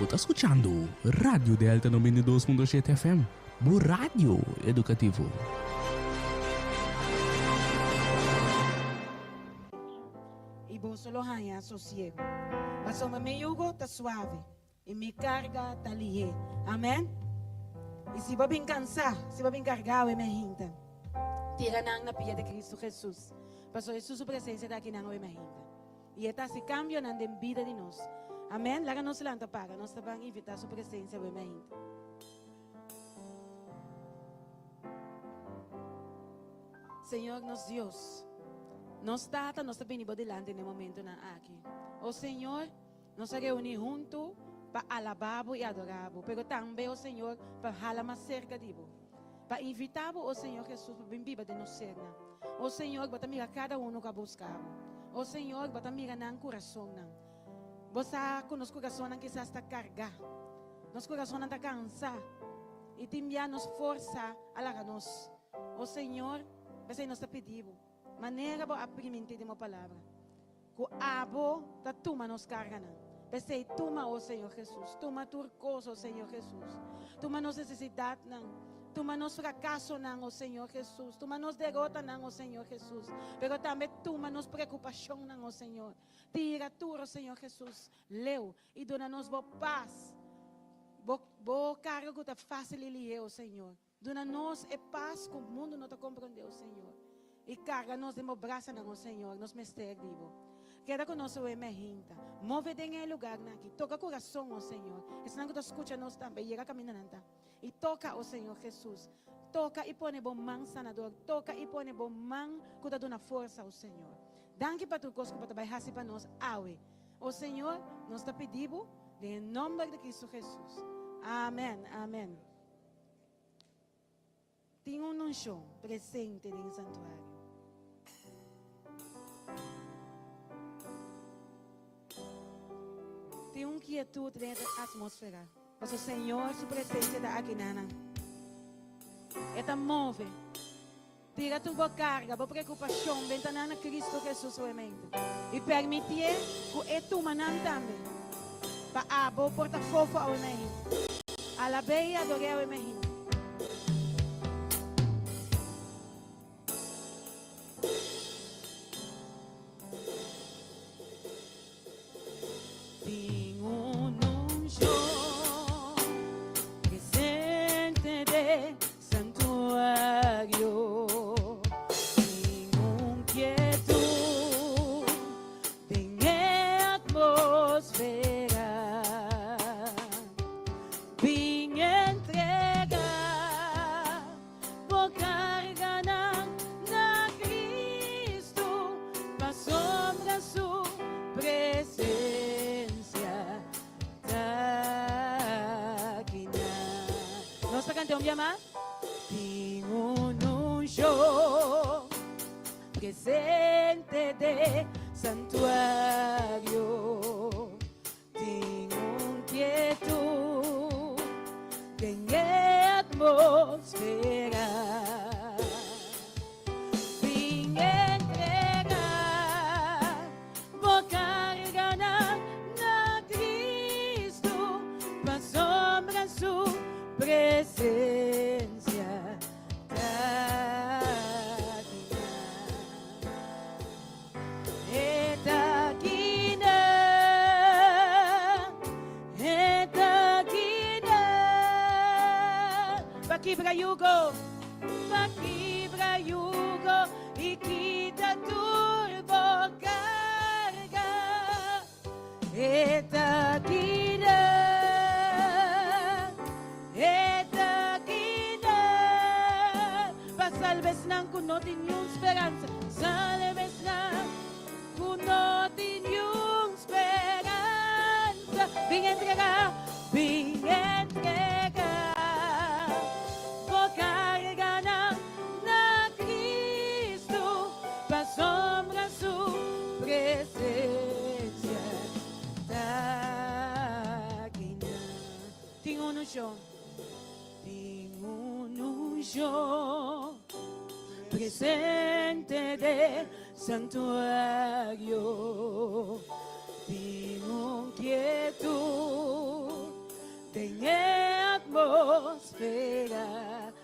Tú estás escuchando Radio Delta 92.7 FM, bu rádio educativo. E vou solo ganhar sossego. Mas o meu jugo está suave e minha carga está lié. Amém? E se vai bem cansar, se vai bem carregado, é minha rinta. Tira na pia de Cristo Jesus. Pastor Jesus, sua presença daqui na minha rinta. E está se cambio na vida de nós. Amém? Lá nós lá paga, nós também invitar sua presença na minha rinta. Senhor, nosso Deus, nós estamos bem delante no momento aqui. O Senhor, nós se reunimos juntos para alabar e adorar, mas também o Senhor para falar mais cerca de você. Para invitar o Senhor Jesus para vir de nós ser. O Senhor vai mirar cada um que buscar. O Senhor vai mirar no coração. Você com nosso coração que está carregado. Nosso coração está cansado. E te envia nos força a la nós. O Senhor, você nos pedido. Maneira para experimentar uma palavra. Que abo da tuma nos carga. Você toma o Senhor Jesus. Toma tua coisa, o Senhor Jesus. Toma nossa necessidade. Toma nos fracasso, o Senhor Jesus. Toma nos derrota, o Senhor Jesus. Pero também toma nos preocupação, o Senhor. Tira tudo, Senhor Jesus. Leu e dona-nos boa paz. Boa carga que está fácil de ler, o Senhor. Dona-nos é paz que o mundo não está compreendendo, Senhor. E carga-nos de meu braço, o Senhor. Nos mistério. Queda conosco emergente. Move em lugar aqui. Toca o coração, o Senhor. E se não tu escuta nós também, chega caminhando. E toca o Senhor Jesus. Toca e põe bom mão sanador. Toca e põe bom mão que dá uma força ao Senhor. Danke para tu conosco para trabalhar para nós. Aue. O Senhor nos está pedindo em nome de Cristo Jesus. Amém. Amém. Tem um chão presente no santuário. Tem quietude dentro da atmosfera. Mas o Senhor, sua presença está aqui, Nana. Ela move. Tira tua carga, tua preocupação, vem na Cristo Jesus, o mente. E permite que tu manan também. Para abo porta fofo ao mente. Alabei e adorei ao mente. Presente de santuario, tengo quietud, tengo atmósfera. Vim entregar, vou cargar na Cristo, para sombra su presencia. Quebra yugo e quita turbo carga. Eta quina, pa salves nang kuno tinyong esperanza. Salves nang kuno tinyong esperanza. Ving entregar, ving entregar. Tengo un yo presente de santuario, tengo quietud, tem atmosfera.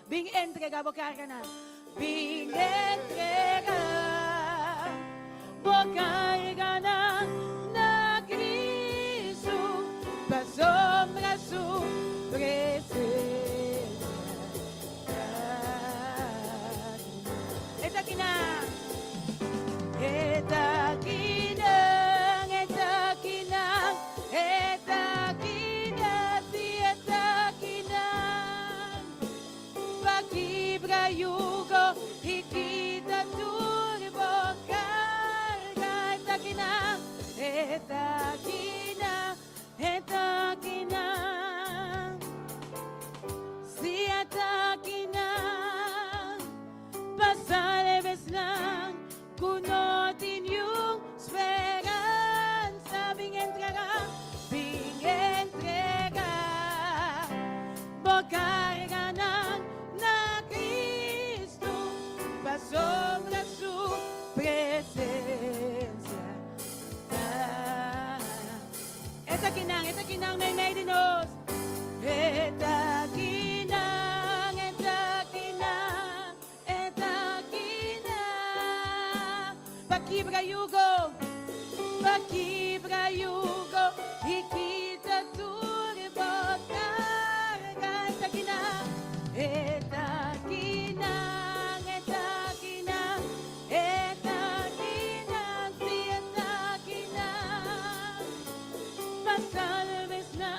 Vim entregar, vou carregar. Vim entregar, vou carregar na Cristo, para sombra sua presença. Eta aqui na, eta aqui na, eta aqui na, eta aqui na, eta aqui na, aqui pra yugo e kita turbo carga. Eta aqui na, eta aqui na, eta aqui na, si eta aqui na. Pasaleves lang, kunotin yung esperanza. Bing entrega, bocarga na Cristo, pasobra su presencia. Eta kinang, may dinos. Eta kinang, eta kinang. Pakibra yugo, ikita turbo carga. Eta kinang, eta kinang, eta kinang, eta kinang, si eta kinang. Pasalves na,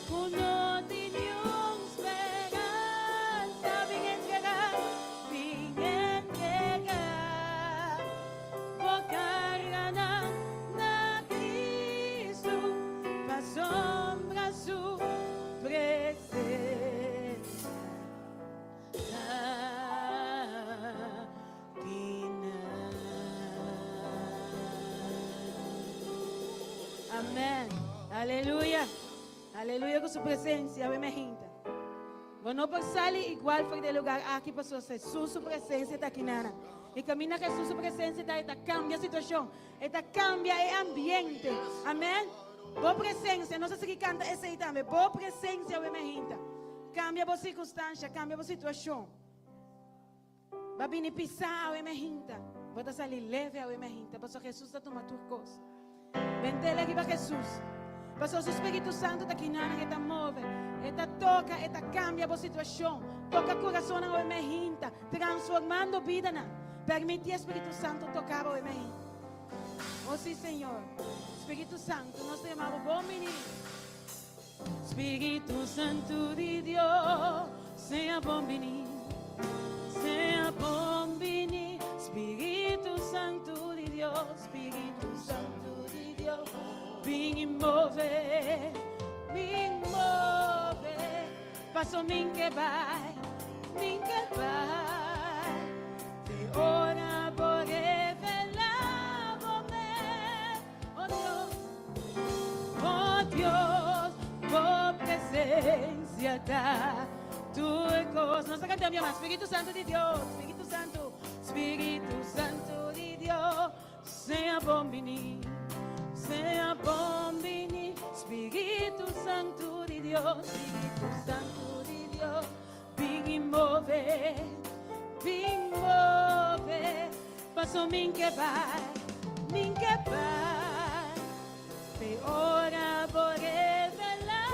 kunotin yung esperanza. Bing entregar, bocarga na Cristo, pa sombra su presencia. Amén. Aleluya. Aleluya con su presencia. Ve mejinta. Bueno, por salir igual fue del lugar aquí pasó Jesús, su presencia está aquí nana. Y camina Jesús, su presencia está cambia situación, está cambia el ambiente. Amén. Vos presencia, no sé si canta ese ahí también. Vos presencia, ve mejinta. Cambia vos circunstancia, cambia vos situación. Va a venir pisar, ve mejinta. Vos a salir leve, ve mejinta. Pasó Jesús está tomando tus cosas. Vente arriba Jesús. Pasó su Espíritu Santo está aquí nana, que te mueve. Esta toca, esta cambia vos situación. Toca corazón a mejinta, transformando vida na. Permite Espíritu Santo tocar a mejinta. Oh sí, Señor. Espíritu Santo, nós te amamos, bom menino. Espíritu Santo de Dios, sea bom menino. Sea bom menino. Espíritu Santo de Dios, Espíritu Santo de Dios. Vem e move, passo min que vai, te ora por revelar oh Dios, por presencia da tu cosa. Nós cantamos minha mãe, Espírito Santo de Deus, Espírito Santo de Deus, seja bom menino. Sea bom menino, Espírito Santo de Deus, Espírito Santo de Deus, vem e move, passo min que vai, te ora por revelar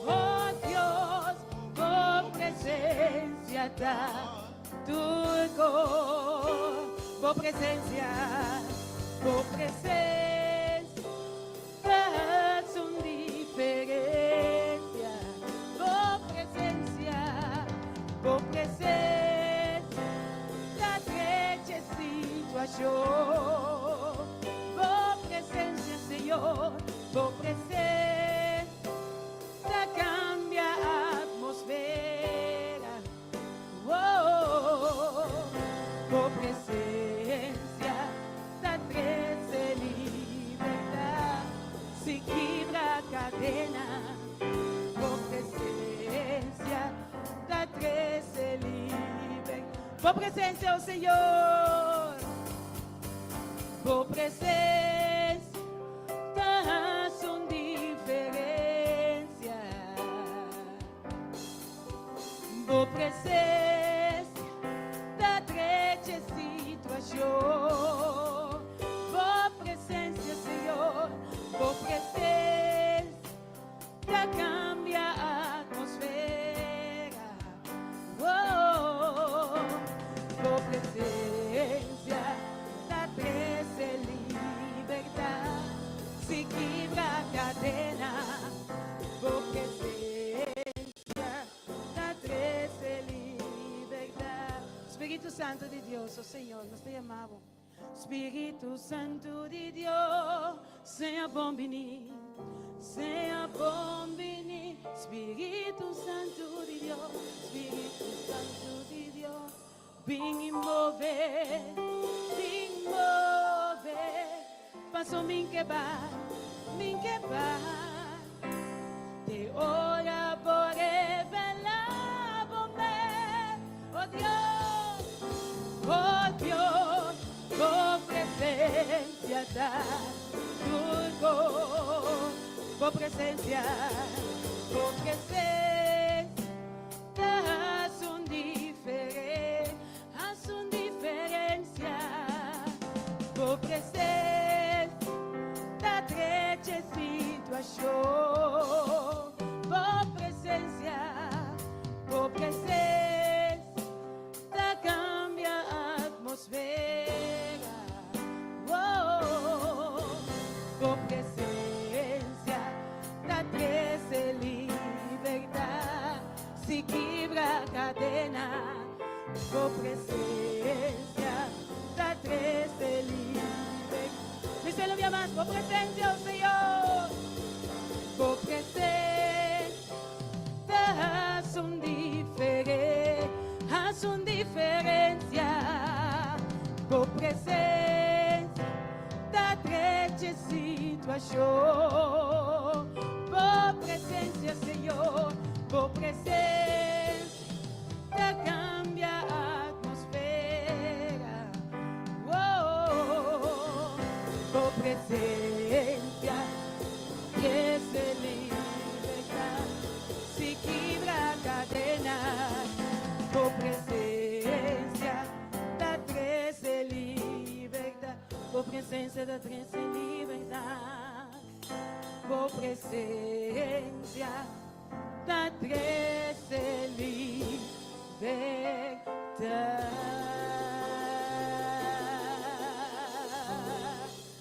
oh Deus, por presencia da tu cor. Por presencia, faz diferencia. Por presencia, la trecha situación. Por presencia, Señor, por presencia, cambia atmosfera. Oh, por presencia, da trece libertad, si quebra cadena. Por presencia, da trece libertad. Por presencia, oh Señor, por presencia, da presença da trecha situação. Boa presença, Senhor. Boa presença da cambia a atmosfera. Boa presença da trecha liberdade. Se quebra a cadena. Boa presença da trecha liberdade. Espírito Santo de Deus, oh Senhor, nós te amamos. Espírito Santo de Deus, Senhor, bom venir. Senhor, bom venir. Espírito Santo de Deus, Espírito Santo de Deus, vem e mover, vem mover. Passou me quebrar. Te ora por revelar por me, oh Dios, por presencia da turco, por presencia haz un diferencia, por presencia da trecha situação, por presencia da cambia a atmosfera. Por presencia da trecha liberdade, se quebra a cadena. Por presencia da trecha liberdade. Díselo bien más, por presencia, oh Señor. Por presencia, haz un diferencia. Por presencia, da trecha situação. Por presencia, Señor. Por presencia, da cambia a atmosfera. Por presencia que se liberta, se quebra a cadena. Por presencia da trecha liberdade, por presencia da trecha liberdade, por presencia da trecha liberdade.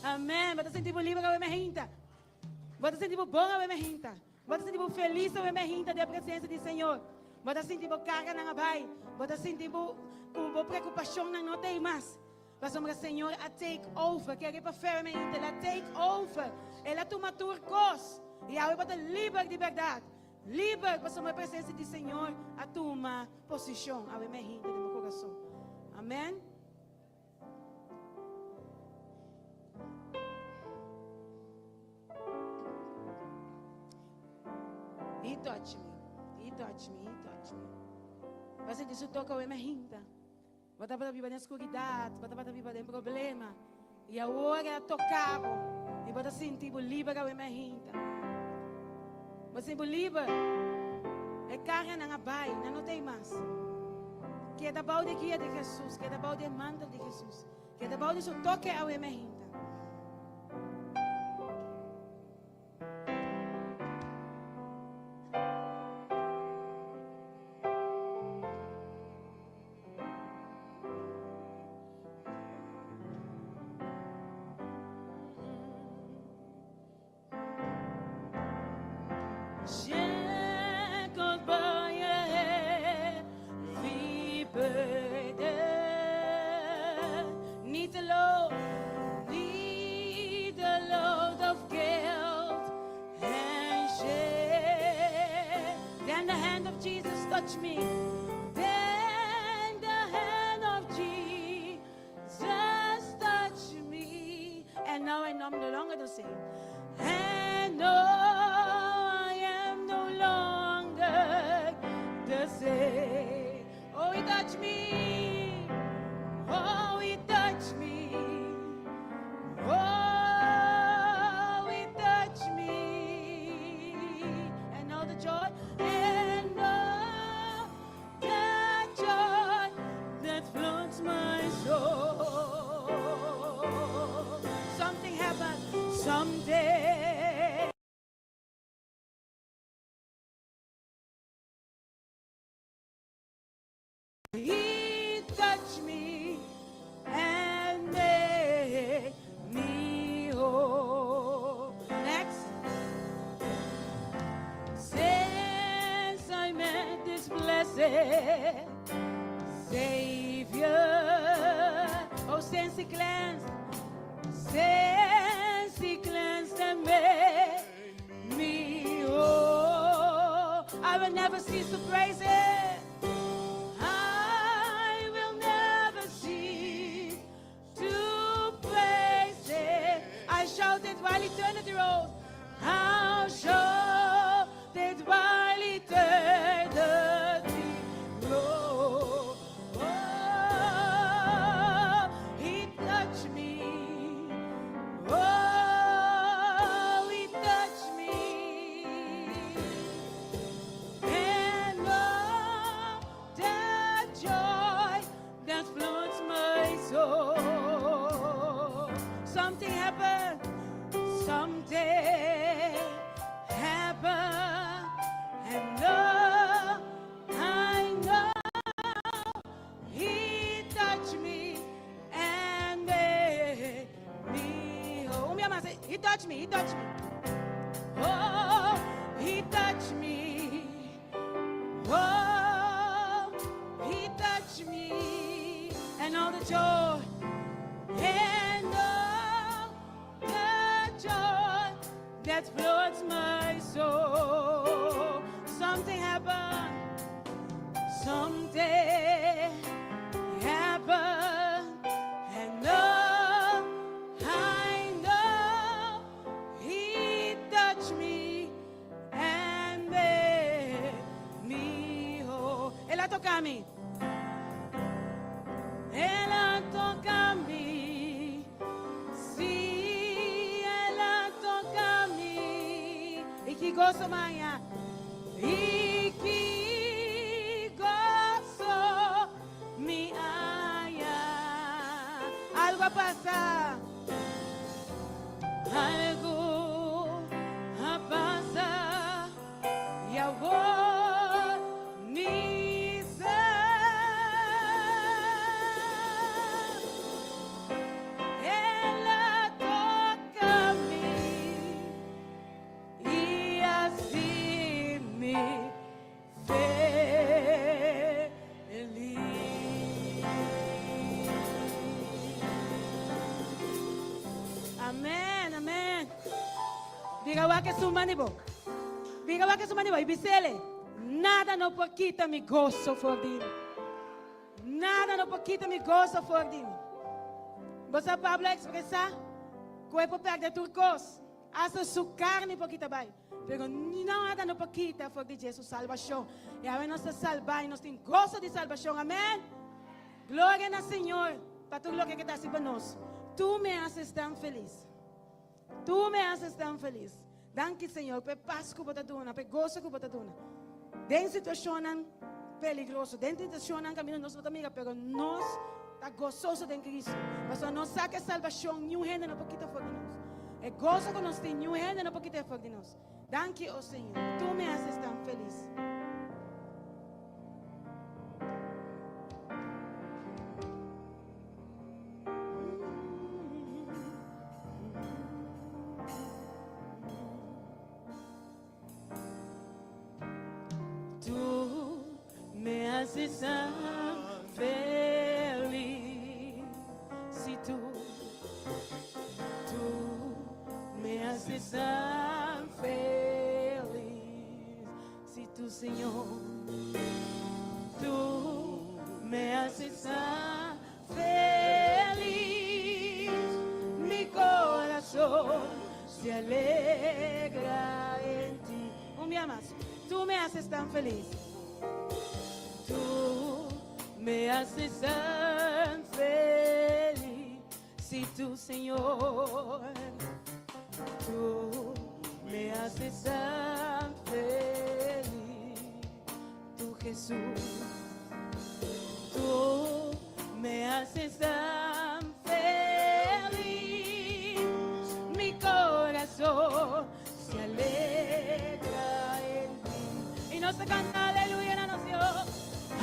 Amém. Bota sentir livre a minha gente. Bota sentir bom a minha gente. Bota sentir feliz a minha gente da presença do Senhor. Bota sentir carga na vai. Bota sentir com preocupação não tem mais. Mas o Senhor a take over. Que é para a minha gente. Ela take over. Ela toma turcos. E aí bota livre de verdade. Livre para a presença do Senhor a tomar posição a minha gente do meu coração. Amém. He touched me. Você disse toca o emerginta. Bota para viver na escuridão, bota para viver em problema. E agora é tocado. E bota sentir livre o emerginta. Você livre. É carga na vai, não tem mais. Que é da balde guia de Jesus, que é da balde manto de Jesus, que é da balde seu toque ao emerginta. Shackled by a heavy burden, need the load of guilt and shame. Then the hand of Jesus touched me. Then the hand of Jesus touched me. And now I know I'm no longer the same. And no. Say, oh, he touched me. Oh, he touched me. Oh, he touched me. And all the joy, and all floods my soul. Something happened someday. He touched me and made me whole. Next. Since I met this blessed Savior, oh, since He cleansed and made me whole, I will never cease to praise Him. I will never cease to praise Him. I shouted while eternity rolls. I'll shout it while eternity rolls. Oh, He touched me. Oh, He touched me. And oh, that joy that floods my soul. Something happened. Someday happen, and I know He touched me and made me whole. He touched me, He touched me. Oh, He touched me. Oh, He touched me, and all the joy and all the joy that floods my soul. Something happened someday happen, and I know He touched me and made me whole. Ela toca a mim. Ela toca a mim. Sim, ela toca a mim. E que gosto amanhã. E que gosto me haya. Algo a passar. Algo a passar. E agonizar. Ela toca a mim e assim me feliz. Amém, amém. Diga o que su manibo. Diga o que su manibo. E bisele, nada não pode quitar mi gozo for ti. Nada não pode quitar mi gozo for ti. Você Pablo expressar, cuerpo perde turcos, hasta su carne poquita vai. Pero nada não pode quitar for de Jesus salvação. E agora nós salvar e nós temos gozo de salvação. Amém. Glória ao Senhor para tudo o que está assim para nós. Tu me haces tão feliz. Tu me haces tão feliz. Danke, Senhor, por paz que você dona, por gozo que você dona. Den situação peligrosa, den situação caminho nós amiga, pero nós está gozoso de Cristo. Mas nós saca salvação, nenhum rende não pode quitar fora de nós. É gozo que nós temos, nenhum rende não pode quitar fora de nós. Danke, oh Senhor, tu me haces tão feliz. Tu me haces tão feliz. Se tu me haces tão feliz. Se tu, Senhor, tu me haces tão feliz. Mi corazón se alegra en ti. Me amas. Tú me haces tan feliz. Tú me haces tan feliz. Si tú, Señor, tú me haces tan feliz. Tú, Jesús, tú me haces tan feliz, mi corazón se alegra en ti. Y no se canta aleluya en la nación,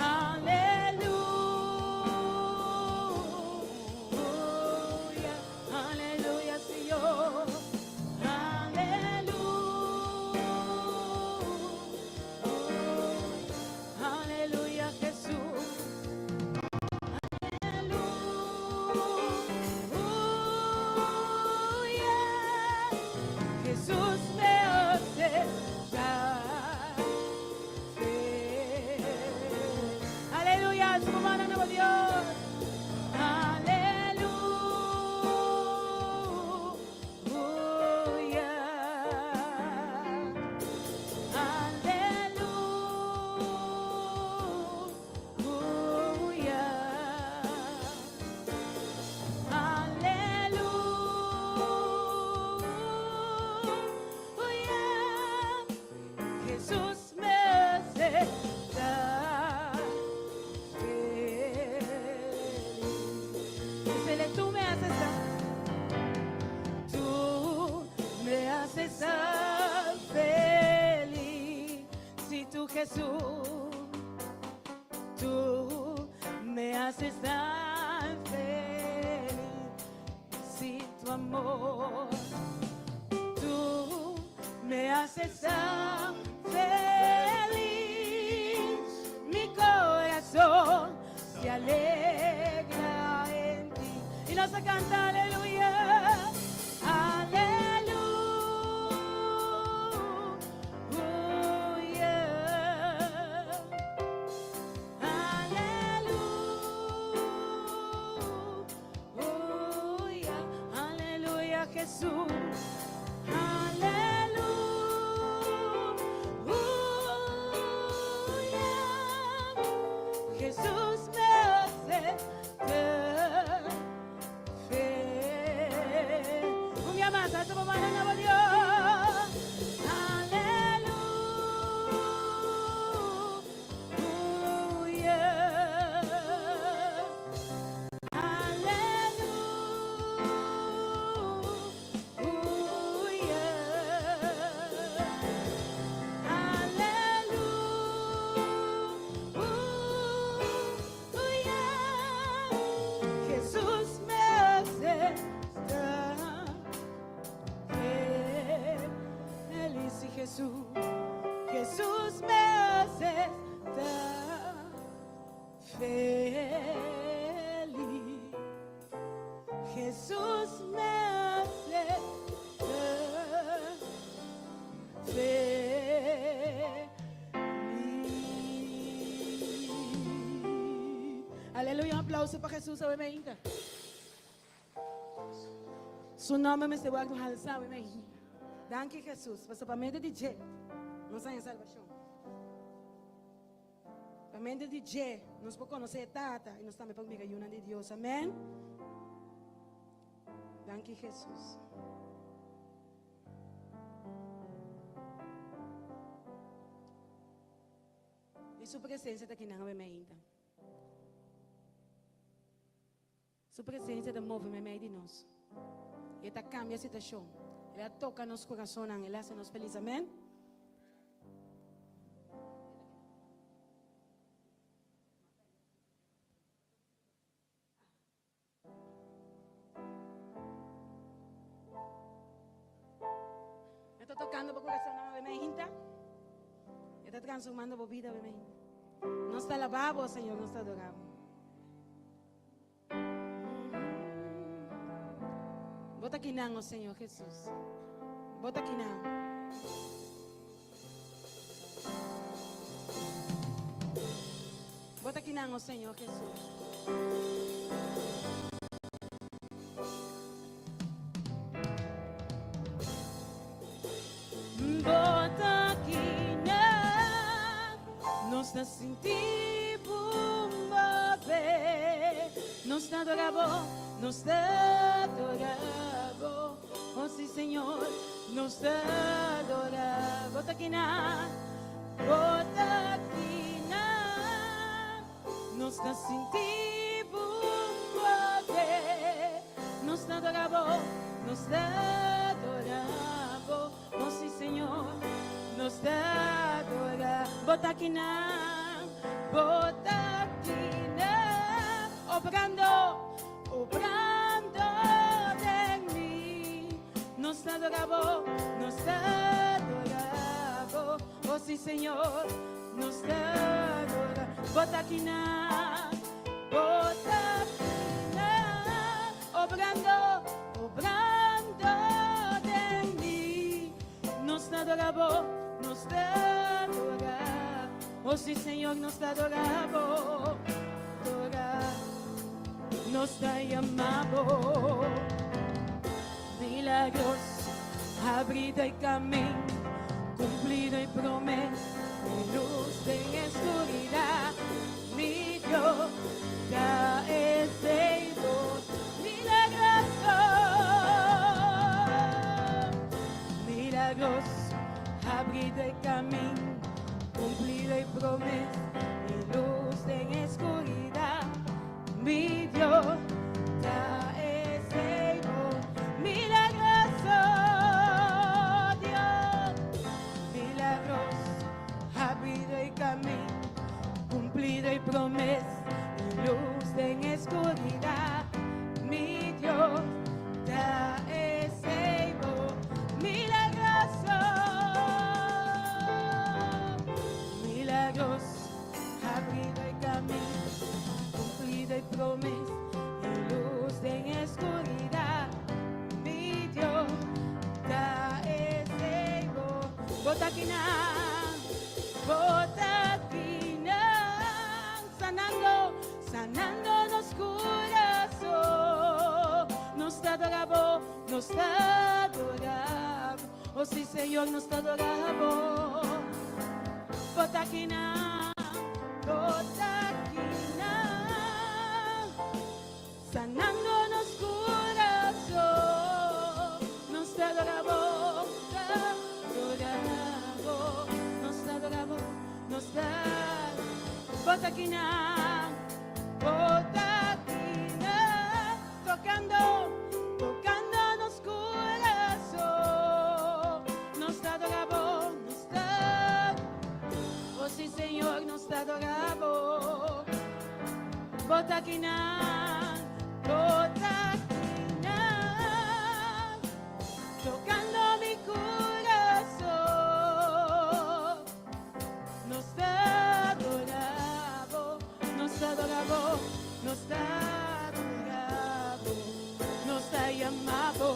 aleluya, aleluya, Señor, aleluya, aleluya, Jesús. Jesús me hace tan feliz. Aleluya, su mano nuevo Dios. Aleluya. Aleluya. Aleluya. Jesús me hace tan feliz. Dísele, tú me haces tan feliz. Si tú, Jesús, tú me haces tan feliz. Si tu amor, tú me haces tan feliz. Mi corazón se alegra en ti. Y nos canta aleluya, aleluya, aleluya, Jesús. Jesús me hace tan feliz. Un día más, a tu mamá, nuevo Dios. Aleluya. Jesús me hace tan feliz. Y Jesús me hace tan feliz. Jesús me hace tan feliz. Aleluya, un aplauso para Jesús, obviamente. Su nombre me se va a alzar, obviamente. Danke, Jesús. Para a mente de DJ, não sai em salvação. Para a mente de DJ, nós podemos conhecer Tata e nós também podemos pegar de Deus. Amém? Danke, Jesus. E sua presença está aqui na mente. Sua presença está movendo meio de nós. E está cambia a situação. Ela toca nosso coração, ela faz nos felizes. Amém? Eu estou tocando para o coração da minha gente. Eu estou transformando a vida da minha gente. Nós está alabado, Senhor, nós está adorando. Bota aqui não, Senhor Jesus. Bota aqui não. Bota aqui não, Senhor Jesus. Bota aqui não. Nós está sentindo mover. Nós está adorando. Nós está adorando. Oh, sim, Senhor. Nós está adorando. Bota aqui não. Bota aqui não. Nós está sentindo mover. obrando de mí. Nos adoramos, oh sí Señor, nos adoramos. Botaquina, obrando de mí. Nos adoramos, oh sí Señor, nos adoramos. Nos ha llamado, milagros, abrido el camino, cumplido y promesa, luz en oscuridad, mi Dios, ya es Dios, milagros, abrido el camino, cumplido y promesa, luz en oscuridad. Mi Dios, ya es Señor, milagroso Dios, milagros, abrido el camino, cumplido y promesa, luz en oscuridad. Mi Dios, ya es Señor, milagroso, milagros, abrido el camino, cumplida y promesa, y luz en oscuridad. Mi Dios, ya es Señor. Botaquina, sanando nos corazón. Nos adoramos, oh sí Señor, nos adoramos. Botaquina, sanándonos corazón, nos adoramos, botaquina, tocándonos corazón, nos adoramos, oh sí Señor, nos adoramos. Botaquina, tocando mi corazón, nos adoramos, nos ha llamado.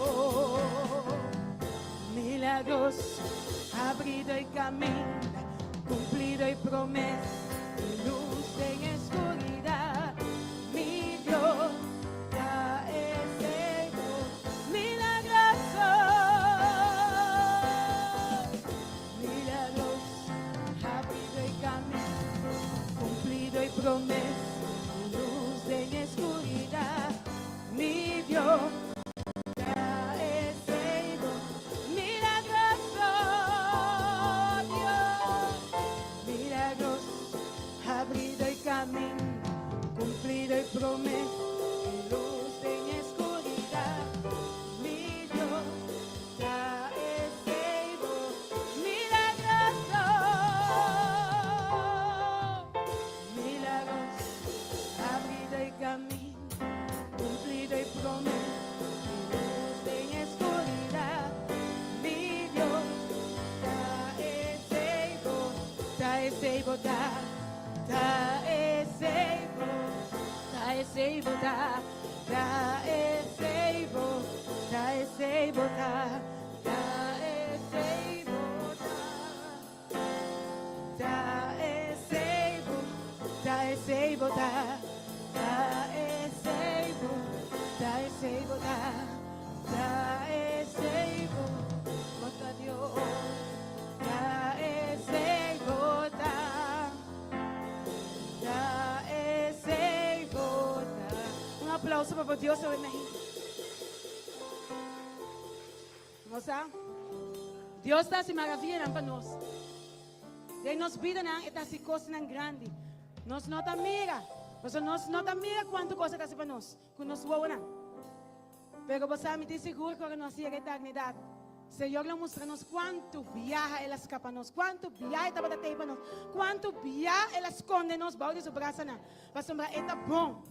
Milagros, abrido el camino, cumplido y promesa, luz en oscuridad. Mi Dios, ya es Señor, milagroso. Milagros, abrido el camino, cumplido y promesa, luz en oscuridad. Mi Dios, ya es Señor, milagroso Dios. Milagros, abrido el camino, cumplido y promesa, luz en oscuridad. Mi Dios, ya es Señor, milagroso. Milagros, abrido el camino, cumplido y promesa, luz en oscuridad. Mi Dios, ya es Señor, ya es Señor, ya es Señor, ya es Señor, ya es Señor, ya es Señor, ya es Señor, ya es Señor, ya es Señor, ya es Señor, ya es Señor, ya es Señor, contra Dios, ya es Señor, ya es Señor. Un aplauso para Dios hoy, México. Nossa, Deus está se maravilhando para nós. Ele nos vida estas coisas grandes. Nós não tá mira, você nós não tá mira quanto coisa que para nós, que nós voa não. Pero você me diz seguro que nós ia a eternidade. Senhor, não mostra-nos quanto viaja Ele escapa-nos, quanto viaja Ele batata-nos, quanto viaja Ele esconde-nos, balde o braço na, para sombrar, é bom.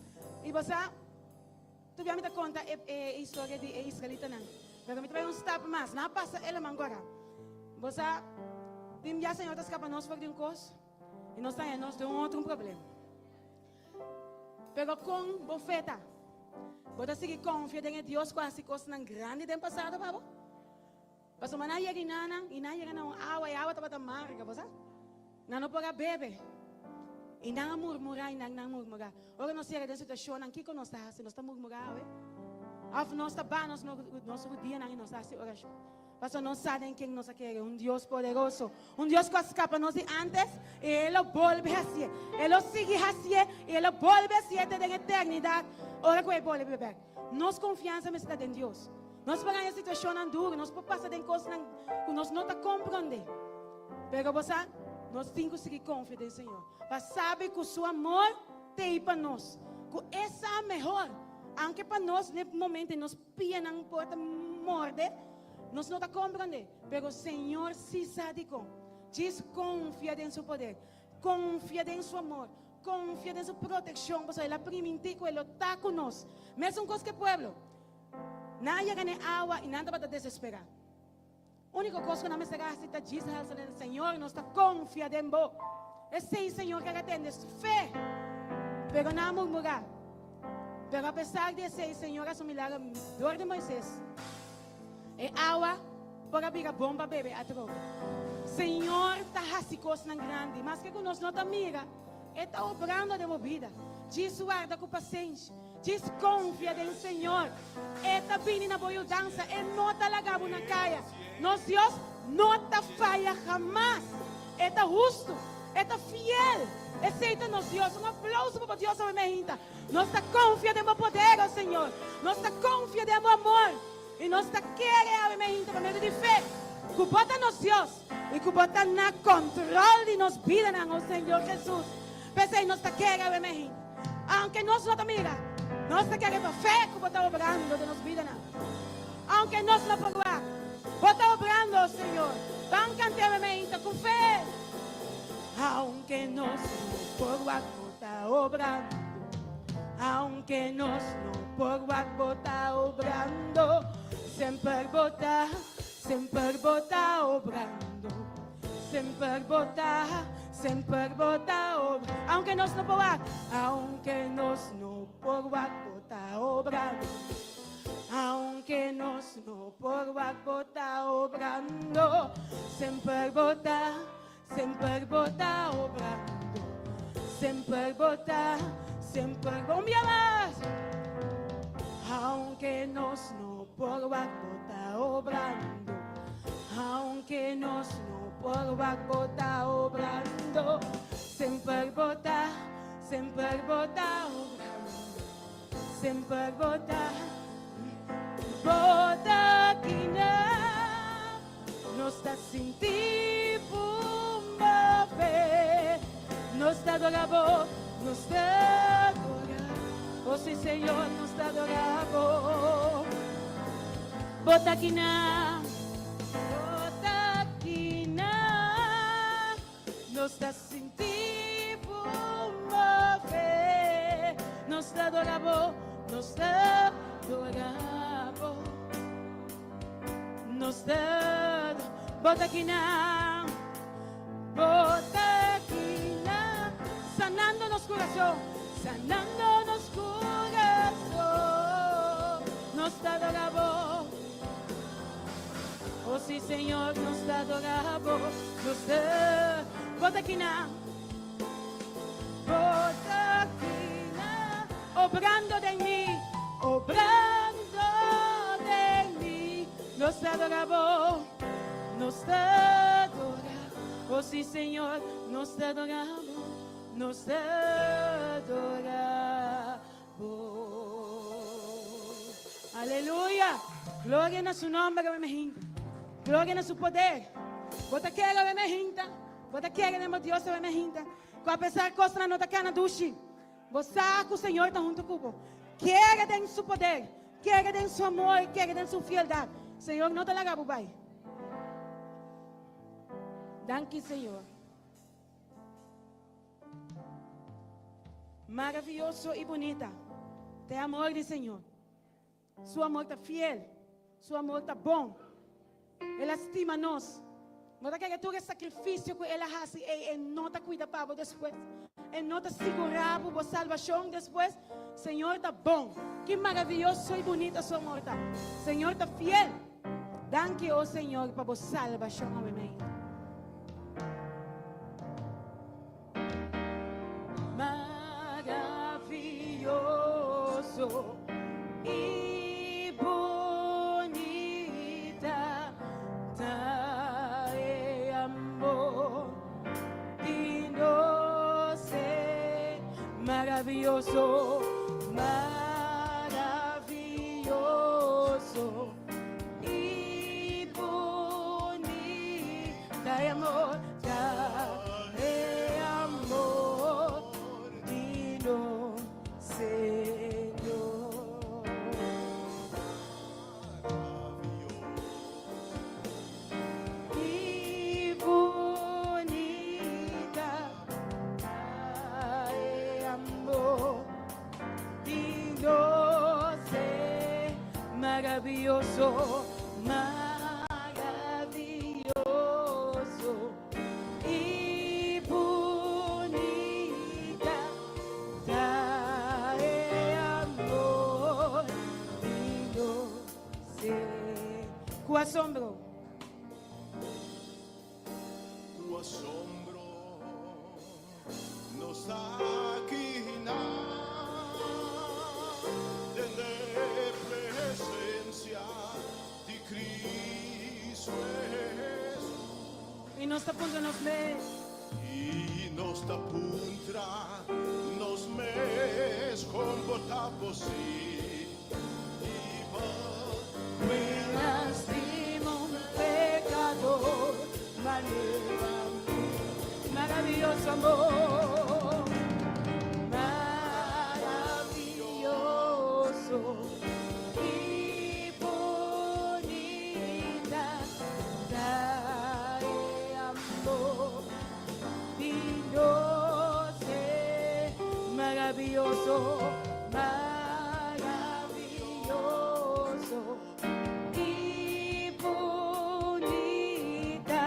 E você, tu viu me dar conta a história de israelita não? Pero me traz step mais, não passa ele agora. Você, tem já Senhor escapa-nos por de coisa, e nós temos de outro problema. Pero com bofeta, você seguir confiando em Deus com as coisas grandes do passado, babo? Paso mana yagi nana, ina yagi na awa tapata marga, bosa? Nano para bebe. Ina murmura, ina murmura. Ora nós chega dessa situação, aqui que nós está murmurar, Af nós está bem, nosso dia não nós está oração. Paso nós sabemos quem nós quer, Deus poderoso, Deus que escapa nós de antes, e Ele volve a ser, Ele sigue a ser, e Ele volve a ser desde a eternidade. Ora que Ele volve beber. Nossa confiança está em Deus. Nós pagamos a situação dura, nós passamos em coisas que nós não compreendemos. Pero você, nós temos que seguir confiando no Senhor. Para saber que o seu amor tem para nós. Que essa é a melhor. Aunque para nós, nesse momento, nós pia na porta morde, nós não compreendemos. Pero o Senhor se sabe como. Diz, confia em seu poder. Confia em seu amor. Confia em sua proteção. Porque Ele permite que Ele está conosco. Mesmo com o povo. Naya gane awa e nada para desesperar. A única coisa que não me será é dizer ao Senhor, nós está confiando em Ele. Esse Senhor que atende fé, pero não murmurar. Pero apesar de ser Senhor, é um milagre dor de Moisés. E água para abrir a bomba bebê a troca. Senhor está fazendo coisas grandes, mas que nós não mira, está obrando a vida. Diz guarda com paciência. Diz confia em Senhor. Eta bini na boa dança, não está lagado na caia. Nosso Deus não está falha jamais. Eta justo, eta fiel. Aceita nosso Deus. Aplauso para Deus, amém. Nós está confiando no poder, ó Senhor. Nós está confiando no amor. E nós está querendo, amém, por meio de fé. Que bota nosso Deus e que bota na controle de nos vida, ó Senhor Jesus. Pensei, nós está querendo, amém. Aunque nós não mira. Nós queremos fé que está obrando de nos vida. Aunque nós não provar, está obrando, Senhor. Vamos cantar com fé. Aunque nós não provar, está obrando. Aunque nós não provar, está obrando. Sempre botar obrando. Sempre botar obrando. Aunque nós não provar, aunque nós não provar, está obrando. Aunque nós não provar, está obrando. Sempre botar obrando. Sempre botar, vamos mais. Aunque nós não provar, está obrando. Aunque nós não provar, está obrando. Sempre botar obrando. Sempre botar aqui não está sentindo mover, não está adorando, não está adorando, oh sim Senhor, não está adorando, bota aqui não está sentindo mover, não está adorando. Nos adoramos, bota aqui sanando nos coração, nos adoramos, oh sim Senhor, nos adoramos, bota aqui obrando de mim, nos adoramos, oh sim Senhor, nos adoramos, aleluia, glória na seu nome, glória na seu poder, bota que ela me hinta, bota que ela meu Deus me hinta, com apesar de coisa não está na duche. Você que o Senhor está junto comigo. Quer em seu poder, quer em seu amor, quer em sua fialdade. Senhor, não te larga, pai. Danke, Señor. Maravilloso y bonita. Te amor de Señor. Su amor está fiel. Su amor está bom. Ele estima-nos. Mas aquele todo sacrifício que Ele faz, Ele não te cuida para depois. Ele não te segurar para a salvação depois. Senhor está bom. Que maravilhoso e bonito seu amor está. Senhor está fiel. Danke, oh Senhor, para a salvação. Amém. Maravilhoso e bonita tá é amor de nós é maravilhoso, maravilhoso e bonita é amor, tá é amor de nós, Senhor. Que bonita é amor de nós é maravilhoso, maravilhoso e bonita é amor de nós é. Com assombro. Tu asombro nos aquina desde presencia de Cristo Jesús E nós está pondo nos ler. y nos da puntra nos mes comporta positivo Lastimo un pecador, maravilloso amor, maravilloso y bonita trae amor, Dios es maravilloso, maravilloso y bonita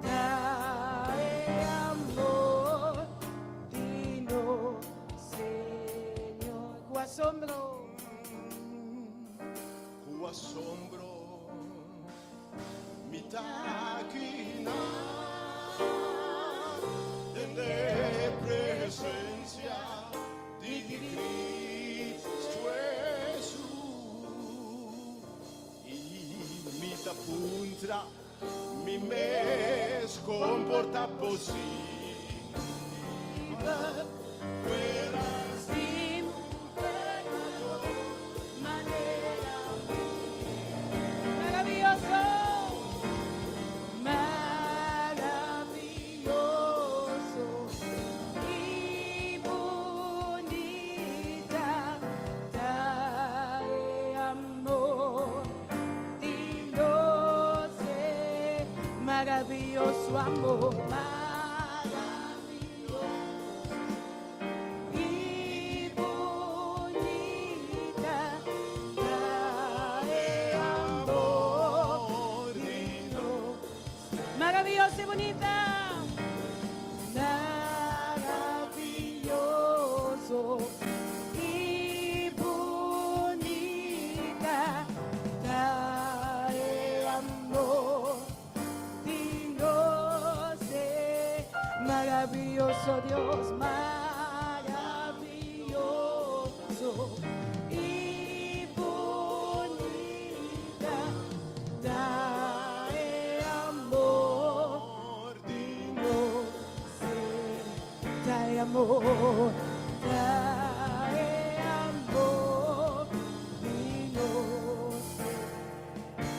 trae amor digno, Señor. Cu asombro, tu asombro mi taquina desde presencia de Cristo Jesús y mi tapuntra mi mes comporta positiva fueras sin pecador, manera maravilloso, maravilloso y bonita trae amor, Dios es maravilloso amor, maravilloso y bonita trae amor digno, maravillosa y bonita, maravilloso y bonita trae amor digno, maravilloso Dios, maravilloso y bonita trae amor digno, trae amor, trae amor digno,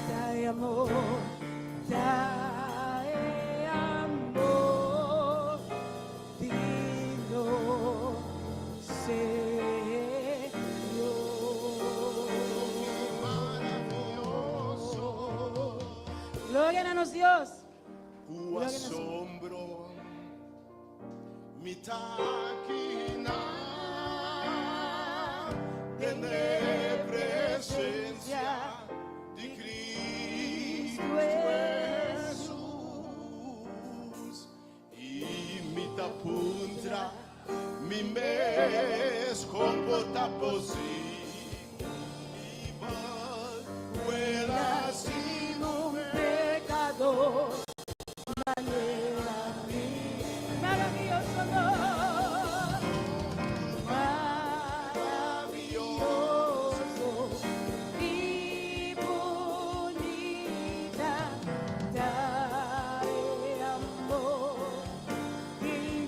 trae amor, trae amor digno, Señor. Gloria a nos Dios. tu Gloria a Dios. asombro mi taquina tener presencia de Cristo Jesús y mi tapuntra mi mes comporta posible vuela sin un Pecador, manera maravilloso amor, maravilloso y bonita, trae amor y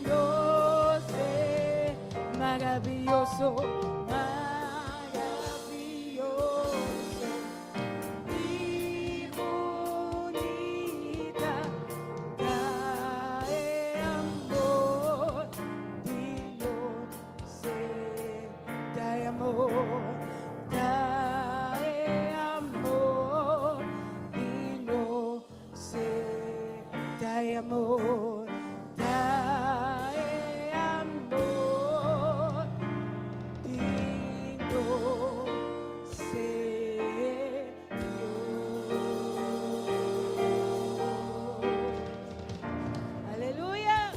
no sé, maravilloso, maravilloso y bonita, trae amor y no sé, trae amor, trae amor y no sé, trae amor, trae amor y no sé, aleluya,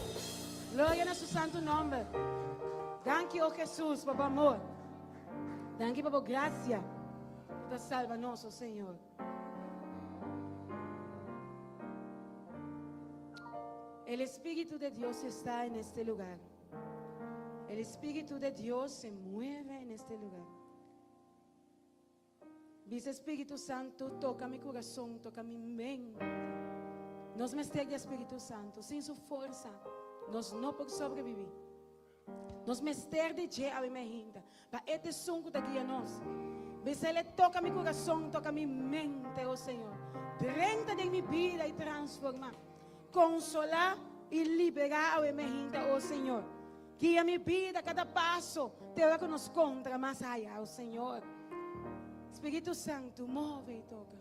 gloria a su santo nombre. Danke, oh Jesús, por amor. Danke por gracia. Te salva-nos, oh Señor. El Espíritu de Dios está en este lugar. El Espíritu de Dios se mueve en este lugar. Dice Espíritu Santo, toca mi corazón, toca mi mente. Nos mestegue Espíritu Santo, sin su fuerza, nos no por sobrevivir. Nos mesterde de a minha rinda. Para este sunco daqui a nós. Dice, Ele toca mi corazón, toca mi mente, oh Senhor. Prenda de mi vida y transforma. Consolar y liberar a minha rinda, oh Senhor. Que a minha vida, cada passo, terá que nos contra mais allá, oh Senhor. Espírito Santo, move e toca.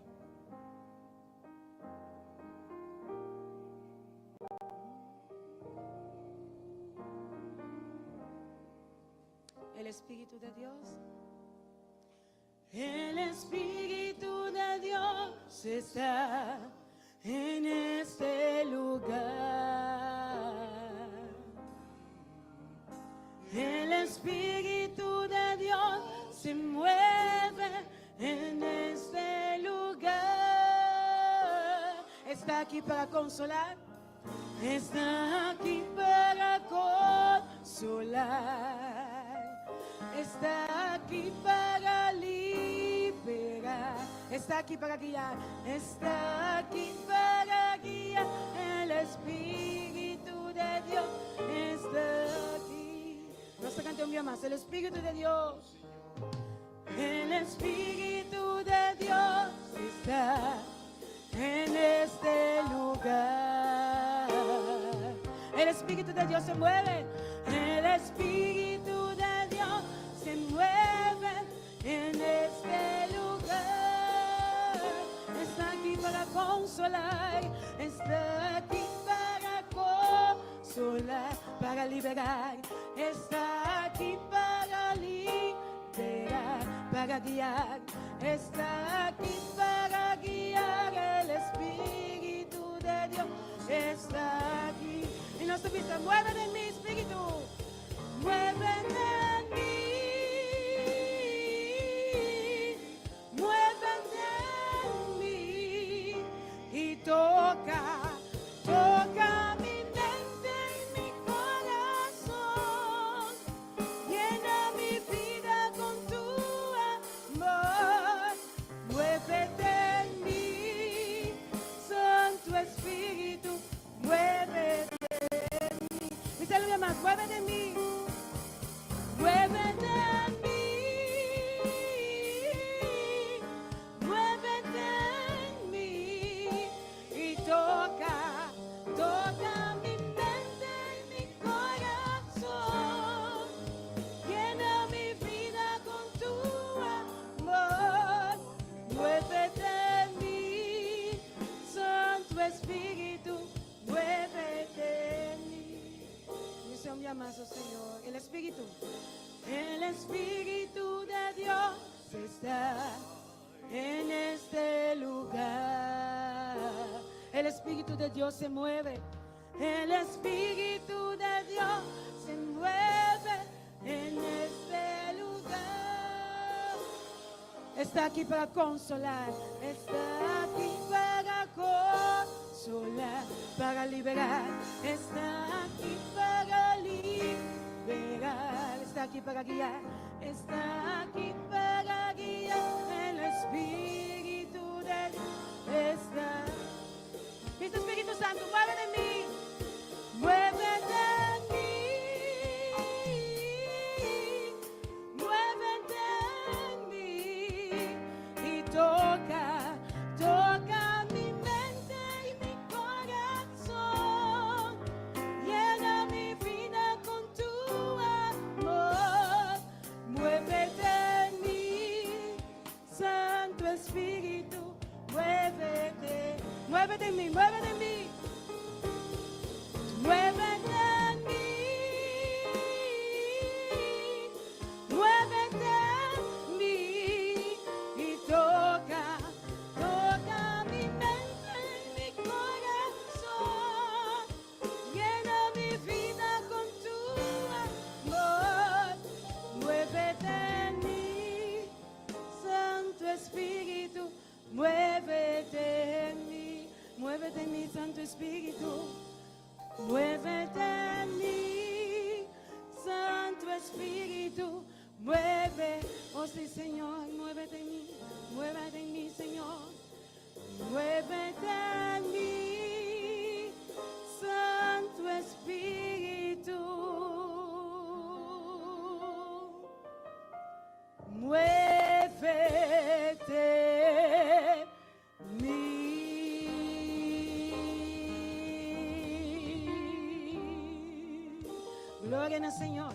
El Espíritu de Dios. El Espíritu de Dios está en este lugar. El Espíritu de Dios se mueve en este lugar. Está aquí para consolar. Está aquí para consolar. Está aquí para liberar. Está aquí para guiar. Está aquí para guiar. El Espíritu de Dios está aquí. Nuestra canción mía más. El Espíritu de Dios. El Espíritu de Dios está en este lugar. El Espíritu de Dios se mueve. El Espíritu de Dios se mueve en este lugar. Está aquí para consolar. Está aquí para consolar, para liberar. Está aquí para liberar, para guiar. Está aquí para guiar. El Espíritu de Dios está aquí. Y nuestra vista, mueve en mi espíritu. Mueve en mí. Mueve en mí. Y toca, toca mi mente y mi corazón. Llena mi vida con tu amor. Muévete en mí, Santo Espíritu, muévete en mí. Mi salud más, muévete en mí. Muévete más, oh Señor. El Espíritu de Dios está en este lugar. El Espíritu de Dios se mueve. El Espíritu de Dios se mueve en este lugar. Está aquí para consolar. Está aquí para consolar, para liberar. Está aquí para liberar. Está aquí para guiar. Está aquí para guiar. El Espíritu de Dios está. Cristo Espíritu Santo, muévete en mí. Muévete en mí. Muévete en mí. Y toca mi mente y mi corazón. Llena mi vida con tu amor. Muévete en mí, Santo Espíritu. Muévete. Muévete en mí, muévete en mí. Muévete en mí. Muévete en mí. Y toca mi mente y mi corazón. Llena mi vida con tu amor. Muévete en mí, Santo Espíritu. Muévete en mí. Muévete en mí, Santo Espíritu. Muévete en mí, Santo Espíritu. Mueve, oh sí, Señor, muévete en mí, Señor. Muévete en mí, Santo Espíritu. Muévete en mí. Gloria al Señor.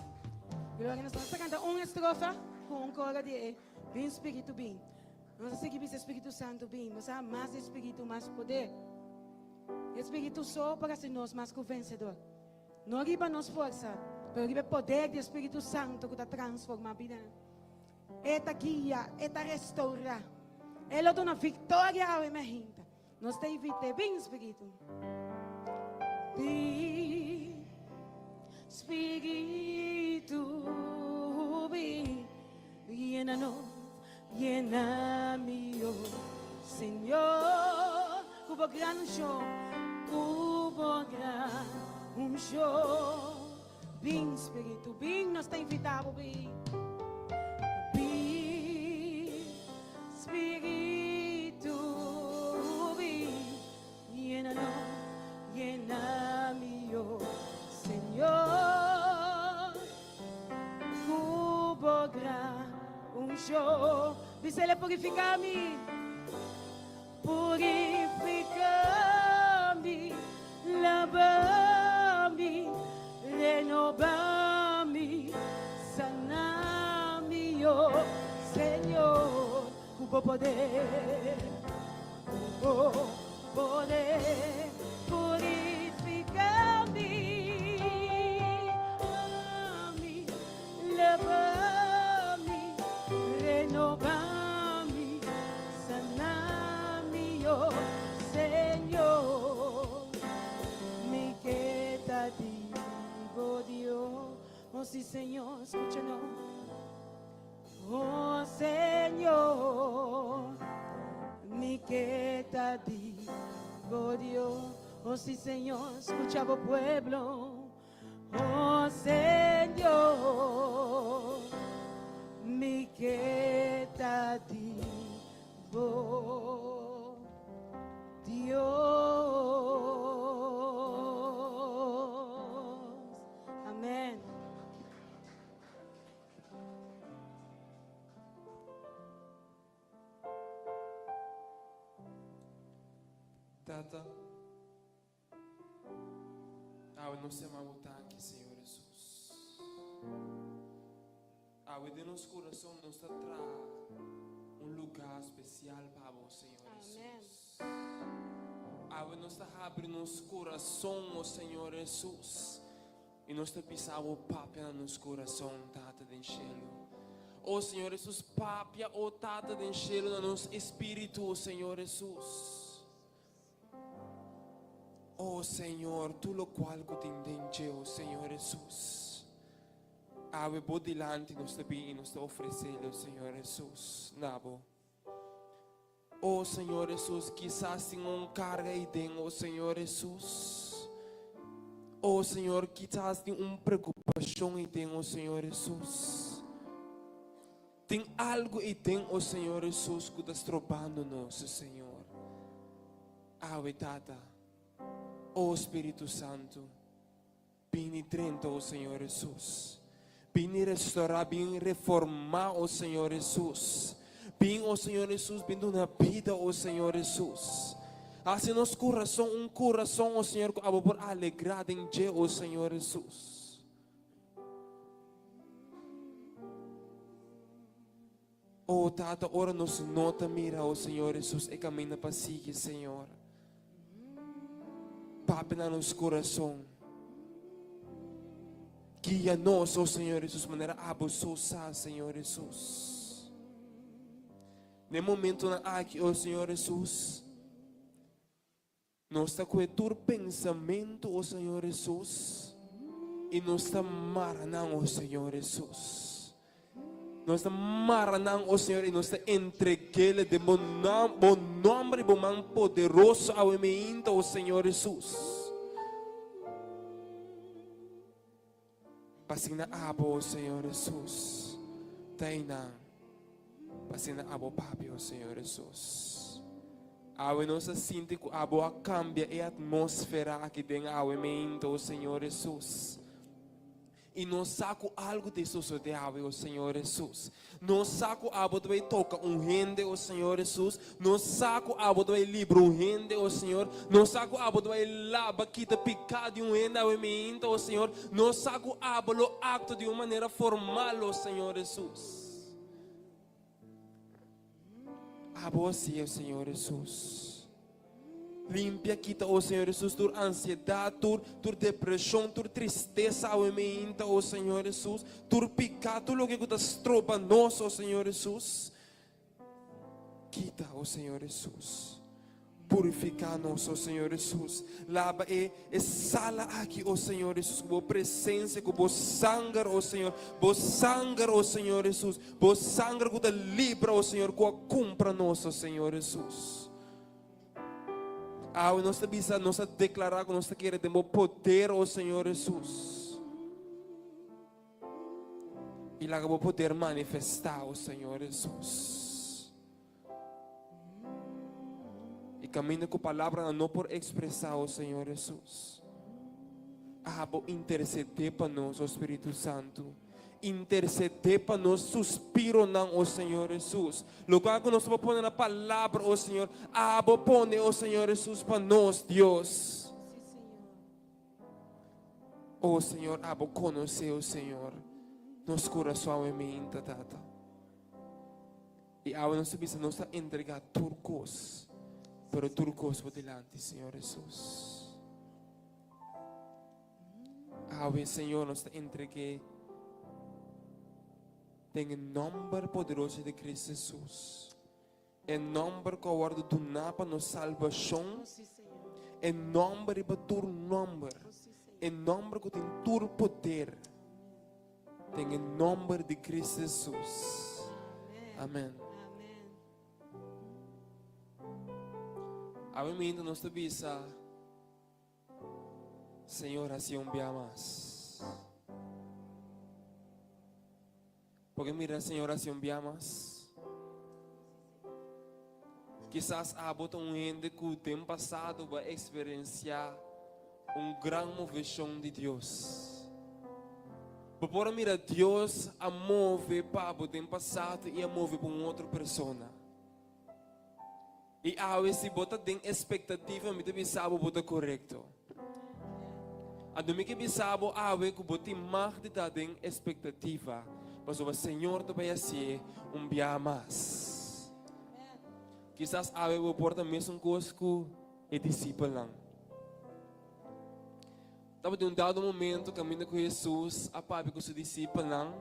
Gloria al Señor. Vamos a cantar una estrofa con un coro de Vem Espírito, vem. Vamos a seguir esse Espírito Santo, vem. Vamos a mais Espírito, mais poder. Espírito só para ser nós mais que o vencedor. Não riba nos força, mas riba poder do Espírito Santo que está transformando a vida. Eta guia, eta restaura. Ele dá uma vitória ao emergente. Nós te invite, vem Espírito. Vem Espírito, vem. Llena-me, oh Senhor. Cubo gran show, Vem Espírito, vem, nós te invitamos, vem. Espírito, vem, llena-me, oh Senhor. Cubo gran show, dice ele purifica-me, purifica-me, lava-me, renova-me, sana-me, oh Senhor. O poder, o poder, purifica-me, ama-me, leva-me, renova-me, sana-me, oh Senhor. Me queda digo Dios, oh sí Señor, escúchanos. Oh Señor, mi queda digo Dios, oh sí Señor, escucha vos pueblo. Oh Señor, mi queda digo Dios. Amén. Tata, nós chamamos aqui, Senhor Jesus. De nosso coração nos traz lugar especial para você, Senhor Jesus. Nós abre nosso coração, oh Senhor Jesus, E nós te pisamos papia no nosso coração, Tata do cielo. Oh Senhor Jesus, papia, oh Tata do cielo, no nosso espírito, oh Senhor Jesus. Oh Senhor, tu lo qual que te entende, oh Senhor Jesus. Ave por delante nos te bem, nos te oferecer, oh Senhor Jesus. Nabo. Oh Senhor Jesus, quizás tenha carga aí dentro, oh Senhor Jesus. Oh Senhor, quizás tem preocupação aí dentro, oh Senhor Jesus. Tem algo aí dentro, oh Senhor Jesus, que está estrobando-nos, Senhor. Ave Tata, oh Espírito Santo, vem dentro, oh Senhor Jesus. Vem restaurar, vem reformar, oh Senhor Jesus. Vem, oh Senhor Jesus, vem dar vida, oh Senhor Jesus. Assim nosso coração, oh Senhor, que abo por alegrado em Ti, oh Senhor Jesus. Oh Tata, ora nos nota mira, oh Senhor Jesus, e caminha para seguir, Senhor. Papi na nosso coração. Guia-nos, oh Senhor Jesus, de maneira abusosa, Senhor Jesus. No momento na aqui, oh Senhor Jesus, nós está com o pensamento, oh Senhor Jesus, e nós está maranão, oh Senhor Jesus. Nós está maranão, oh Senhor, e nós está entregue de bom nome, bom man poderoso ao emento, oh Senhor Jesus. Pasina abo, oh Senhor Jesus. Taina. Pasina abo papi, oh Senhor Jesus. Awe nossa sinti que abo a cambia a atmosfera aqui dentro ao emento, oh Senhor Jesus. E não saco algo de sociedade, oh Senhor Jesus. Não saco abo de toca rende, oh Senhor Jesus. Não saco abo de livro rende, oh Senhor. Não saco abo de lava quita picado de rende ao emento, oh Senhor. Não saco abo lo acto de uma maneira formal, oh Senhor Jesus. Abo assim, oh Senhor Jesus. Limpia, quita, oh Senhor Jesus, tua ansiedade, tua depressão, tua tristeza, ao emento, oh Senhor Jesus. Tua pecado, tudo o que está estropa nós, oh Senhor Jesus. Quita, oh Senhor Jesus. Purifica-nos, oh Senhor Jesus. Lava e sala aqui, oh Senhor Jesus, com a presença, com o sangue, oh Senhor. O sangue, oh Senhor Jesus. O sangue que te livra, oh Senhor, que cumpra-nos, oh Senhor Jesus. Nós estamos a declarar que nós queremos poder, oh Senhor Jesus. E lá vamos poder manifestar, oh Senhor Jesus. E caminho com a palavra não por expressar, oh Senhor Jesus. Vou interceder para nós, oh Espírito Santo. Interceder para nós, suspiro não, oh Senhor Jesus. Lugar que nós vamos pôr na palavra, oh Senhor. Vou pôr, oh Senhor Jesus, para nós, Deus. Oh Senhor, vou conhecer, oh Senhor. Nosso coração é minha, Tata. E agora nós precisamos entregar turcos. Pero turcos por delante, Senhor Jesus. Agora, Senhor, nós entreguei. Tem nome poderoso de Cristo Jesus. Em nome que guarda tu napa nos salvação. Em nome de tu nome. Em nome que tem tu poder. Tem em nome de Cristo Jesus. Amém. A mim ainda nós te bisa. Senhor, assim mais. Porque mira, Senhor, assim mais. Quizás há gente que o tempo passado vai experienciar grande moveção de Deus. Por mira, Deus a move para o tempo passado e a move para outra pessoa. E a vezes bota tem expectativa, me deve saber bota correto. A domingo que sabe a vezes que bota mais de tem expectativa. Mas o Senhor te vai ser dia mais. Quizás a vezes porta mesmo coisa que é discípulo. Tapos de um dado momento, caminho com Jesus, a papi com seu discípulo lang,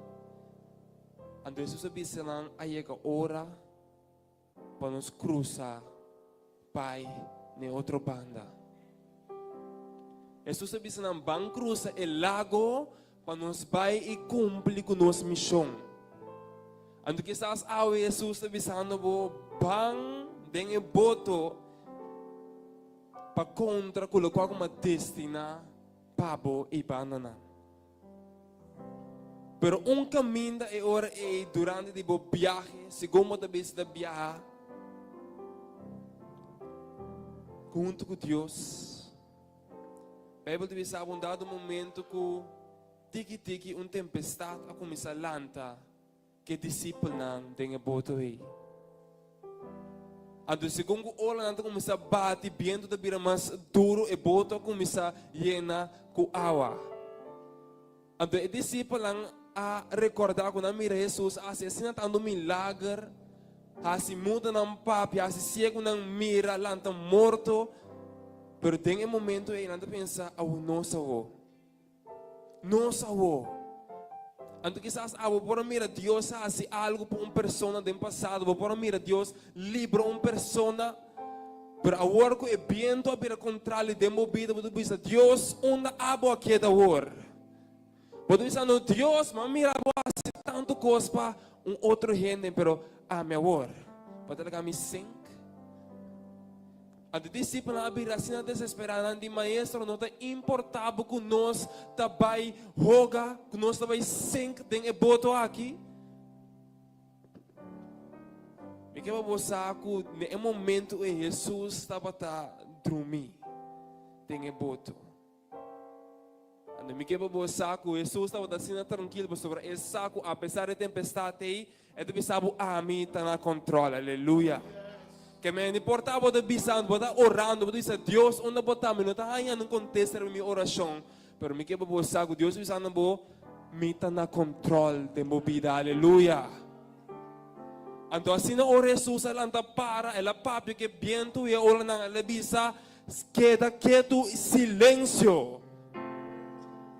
ando Jesus sabi lang, aí a hora para nos cruzar, Pai, na outra banda. Jesus sabi lang, bang cruza el lago, para nos vai e cumprir com nossa missão. Ando que estás awe Jesus sabi sano bo, bang den e boto, para contra kulo kwa kuma destina, pabo e banana. Pero caminho é hora é durante o viagem, segundo a vez da viagem, junto com Deus. A Bíblia diz que um dado momento que tiki tempestade a começar a lanta, que discípulo não tem a boto aí. Ando segundo ola nanti começa a bater, viento da bira mais duro e boto começa a llena com água. Ando e discípulo a recordar quando mira Jesus, assim tendo milagre, assim muda não papi, assim cego não mira, lanta morto, pero tem um momento aí nanti pensa, não salvou, não salvou. Ando quizás por mira Deus hace algo por uma pessoa do passado, por mira Deus libra uma pessoa, pero agora que o viento a controle de movida, você diz Deus onde abo aqui da hora. Você diz no Deus, mas mira hace tanto coisa para outro gente, pero meu amor, pode legar me sink. A discípula abrir assim desesperada, de maestro não está importável que nós também roga, que nós também sink tem e boto aqui. Me quer você que no momento em Jesus estava a dormir, tem e boto. Me quer você que Jesus estava assim tranquilo sobre esse saco, apesar de tempestade aí, ele pensava mim está na controle, aleluia. Que me importava de bisando, botar orando, botar dizer Deus onde botar, me não está aí não contesta minha oração, pero me quer você que Deus bisando bo, me está na controle de minha vida, aleluia. Então assim na hora Jesus ela anda para, ela papi que viento e ora na ela bisa queda quieto silêncio.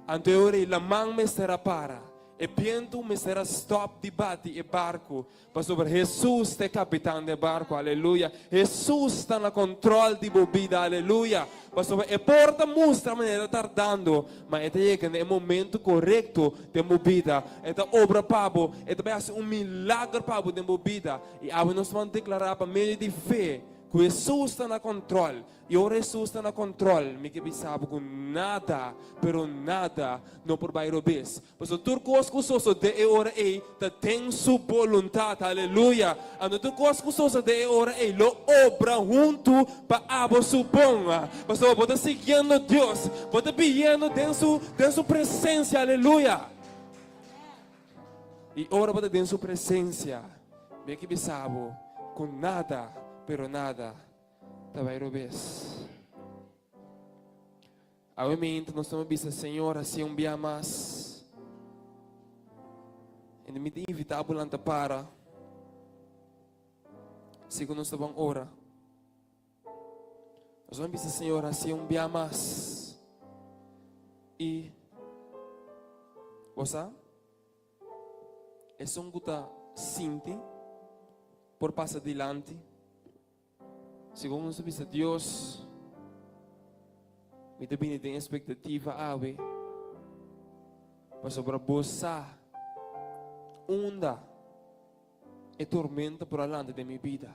Então ora la mão me será para. E viento me será stop de bate e barco. Mas sobre Jesus é capitão de barco, aleluia. Jesus está no controle de vida, aleluia. Mas sobre a porta mostra a maneira tardando, mas ele chega no momento correto de vida. Esta obra pabo, esta vai ser milagre pabo de vida. E agora nós vamos declarar para meio de fé que Jesus está no controle. E ora Jesus está no controle. Me que sabe que nada, pero nada, não por bairro bes. Mas o turcos que soso de ora ei, tem sua vontade, aleluia. Ando turcos que soso de ora ei, lo obra junto para abo suponga. Mas o bota seguindo Deus, bota viendo de sua presença, aleluia. E ora bota de sua presença. Me que sabe com nada, pero nada. Tabairo vez. Obviamente nós estamos vendo Senhor assim dia mais. E me invita a bulanta para. Segundo nós estamos ora. Nós vamos ver Senhor assim dia mais. E você? É um guta sinti por passar adiante. Segundo nós vimos Deus, me também tem expectativa ave, para sobre você, onda e tormenta por alante de minha vida.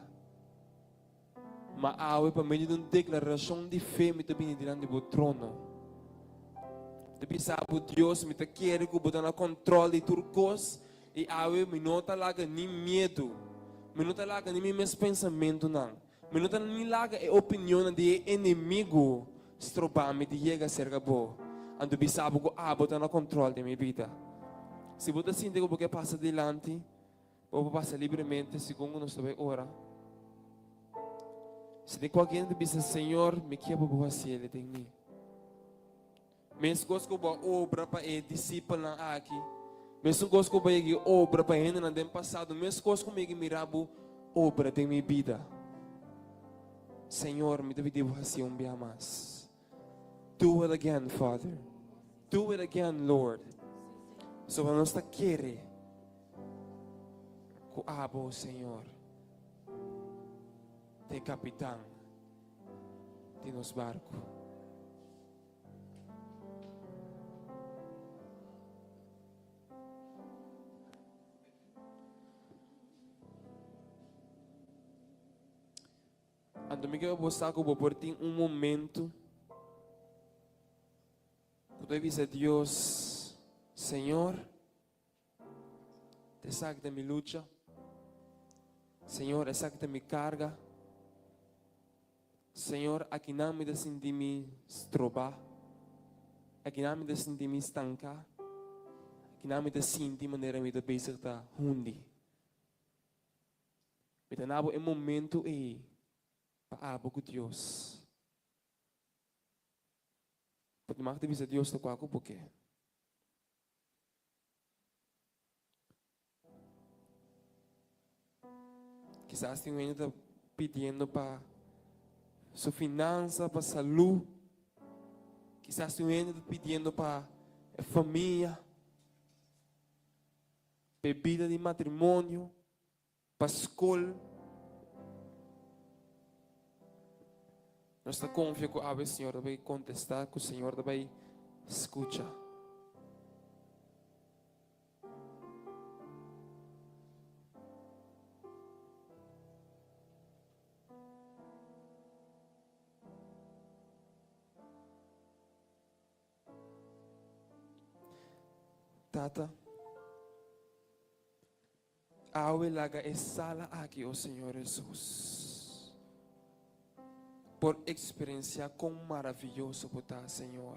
Mas ave para meio de uma declaração de fé, me também diante do trono. Tapi sabe Deus me quer que botar no controle de turcos e ave me não tá lá nem medo, me não tá lá nem meus pensamentos não. Mas não nem laga a opinião de inimigo estropar-me de chegar cerca bo. Ando bisabo ko botar no controle de minha vida. Se você sente que você passa adiante, ou passa livremente, segundo nós estamos ora. Se tem alguém que diz, Senhor, me quer para você, ele tem mim. Mesmo coisa que eu obra para ele, discípulo aqui. Mesmo coisa que eu obra para ele no passado, mesmo coisa que eu mirabo obra de minha vida. Senhor, me deve assim dia mais. Do it again, Father. Do it again, Lord. So nós está querer com abo, Senhor, de capitão de nos barco. Ando Miguel Bosaco por ti momento. Quando dizer Deus, Senhor, te saque de minha luta. Senhor, te saque de minha carga. Senhor, aqui não me decidi me estrobar. Aqui não me decidi me estancar. Aqui não me decidi maneira me de basic da hundi. Me tenabo em momento paabo com Deus. Pode mais te dizer Deus com aku porque quizás tem alguém está pedindo para sua finança, para saúde. Quizás tem alguém está pedindo para família, bebida de matrimônio, para escola. Nós estamos confiando que o Senhor vai contestar, que o Senhor vai escutar. Tata, awe laga esala aqui, o Senhor Jesus. Por experienciar quão maravilhoso está, Senhor.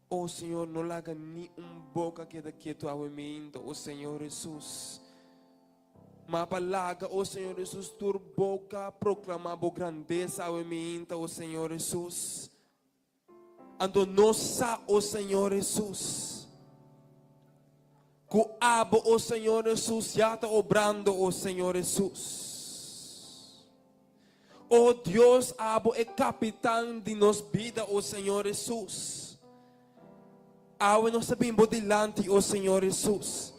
Oh Senhor, não laga nem boca que daqui tu awemento, oh Senhor Jesus. Mapalaga, oh Senhor Jesus, tu boca proclamar a grandeza awemento, oh Senhor Jesus. Ando nossa, oh Senhor Jesus. Coabo, oh Senhor Jesus, já está obrando, oh Senhor Jesus. Oh Deus, abo é capitão de nossa vida, oh Senhor Jesus. Awe nós sabemos delante, oh Senhor Jesus.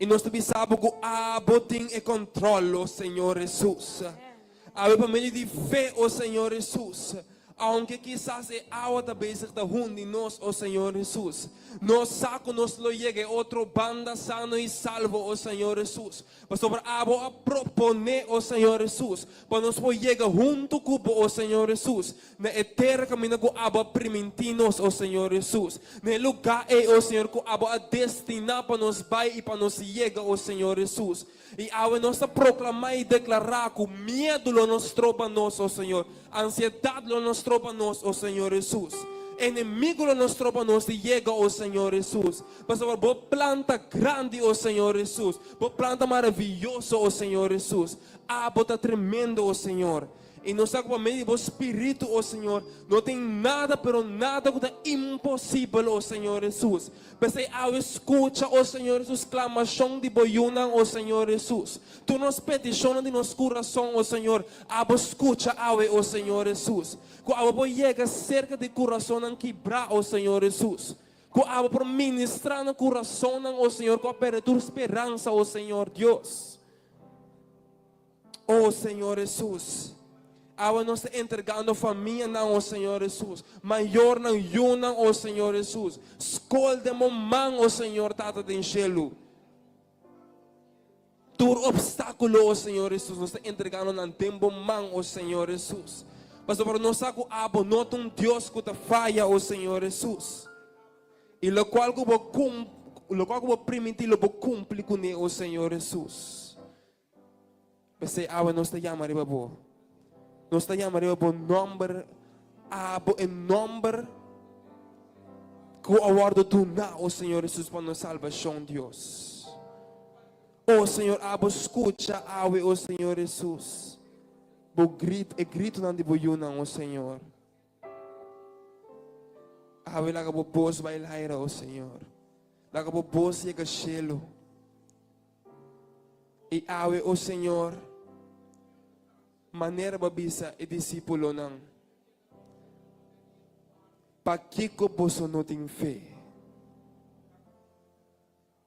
E nós também sabemos que abo tem controle, oh Senhor Jesus. Awe para meio de fé, oh Senhor Jesus. Aunque quizás é água da base da de nós, oh Senhor Jesus. Nós saco nos lo llegue outro banda sano e salvo, oh Senhor Jesus. Mas sobre a proponer, oh Senhor Jesus. Para nós poder chegar junto com oh Senhor Jesus. Na eterna caminho com a primitinos, oh Senhor Jesus. Na lugar oh Senhor, com a destinar para nós vai e para nós chegar, oh Senhor Jesus. E ao nós proclamar e declarar que o medo nos tropa nós, oh Senhor. A ansiedade nos tropa nós, oh Senhor Jesus. Inimigo nos tropa nós e chega, oh Senhor Jesus. Pastor, boa planta grande, oh Senhor Jesus. Boa planta maravilhosa, oh Senhor Jesus. Bota tremendo, oh Senhor. E nós estamos meio do Espírito, oh Senhor. Não tem nada, pero nada que é impossível, oh Senhor Jesus. Pensei ao escuta, oh Senhor Jesus, clamação de boiuna, oh Senhor Jesus. Tu nos peticionas de nosso coração, oh Senhor. Abo escuta, oh Senhor Jesus. Que abo chega cerca de coração quebrar, oh Senhor Jesus. Que abo por ministrar no coração, oh Senhor, com a tua esperança, oh Senhor Deus. Oh Senhor Jesus. Agora nós estamos entregando família, não, oh Senhor Jesus. Maior não, yuna, oh Senhor Jesus. Escola de mamãe, oh Senhor, tata de enchelo. Tur obstáculo, oh Senhor Jesus. Nós estamos entregando no tempo, man, oh Senhor Jesus. Pastor, para nós saco abo, nota Deus que te falha, oh Senhor Jesus. E o qual que vou permitir, eu vou cumprir com ele, oh Senhor Jesus. Pensei, agora nós te chamamos, babo. Nós te chamamos por nome, em nome que o aguardo tu na, oh Senhor Jesus, para nossa salvação, Deus. Oh Senhor, escuta, oh Senhor Jesus. Bo grito não de boiuna, oh Senhor. Lá que bo boss bailaira, oh Senhor. Lá que bo boss chega cielo. E oh Senhor. Maneira babisa e discípulo ng Paquico poso no tem fé.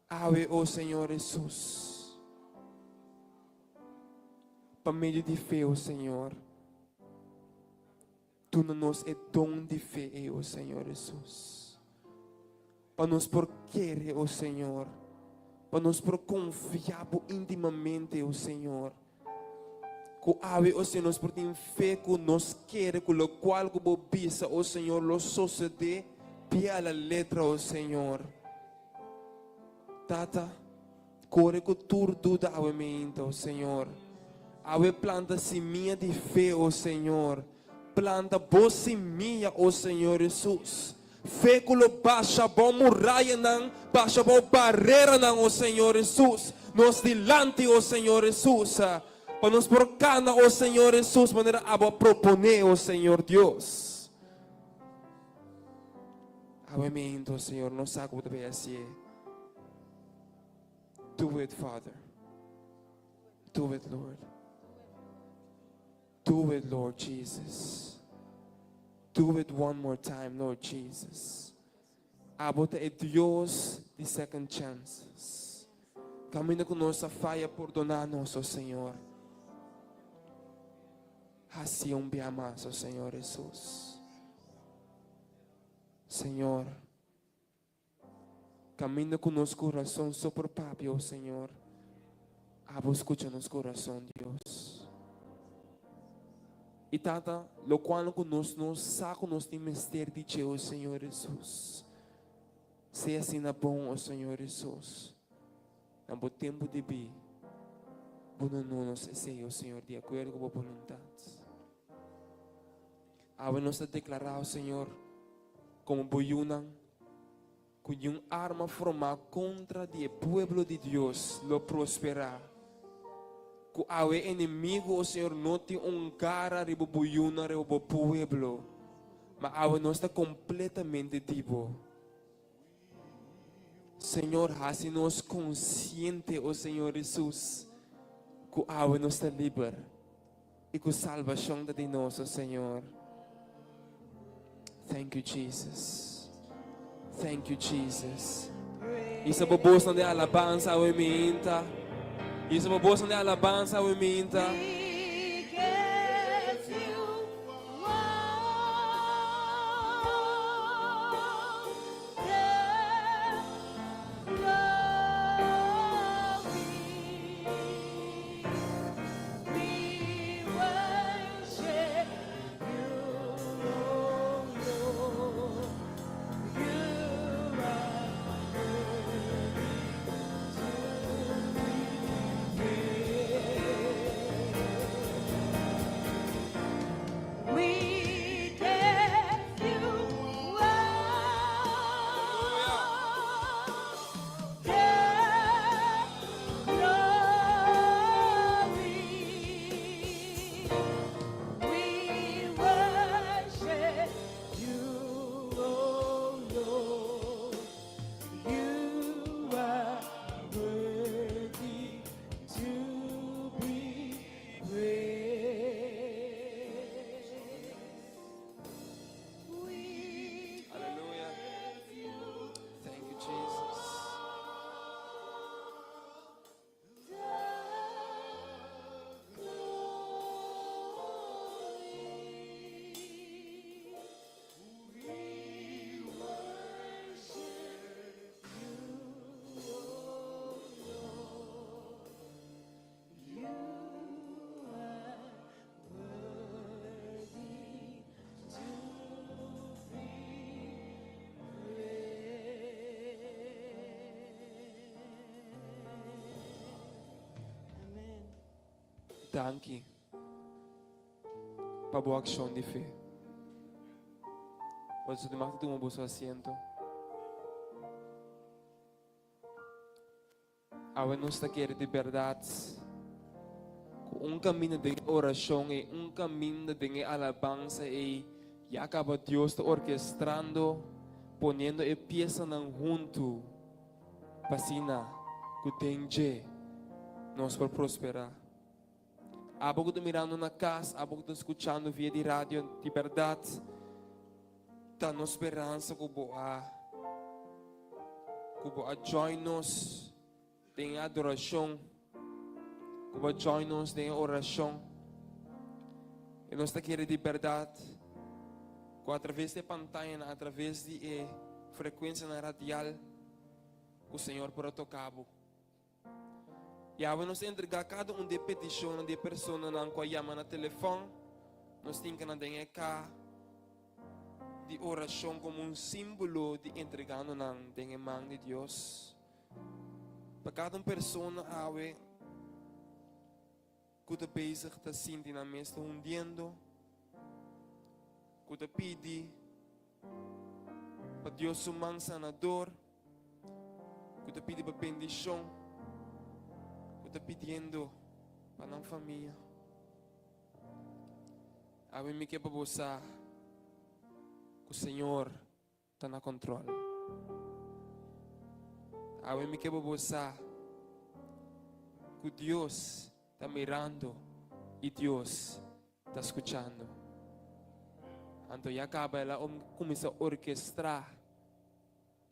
Awe, oh Senhor Jesus. Por meio de fé, oh Senhor. Tu nos é dom de fé, oh Senhor Jesus. Para nos por querer, oh Senhor. Para nos por confiar intimamente, oh Senhor. Que ave, oh Senhor, nos por ter fé que nos quer, com o qual que bobisa, oh Senhor, lo sucede pia la letra, oh Senhor. Tata, corre com tudo da ave mente, oh Senhor. Ave planta semente de fé, oh Senhor. Planta boa semente, oh Senhor Jesus. Fé que lo baixa bom muralha não, baixa bom barreira não, oh Senhor Jesus. Nos dilante, oh Senhor Jesus. Para nos por cana, oh Senhor Jesus, maneira a proponer, oh Senhor Deus. Ave mente, oh Senhor, não sabe o que deve ser. Do it, Father. Do it, Lord. Do it, Lord Jesus. Do it one more time, Lord Jesus. Abota é Deus de second chances. Camina conosco, falha perdonar-nos, oh Senhor. Assim um bem mais, oh Senhor Jesus. Senhor, camina conosco coração sobre papi, oh Senhor. Abo escucha nos coração, Deus. E tata, lo qual conosco nos saco nos tem mistério de Deus, oh Senhor Jesus. Seja assim na bom, oh Senhor Jesus. No bom tempo de bi, bueno nos seja, oh Senhor, de acordo com a vontade. Abo nos declarar, oh Senhor, como boiunan, com arma formada contra o povo de Deus, lo prosperar. Que o inimigo, o Senhor, não tem cara de boiuna, de povo, mas o nós está completamente vivo. Senhor, hace-nos consciente, o Senhor Jesus, que o nós está livre e que a salvação de nós, o Senhor. Thank you, Jesus. Thank you, Jesus. Isso é boa de alabança ao minta. Isso é boa de alabança ao minta. We give you all the glory. We worship you, Lord. You we give you all the glory. We worship you, oh Lord. You are worthy to be praised. We Hallelujah. Thank you, Jesus. Amen. Danke. Para boa ação de fé. Você tem mais de um bom assento. Agora nós está querendo de verdade. Caminho de oração e caminho de alabança e acaba Deus está orquestrando, ponendo a peça junto. Pasina, que tem nós para prosperar. Abo que mirando na casa, abo que escutando via de rádio de verdade. tá nos esperança kubo a join nos em adoração, kubo a join nos em oração. E nós tá querendo de verdade, através de pantalla, através de frequência na radial, o Senhor por tocar. E agora nós entregar cada de petição de pessoa na qual chama na telefone, nós temos que ter cá de oração como símbolo de entregando na mão de Deus. Para cada pessoa agora que está bezig está sentindo, está hundiendo, que está pedindo para Deus um sanador, que está pedindo para bendição, está pedindo para a família. A mim me quer para você que o Senhor está na controle. A mim me quer para você que Deus está mirando e Deus está escutando. Então, já acaba ela começa a orquestrar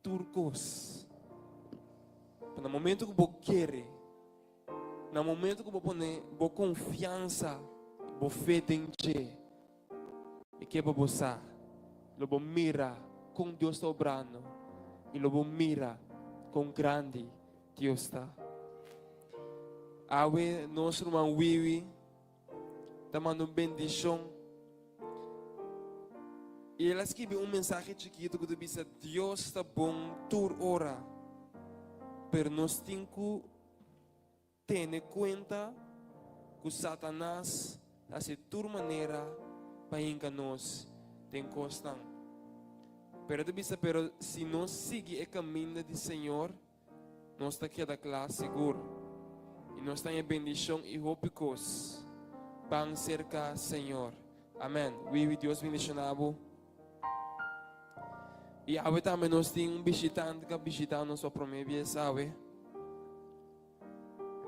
turcos. No momento que você quer, no momento que você põe boa confiança, boa fé em Deus, e que você lobo mira com Deus está obrando, e lobo mira com grande Deus está. Awe nosso irmão Wiwi está mandando bendição. E ela escreveu mensagem chiquito que diz: Deus está bom toda hora, pero nós temos que ter conta que Satanás hace toda maneira para enganar-nos tem constante. Pero se nós seguir o caminho do Senhor, nós está queda claro seguro. E nós temos bendição e rópicos para cerca Senhor. Amém. Vive Deus bendicionado. E agora também nós temos visitante que visita nossa primeira vez, sabe?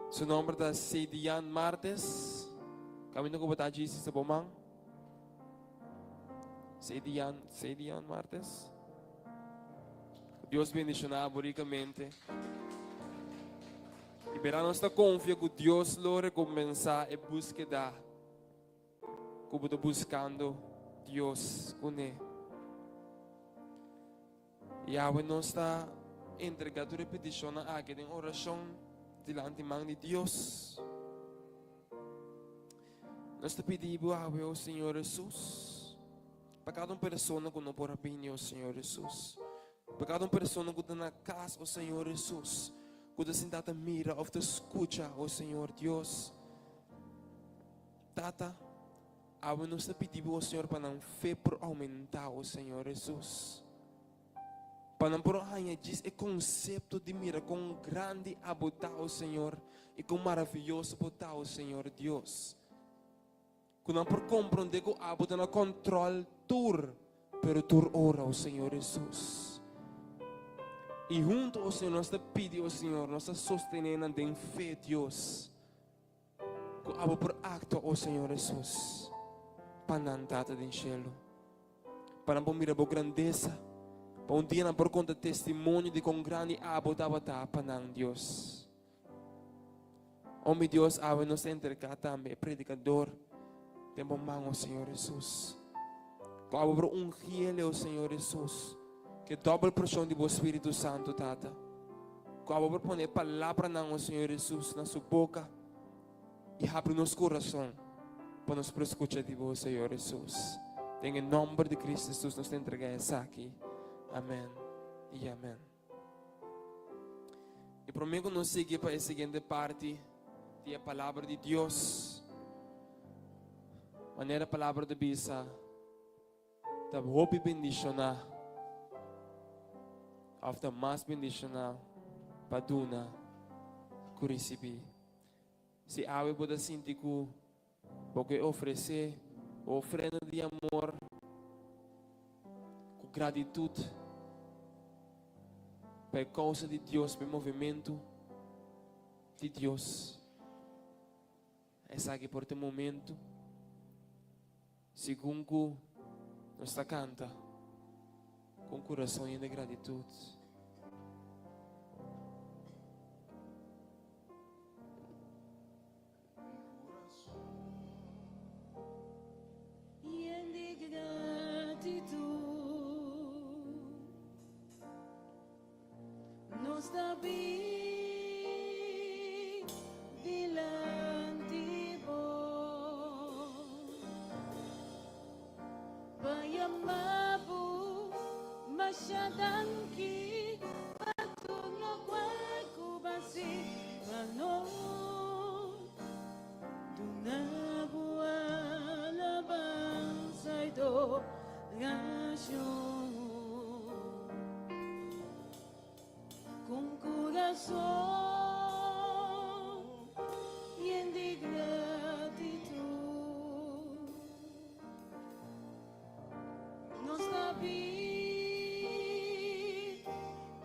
Seu nome é Sedian Martes. Kami não vou dizer se é bom. Sedian Martes. Deus bendicionado ricamente. E para nós estar confiante que Deus lo recompensa a búsqueda. Como estou buscando Deus com ele. E agora nós está entregando repetição a aqui em oração diante mão de Deus. Nós te pedimos ao Senhor Jesus, para cada pessoa que não pode vir ao Senhor Jesus, para cada pessoa que está na casa do Senhor Jesus, que está sentada mira ou te escuta ao Senhor Deus. Tata, agora nós te pedimos ao Senhor para não fé por aumentar o Senhor Jesus. Para não porranha diz o conceito de mira com grande abotar o Senhor e com maravilhoso botar o Senhor Deus. Que não por compreender que o abotar no controle tur, pero tur ora o Senhor Jesus. E junto ao Senhor nós te pedimos ao Senhor, nós te sostenemos em fé Deus. Que o abo por acto ao Senhor Jesus, para não data do cielo, para não mirar a grandeza. Para dia não por conta testemunho de com grande abo estava para Deus. Homem Deus, ave nos entregar também predicador. Temos mão ao Senhor Jesus. Que abo por ungir ao Senhor Jesus. Que dobra porção de Espírito Santo, tata. Que abo por poner palavra ao Senhor Jesus na sua boca e abre nosso coração para nos escutar de vós, Senhor Jesus. Em nome de Cristo Jesus nos entrega essa aqui. Amém e amém. E prometo nos seguir para a seguinte parte da palavra de Deus. Maneira a palavra de Bisa, da hope bendicionar, after mais bendicionar, para duna, que recebi. Se há algo que sentir que porque oferecer, oferenda de amor, com gratitude, por causa de Deus, pelo movimento de Deus. Essa aqui por este momento, segundo nós canta, con corazón lleno de gratitud. Y en de gratitud nos da bien delante vos. Bayamabu masyadangki patung no kwaku basi manon Dunabo alabanza y adoración con corazón lleno de gratitud nos da vida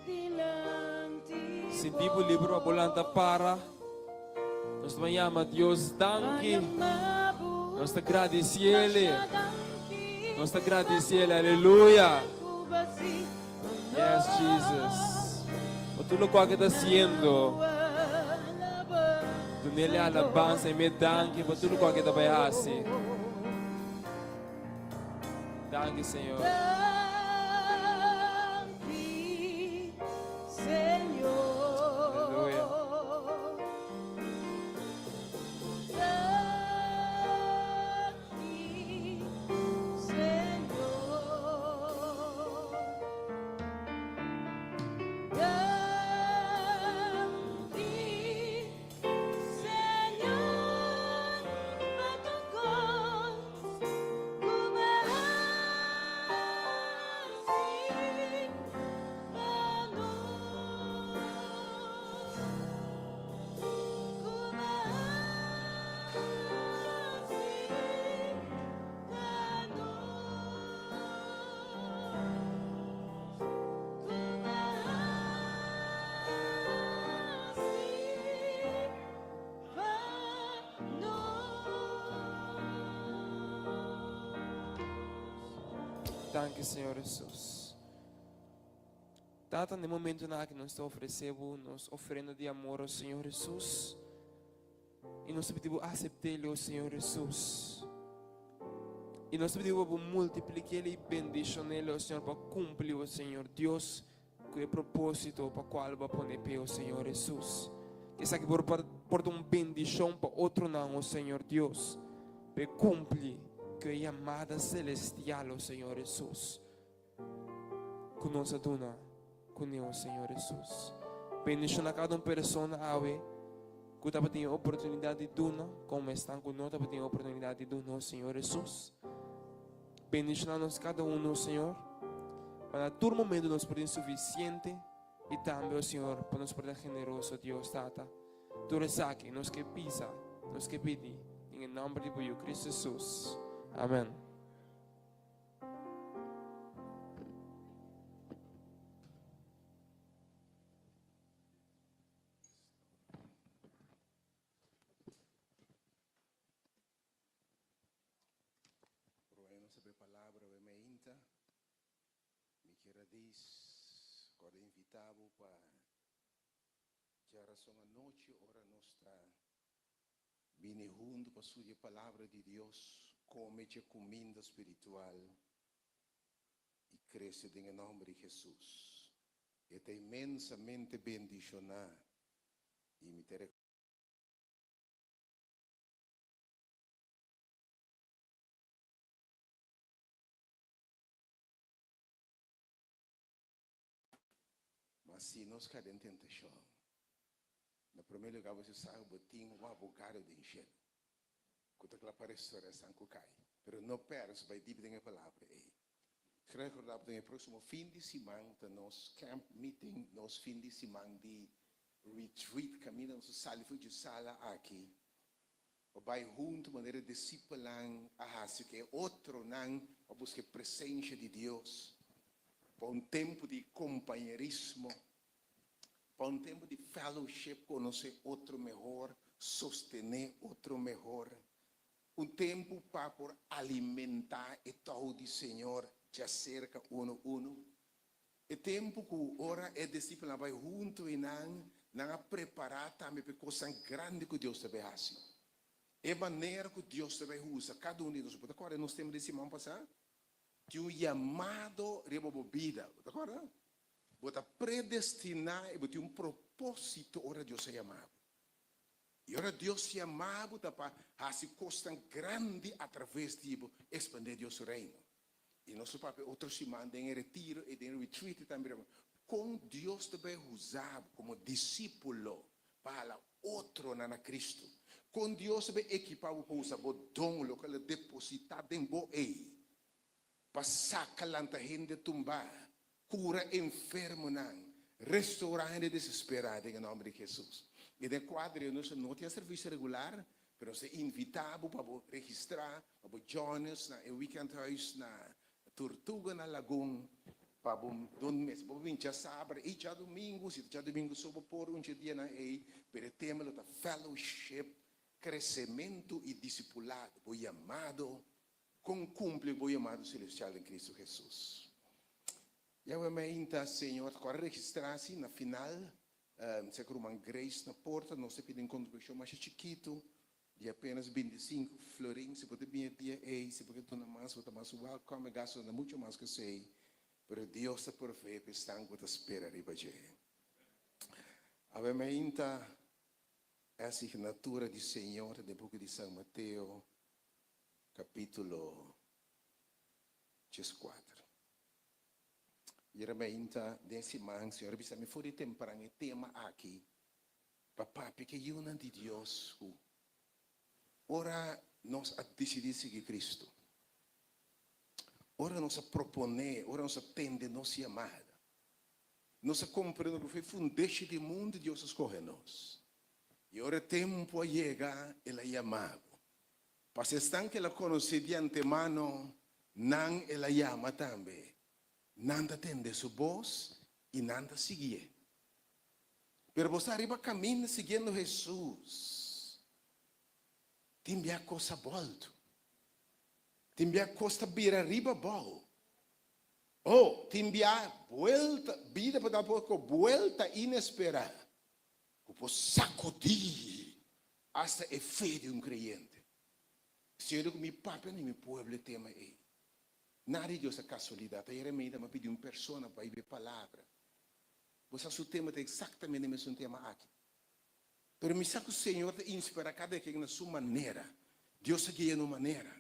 delante Si Bible libro abolanta para, nós te llama Deus danke, nós te agradecele, nós te agradecele, aleluia. Yes, Jesus. Por tudo o que está haciendo, tu nele alabanza e me danke por tudo o que está fazendo. Danke, Senhor. Danke, Senhor. Aleluia. Danke, Senhor. Danke, Senhor, por tu gozo, Danke, Senhor Jesus. Tata, no momento na que nós oferecemos nos oferenda de amor ao Senhor Jesus, e nós pedimos aceitar-lhe ao Senhor Jesus, e nós pedimos para multiplicar e bendicionar ao Senhor para cumprir o Senhor Deus que é propósito para qual vai pôr pé o Senhor Jesus, que sabe por uma bendição para outro não o Senhor Deus, para cumprir que é chamada celestial o Senhor Jesus, com nossa dona, com o Senhor Jesus. Bendição a cada pessoa que está tendo a oportunidade de dona, como estão com nós, está tendo a oportunidade de dona o Senhor Jesus. Bendição a nós cada um, Senhor, para todo momento nós podemos suficiente e também o Senhor para nos poder generoso, Deus, Tata. Tu resaque, nos que pisa, nos que pedi, em nome de Cristo Jesus. Amém. Proeno saber palavra ve me inta. Me queira diz, agora invitavo para já razão a noite, ora nós está vindo junto para estudar a palavra de Deus, come a comida espiritual e cresce em nome de Jesus. E está imensamente bendicionado e me terá mas se nós queremos tentação, no primeiro lugar você sabe que um abogado de encher, que aquela pessoa é sancucai, mas não perca, vai dividir a palavra. Quero recordar que no próximo fim de semana, nos camp meeting, nos fim de semana de retreat, caminho nosso sala de sala aqui, vai junto maneira discipular a raça que é outro não, a buscar a presença de Deus, para tempo de companheirismo, para tempo de fellowship, conhecer outro melhor, sostener outro melhor, tempo para por alimentar e todo o Senhor te acerca uno, É tempo que ora é discípulo vai junto e não preparar também para coisa grande que Deus também faz. É maneira que Deus também usa cada um de nós. Agora nós temos de semana passada de um chamado rebobida, agora. Bota predestinar e bota um propósito ora Deus se chamava. E ora Deus se chamava para fazer coisa grande através de expandir Deus reino. E nosso papel outro semana em retiro e em retreat também com Deus também usava como discípulo para outro na Cristo. Com Deus também equipava para usar o dom local depositado em boa para sacar a gente tumbar, cura enfermo não, restaurar a gente desesperada em nome de Jesus. E de quadro nós não tinha serviço regular, mas nós invitava para registrar, para Jonas na weekend house na Tortuga na Lagoon, para um mês, para vir já sábado e já domingo, se já domingo sobre por dia na para o tema da fellowship, crescimento e discipulado, o chamado, com cumpre o chamado celestial em Cristo Jesus. E eu me Senhor, agora registrar-se na final, se com uma grace na porta, nós pedimos contribuição mais chiquito, de apenas 25 florins, se pode vir dia se pode donar mais, você mais welcome, gasto muito mais que sei, pero Deus está por fé, estão com a espera riba de. Obviamente, a assinatura do Senhor, do book de São Mateus, capítulo 4. E realmente, desse man, Senhor, bisa me fori temprano tema aqui, papá, porque eu não de Deus, ora nós a decidir seguir Cristo. Ora nós a proponer, ora nós a atender nossa amada. Nós a compreender que foi fundeixe do mundo Deus escolhe nós. E ora tempo a chegar, ela chamava. Para se estão que ela conhece de antemano, não ela chama também. Nada atende sua voz e nada seguir. Pero você arriba caminho seguindo Jesus. Timbia coisa volta. Timbia coisa vira riba bol. Oh, timbia vuelta, vida para pouco vuelta inesperada. Como sacudir hasta a fé de um crente. Se eu digo meu papai nem meu povo tema aí. Nada de Deus é casualidade. Aí me dá pedir uma pessoa para ir ver palavra. Você o tema é exatamente o mesmo tema aqui. Pero me sabe que o Senhor te inspira cada quem na sua maneira. Deus te guia de uma maneira.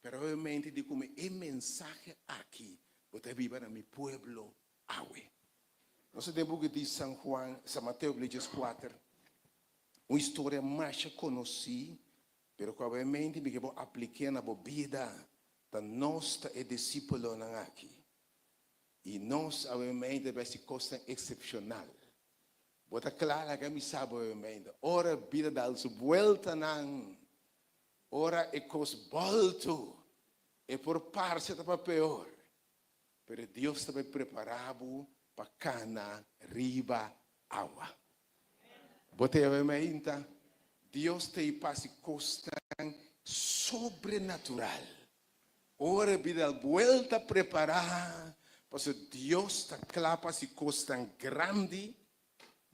Pero obviamente de como é mensagem aqui, você vive na meu pueblo, aue. Nós temos que dizer São Juan, São Mateus 4, uma história mais conhecida, pero que obviamente me vou aplicar na vida da nossa discípulo aqui. E nós obviamente vai ser coisa excepcional. Bota clara que me sabe obviamente. Ora vida da sua volta não. Ora é coisa volto. É por parte da pior. Pero Deus está preparado para cana riba água. Bota obviamente. Deus tem passe coisa sobrenatural. Ora vida volta preparar. Porque Deus está claro para se coisa grande.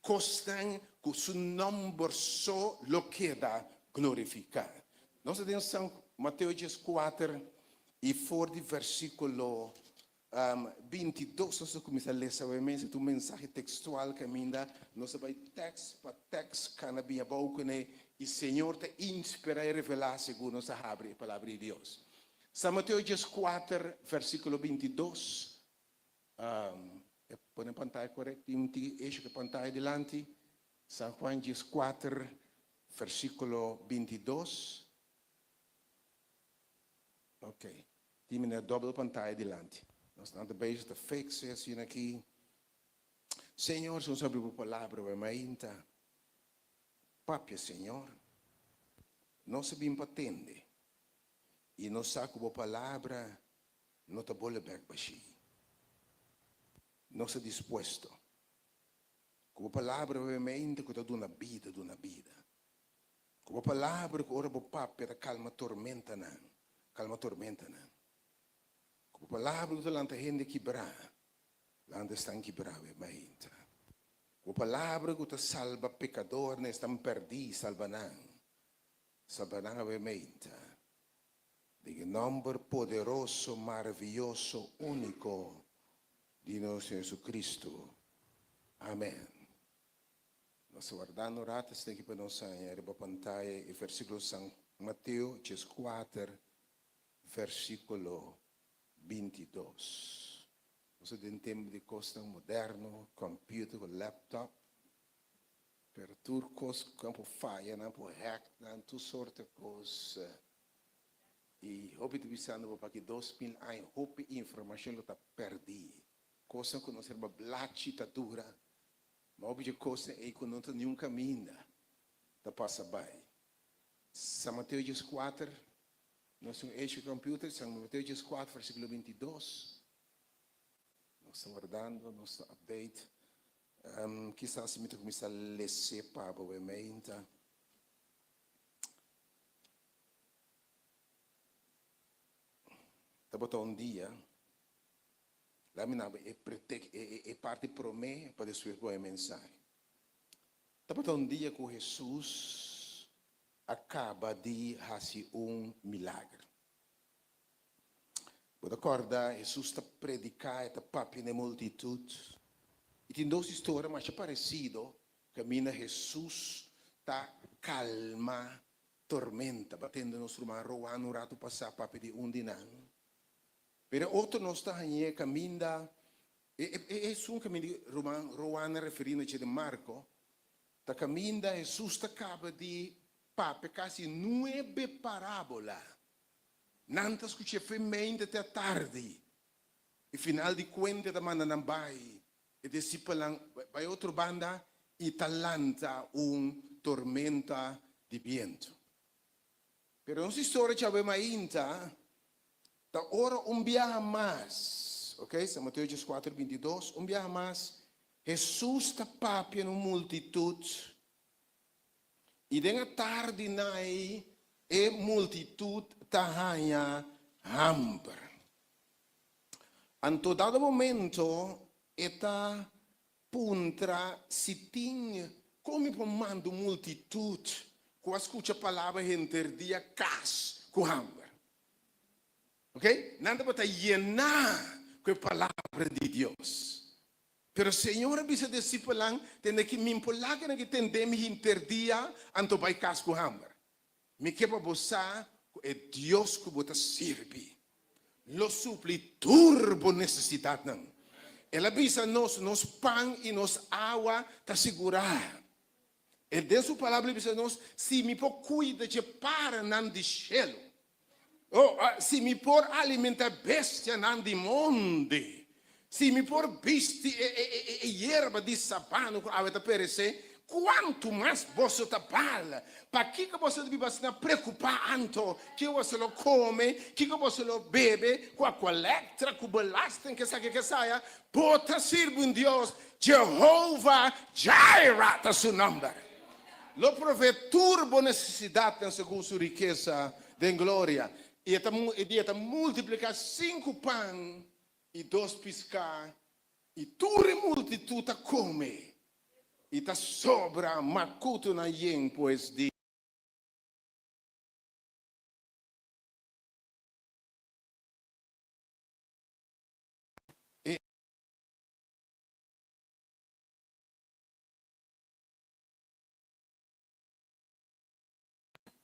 Costan que seu nome só lo queda glorificar. Nós temos São Mateus 4 e for de versículo 22, nós começamos a ler obviamente um mensagem textual que ainda nós vai texto para texto cada dia pouco e Senhor te inspira e revelar segundo nós abre a palavra de Deus. São Mateus 4 versículo 22. Põe a pantalla correta, eixo que pantalla delante, São Juan 4, versículo 22. Ok, tem a dobra pantalla delante. Nós estamos bem de fixo assim aqui. Senhor, se sobre a palavra, ainda, Papi, Senhor, nós sabemos patente, e nós saco a palavra, não te bolha back baixi. Não está disposto. Com a palavra, obviamente, que está dando vida, Com a palavra, que ora o papo, calma tormenta, não. Calma tormenta, não. Com a palavra, que está gente quebrar. Lá estão quebrados, mas a palavra que te salva pecador, não estão perdidos, salvanão. Salvanão a mente. De nome poderoso, maravilhoso, único de nosso Jesus Cristo. Amém. Nós guardando ratas tem que para nós sair para pantalla e versículo São Mateus 4, versículo 22. Nós temos tempo de coisa moderno, computer, laptop, per turcos, campo falha, não por hack, não tu sorte coisa. E houve de visando para que 2000 anos, houve informação que está perdida. Coisa que nós temos blachita dura. Mas houve coisa aí que não tem nenhum caminho. Está passa bem. São Mateus 4, nós temos este computer, São Mateus 4, versículo 22. Nós estamos guardando, nosso update. Quizás me começar a ler para a mente. Estava um dia, lá é parte para mim para destruir a mensagem. Estava um dia que Jesus acaba de fazer milagre. Pode acordar, Jesus está predicando, está papi na multitude. E tem duas histórias, mas é parecido. Caminha Jesus, está calma, tormenta, batendo nos rumar, roando um rato passar papi de dinan. Pero outro não está aí, caminha, é um caminho de roando, referindo-se de Marco. Está caminha, Jesus acaba de papi, quase 9 parábolas. Nanta escutei femente até tarde. E final de conta da mana não vai. E discípulo vai outra banda e talanta tormenta de vento. Pero nossa história já vem ainda. Da ora viaje mais. Ok? São Mateus 4, 22. Viaje mais. Jesus está papi em uma multitude. E de tarde nai e multitude tahanha hambre. Anto dado momento eta puntra si tinha come comando multitude com a escuta palavra enterdia cas com hambre. Ok? Nada para llenar com a palavra de Deus. Pero Senhor bisa discipulang tem que me impolaga que tendemos enterdia anto vai cas com hambre. Me quebra bossa é Deus que bota serve. Lo supli turbo necessidade não. Ela bisa nos pão e nos água tá segurar. E de sua palavra bisa nos se me por cuida de para não de chelo. Se me por alimentar bestia não de monde. Se me por bisti e erva de sabano que avete perecer. Quanto mais você trabalha, para que você deve se preocupar tanto que você lo come, que você lo bebe, com a coleta, com o belastante que saia, pode servir um Deus, Jehová Jireh, é seu nome. Lo provê turbo necessidade em segundo sua riqueza de glória. E ele multiplicar 5 pães e 2 pescar, e toda a multitude come. E tá sobra macuto na yen pois de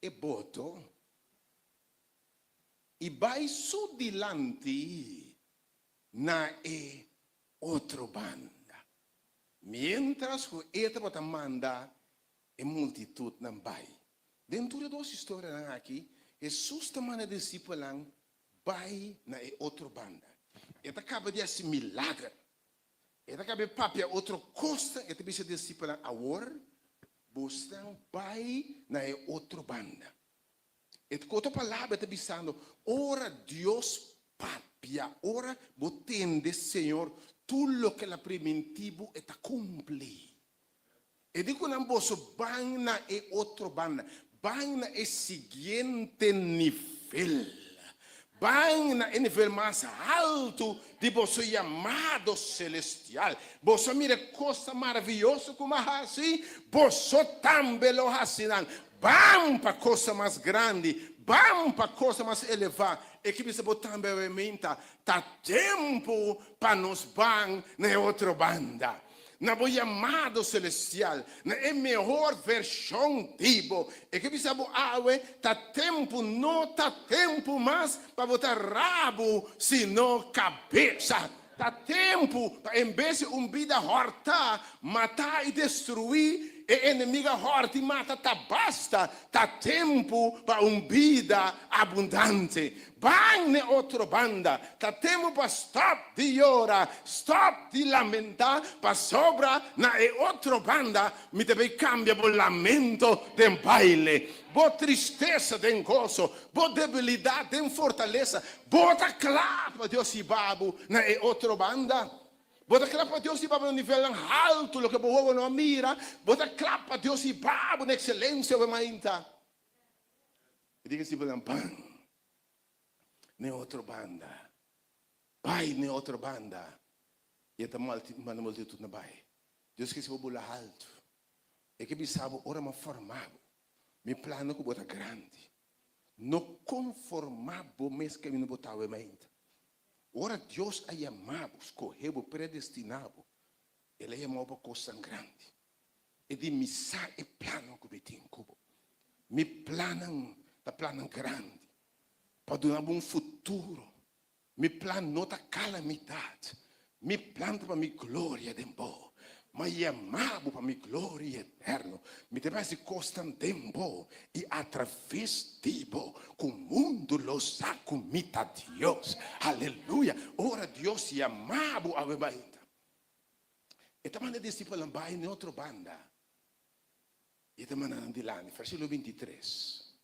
e boto e vai su dilante na e outro banda. Mientras que eta bota manda e multitude não vai. Dentro de duas histórias aqui, Jesus também discípulo vai na outra banda. Eta acaba de esse milagre. Eta acaba de papia outra costa, eta bisa discípulo agora, buscam vai na outra banda. Et outra palavra está dizendo, ora Deus papia, ora botende Senhor, tudo que la preventivo está cumpli. E dico não posso bana e outro banda, bana é seguinte nível. Vai na nível mais alto de você chamado celestial. Você mira coisa maravilhosa como assim, você também lo assinam. Vamos para coisa mais grande, vamos para coisa mais elevada. E que você também menta, tá tempo para nós van na outra banda. Na bo chamado celestial, na é melhor versão tipo. E que você awe, tá tempo, não tá tempo mais para botar rabo, senão cabeça. Tá tempo para, em vez de vida horta, matar e destruir, e inimiga horta e mata, tá basta. Tá tempo para vida abundante. Vai na outra banda. Tá tempo para stop de chorar, stop de lamentar, para sobra na outra banda, me deve cambiar o lamento de baile. Boa tristeza de gozo, boa debilidade de fortaleza, bota clapa Deus e babo na outra banda. Bota clapa Deus e babo no nível alto, lo que boa não mira. Bota clapa Deus e babo na excelência o mainta. E diga se vão pan. Na outra banda. Pai na outra banda. E até multitude na bai. Deus que se vou bula alto. E que bisabo ora ma formado. Mi plano que bota grande. No conformabo mes que me botava mente. Ora Deus a chamado, escolheu, predestinado. Ele chamou para coisa grande. E de missar e plano que me tem cubo. Mi plano, da plano grande. Para dar um futuro. Mi plano não da calamidade. Mi plano para mi glória de bom. Mas chamado para mi glória eterna. Me deve costar tempo e através de o mundo lo sacumita Deus. Aleluia. Ora Deus chamado a bebainda. E também discípulo vai em outra banda. E também andilani, versículo 23.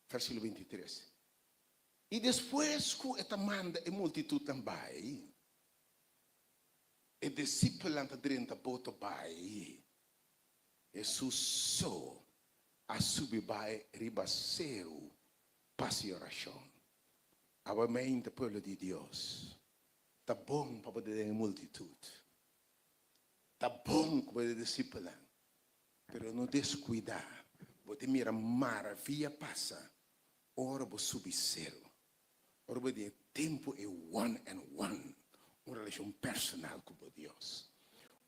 Versículo 23. E depois que esta manda a multitude também. E discípulo anta dentro boto bai. Jesus só a subir bai ribasseu passe oração. A mente povo de Deus. Tá bom para poder a multitude. Tá bom para poder discípulo. Pero não descuidar. Você mira maravilha passa. Ora vou subir céu. Ora vou ter tempo é one and one. Uma relação personal com Deus.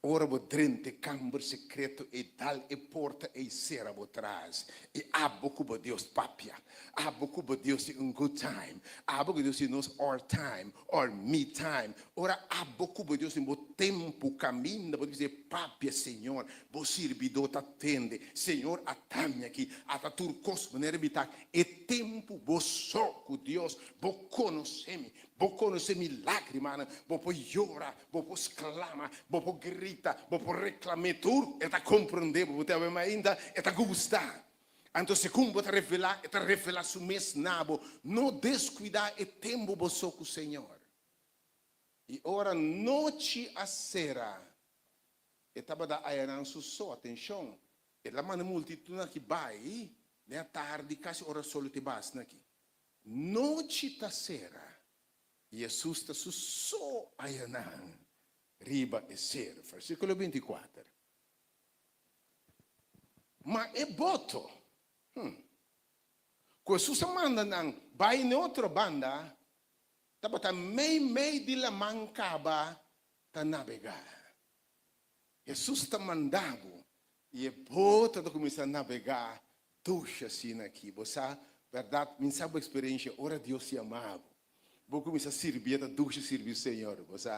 Ora vou drente câmara secreto e tal e porta e será vou trás. E abo com Deus papia. Abo com Deus em good time. Abo com Deus em nos our time or me time. Ora abo com Deus em bo tempo caminho. Vou dizer papia Senhor. Vou servir do atende. Senhor atamha aqui. Ata turcos maneira bitar. E tempo vou só com Deus. Vou conhecer-me. Vou conhecer milagre, mano. Vou chorar, vou exclamar, vou gritar, vou reclamar tudo. É compreender, vou ter ainda, é gostar. Então, segundo vou revelar o mês nabo, não descuidar e tempo vou só com o Senhor. E ora, noite a será, estava da airança só, atenção. E lá mano multidão que vai, né, tarde, quase hora solo te basta aqui. Noite a será. Jesus está só ayanan, riba e ser. Versículo 24. Mas é boto. Quando Jesus manda nang vai em outra banda, tava tá meio de la mancaba tá navegar. Jesus está mandando e é boto de começar a navegar, tuxa assim aqui. Você, verdade, me sabe a experiência, ora Deus se amava. Vou começar a servir, a ducha servir o Senhor, você.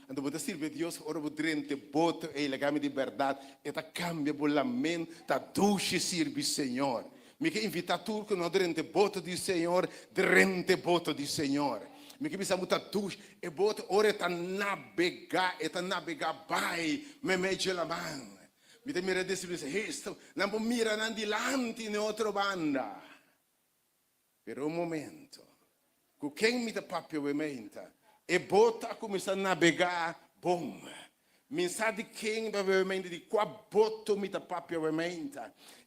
Então vou servir a Deus, ora vou drente boto e legame de verdade, e tá cambia o lamento, tá ducha servir o Senhor. Me quer invitar tudo que não drente boto do Senhor, drente boto do Senhor. Me quer pensar muito ducha e boto, ora tá navegar vai, me mete la mão. Me tem mira desse isso, não mira nandilante na outra banda. Per un momento. Quem me dá papel e menta, e bota a começar a navegar bom. Minsa di quem provavelmente di qua boto mi da papia veramente.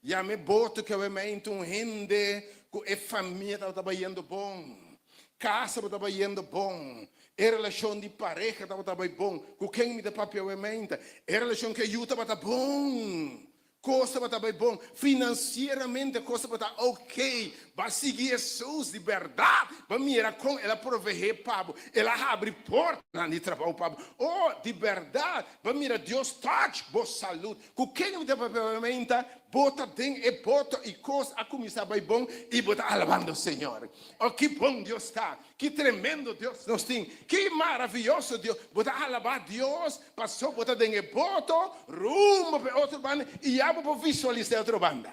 Ya me boto que veramente rende e família estava trabalhando bom. Casa estava trabalhando bom. E relação de pareja estava trabalhando bom. Com quem me da papia veramente. E relação que ajuda estava bom. Coisa para estar bom, financeiramente coisa para estar ok, vai seguir Jesus de verdade, vai mirar com ela prover Pablo, ela abre porta de trabalho Pablo, oh de verdade, vai mirar Deus touch, boa saúde, com quem me dá para bota tem e bota e coisa a começar vai bom e bota alabando o Senhor, oh que bom Deus está, que tremendo Deus nos tem, que maravilhoso Deus, bota alabar Deus, passou bota tem e bota, rumo para outro banda e vou visualizar outra banda.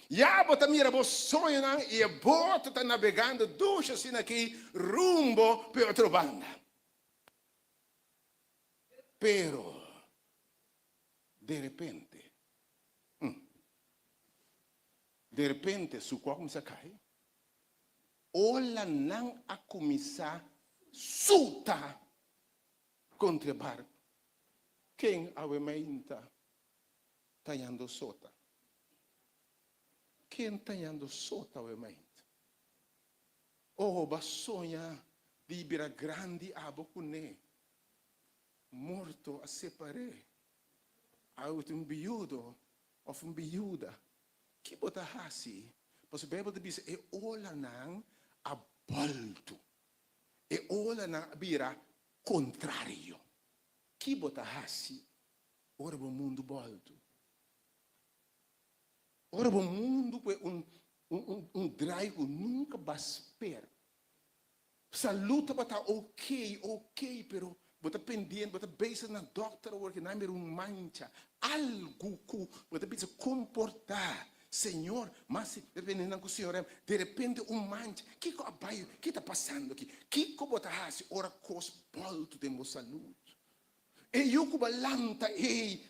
Já bota mira bo sonho e a bota está navegando ducha assim aqui rumbo para outra banda. Pero de repente su corpo começa a cair. Olha não a começar suta contra o barco. Quem aumenta talhando sota? Quem talhando sota aumenta? Oh, basonha de bira grande abocune. Morto a separar. A um biudo ou uma biuda. Que bota assim? Pois a Bíblia diz, e olha não a bolto. E olha não bira contrário. Que bota assim? Ora o mundo bolto. Ora o mundo é drive nunca vai esperar. Saluta para estar ok, pero bota pendente, bota base na doctora, porque não é mancha. Algo que bota precisa comportar. Senhor, mas dependendo do Senhor, de repente mancha. Que está passando aqui? Que bota assim? Ora cos bolto temos saúde. E eu que balanta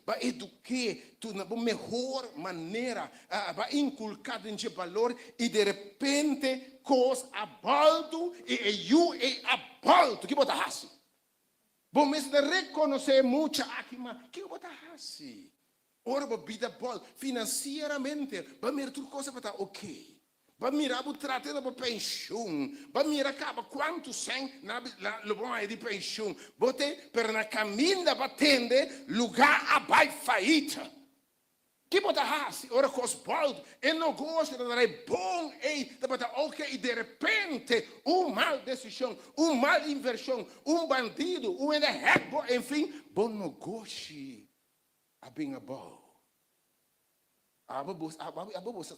para educar tu na melhor maneira, para inculcar em valor e de repente cos abalto e eu abalto que bota assim. Bom, mas de reconhecer muito aqui, mas que bota assim. Ora, para vida boa, financeiramente, para mirar tudo coisa para estar ok. Para mirar o tratado para pensão, para mirar quanto sem na lugar de pensão, bote per na caminha para atender lugar a vai faita. Que bota assim, ora cos baldo, e não gosta de dar bom e de botar ok e de repente mal decisão, mal inversão, bandido, enfim, bom negócio, a bem a bom.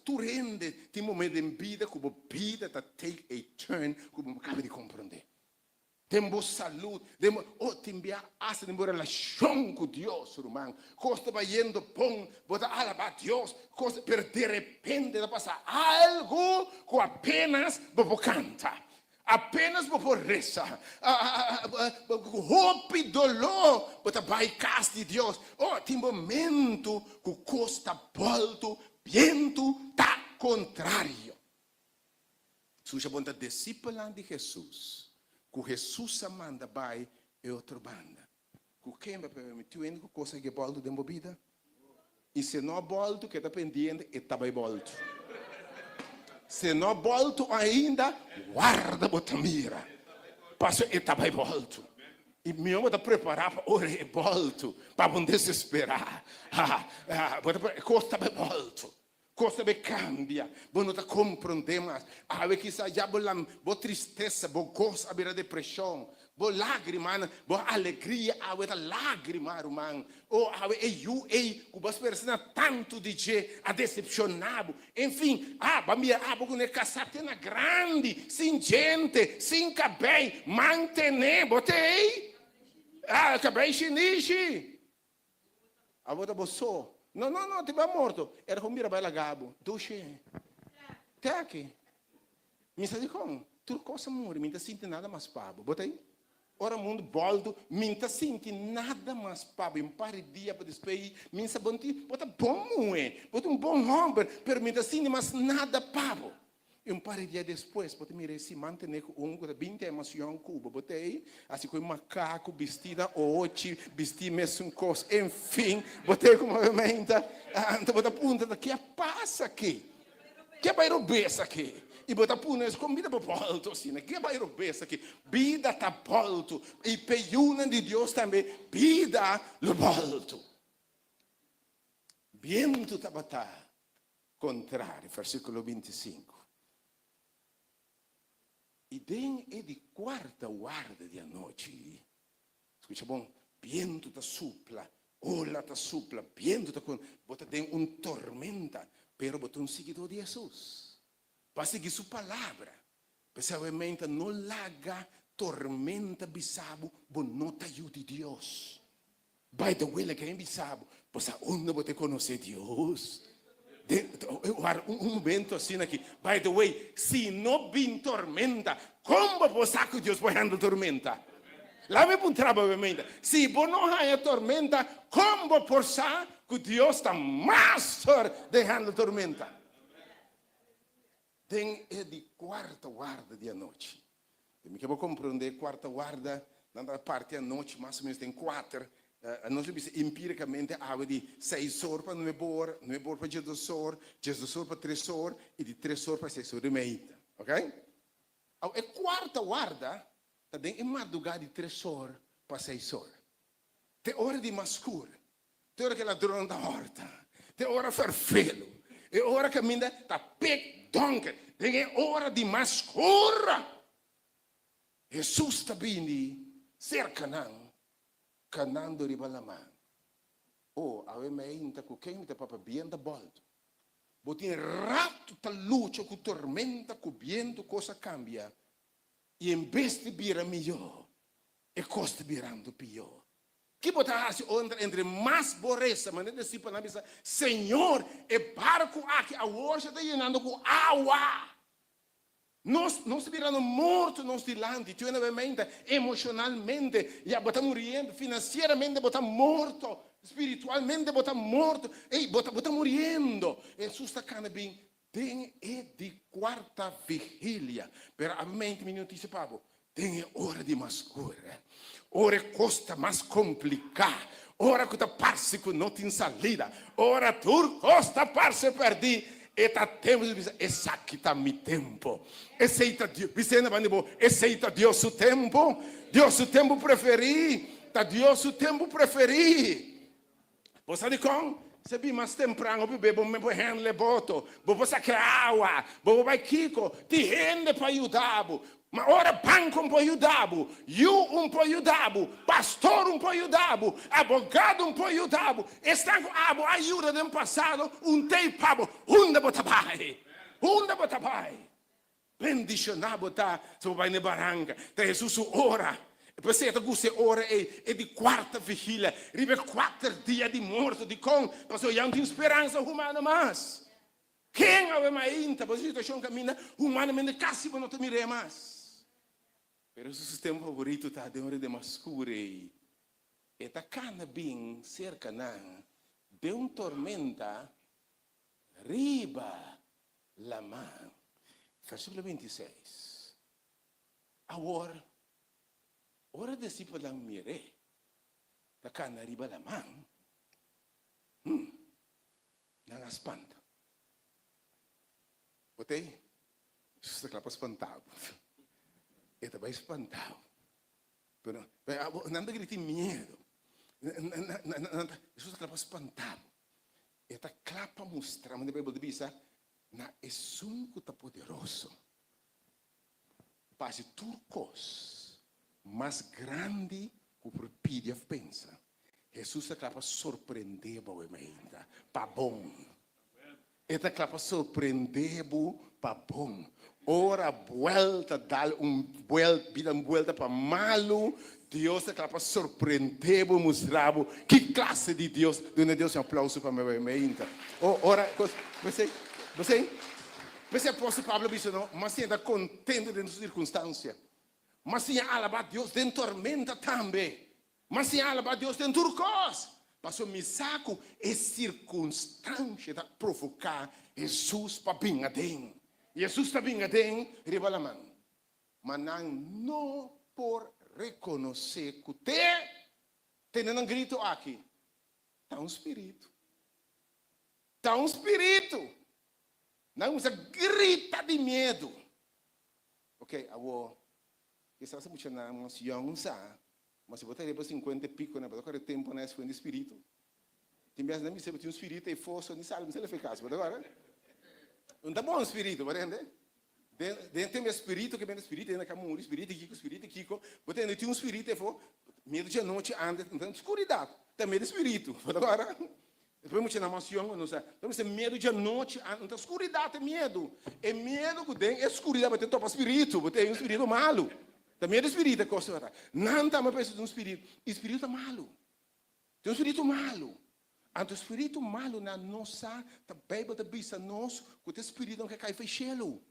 Tu rende ti momento em vida que vida ta take a turn que acaba de compreender. Temos saúde, temos essa relação com Deus, irmão. Costa vai indo bom, bota alabar Deus, costa per de repente da passar algo que apenas vou cantar. Apenas vou rezar. Roupa e dolor, bota vai casa de Deus. Oh, tem momento que costa volto, viento tá contrário. Suja bonta discípula de Jesus. Que Jesus manda vai e outra banda. Que quem vai permitir que coisa que volto de vida? E se não volto, que está pendente, e está vai volto. Se não volto ainda, guarda a mira. Passo e está vai volto. E meu homem está preparado para orar e volto. Para não desesperar. Costa vai volto. Costa vai cambia. Não está compreendendo mais. Ave que já boa tristeza, boa gosto, boa depressão. Boa lágrima, boa alegria, boa lágrima, irmão. Ou o vas persona tanto de je a decepcionado. Enfim, porque ne casate na grande, sem gente, sem cabelo, mantener, botei. Cabelo chinichi. A volta você. Não, te vai morto. Era como mira bela gabo. Duche. Até aqui. Me sabe como? Tudo coisa morre, me não sente nada mais pabo. Botei. Ora mundo boldo, minta sinti nada mais pabo, um par de dias para despedir, minta bonti, bota bom bota um bom homem, per minta sinti mais nada pabo. E um par de dias depois, botei me se manter com um com 20 emoção Cuba, botei assim com macaco vestida hoje, vestido mesmo coisa, enfim, botei com movimento, então botei punta, que passa aqui? Que vai roubar aqui? E bota punta, comida para alto assim, que vai roubar aqui? Vida tá alto e peiuna de Deus também, vida lo alto. Viento tá batá, contrário, versículo 25. E den é de quarta guarda de noite. Escuta bom, viento ta supla, ola ta supla, viento ta con, bota tem tormenta, pero bota seguidor de Jesus. Para seguir sua palavra. Pessoalmente não laga tormenta bisabo, bo não te ajude Deus. By the way, que é bisabo, pois onde você conhece Deus? Um vento assim aqui. By the way, se não vem tormenta, como você que Deus vai andar tormenta? Lá vem para um trabalho, obviamente. Se você não há tormenta, como você que Deus está master deixando tormenta? Tem de quarta guarda de noite. Eu vou compreender quarta guarda, na parte da noite, mais ou menos tem 4. Nós vemos empiricamente há de 6 horas para 9 horas, 9 horas para 12 horas, 12 horas para 3 horas e de 3 horas para 6 horas e meia. Ok? A quarta guarda também é madrugada de 3 horas para 6 horas. Tem hora de mascura, tem hora que ladrão está horta, tem hora ferfelo, é hora que a minha está pecdonca, tem hora de mascura. Jesus está vindo cerca não. Canando ribalama. Oh, ave meinta com quem me papa bien da volta. Botin rato ta luce com tormenta, com vento, coisa cambia. E em vez de vira melhor, é costa virando pior. Que botar entre mais borreza, mas não se para na Senhor, é barco aqui, a hoje está llenando com água. Nós virando mortos nós dilante, emocionalmente, já botamos morrendo, financeiramente botamos morto, espiritualmente botamos morto, e botamos morrendo. Jesus está cana bem, tem de quarta vigília, pero a mente me notícia Pablo, tem hora de mascura, hora costa mais complicada, hora que está parece que não tem salida, hora tu costa parece perdi. Eta tempo, esse aqui está meu tempo. Aceita Deus, aceita Deus o tempo. Deus o tempo preferido. Tá Deus o tempo preferido. Você sabe como? Se bem mais temprano, bebê, me põe handle boto, você quer água, você vai kiko, te rende para ajudar. Mas ora banco para ajudar, eu para ajudar, pastor para ajudar, advogado para ajudar. Está com a ajuda do passado, tempo, onde você vai? Onde você vai? Bendicionar botar, se vai na barranca, Jesus ora. Você está ora é de quarta vigília, ribe 4 dias de morto, de com, passou já não tem esperança humana mais. Quem é mais você situação caminha humanamente quase não te mire mais. Pero o sistema favorito está de hora de mascure. E tá cana bem cerca de tormenta riba la mão. Versículo 26. Agora, ora de si palang mire, tá cana riba la mão. Nangaspanta. Botei? Isso está espantado. Ele vai espantado. Pero, não grite medo. Jesus está espantado. Ele está clapa mostrando, na Bíblia diz, na esunco está poderoso. Passe turcos, mais grande que o propídio pensa. Jesus está clapa surpreender para bom. Ele está clapa surpreender para bom. Ora vuelta, dar vuelta para malo, Deus está para surpreender, mostrar que classe de Deus, donde Deus um aplauso para meu mente. Ora, você apóstolo Pablo disse não, mas se está contente dentro da circunstância, mas se alaba Deus dentro da tormenta também, mas se alaba Deus dentro do turcos, passou me saco é circunstância para provocar Jesus para bem adentro. Jesus está bem até riba la mão. Mas não por reconhecer que tem um grito aqui. Está um espírito. Está um espírito. Não usa grita de medo. Ok, agora, quizás se muito na emoção, mas se botar depois 50 pico, né, para o tempo não é de espírito. Tem vezes não me sabe que um espírito é força, não sabe, não sei se é caso, mas agora, não está bom espírito, entende? Tem um espírito que vem do espírito, ainda que um espírito Kiko, botar tem um espírito é for medo de noite anda, então escuridão, tem medo de espírito, mas agora depois muito na emoção, não sei. Então você medo de noite, então escuridão tem medo. É medo que tem escuridão, mas tem topa espírito, tem um espírito malo. Tem medo de espírito é coisa. Não está mais pensando em espírito malo. Tem um espírito malo. Anto o espírito malo na nossa, a Bíblia diz a nós que o espírito não quer cair fechelo.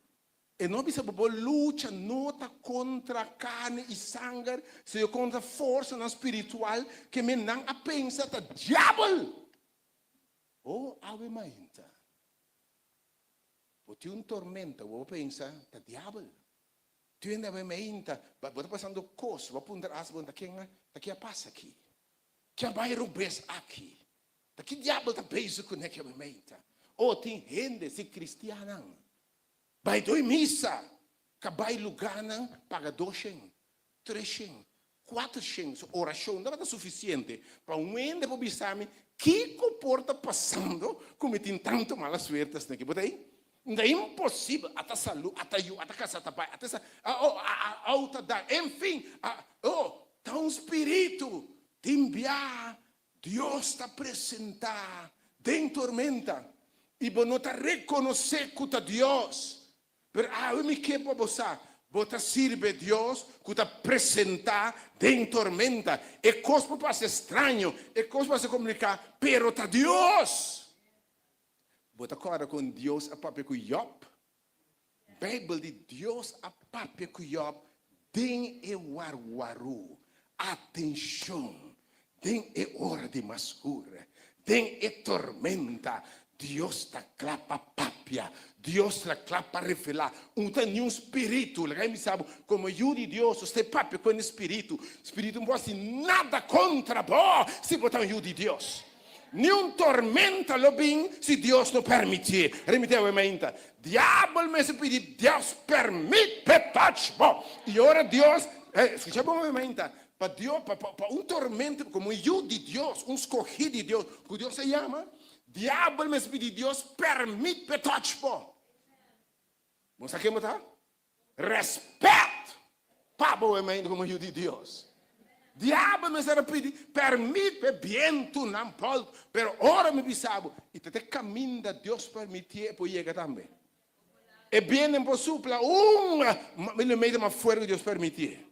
E não precisa luta nota contra carne e sangue, se contra força espiritual que me não a pensa da diabo. Oh, ave mainta. Porque um tormenta, vou pensar, da diabo. Tu ainda ave mainta, vou passando coisa, vou apontar as boas daqui passa aqui. Que vai roubar aqui. Daqui diabo está preso com que ave mainta. Oh, tem gente se cristiana. Vai dois missa, que vai lugar não paga 200, 300, 400 oração, não é suficiente para um ende para bisame que comporta passando como tem tanto malas suertes aqui, botei? Não é impossível até saúde, até eu, até casa, até pai, até a outra da, enfim, tá um espírito de enviar, Deus está apresentar, tem tormenta e não está reconhecer que está Deus. Pero eu me quero para você. Você sirve a Deus que te apresentar em tormenta. É coisa para ser estranho. É coisa para se comunicar. Pero está Deus. Você acorda com Deus a papel com Job. Bíblia de Deus a papel com Job. Tem e warwaru. Atenção. Tem e hora de mascura. Tem e tormenta. Deus está clapa papia. Deus está clapa revelar. Não tem nenhum espírito. Me sabe, como eu de Deus, você papia com o espírito. Espírito não pode nada contra vós se botar um de Deus. Nenhum tormenta lo bem se Deus não permitir. Remiteu a mente. Diabo me se pedir, Deus permite touch bom. E ora Deus, escucha bom a mente. Para Deus, para um tormento como eu de Deus, um escolhido de Deus, que Deus se chama. Diabo me pede Deus permite petoch po. Vamos aqui botar? Respeito. Pabo é mais como eu de Deus. Diabo me pede permite bem tu não pode, pero ora me bisabo e te caminho da Deus permitir por chegar também. É bem impossível milímetro mais fora que Deus permitir.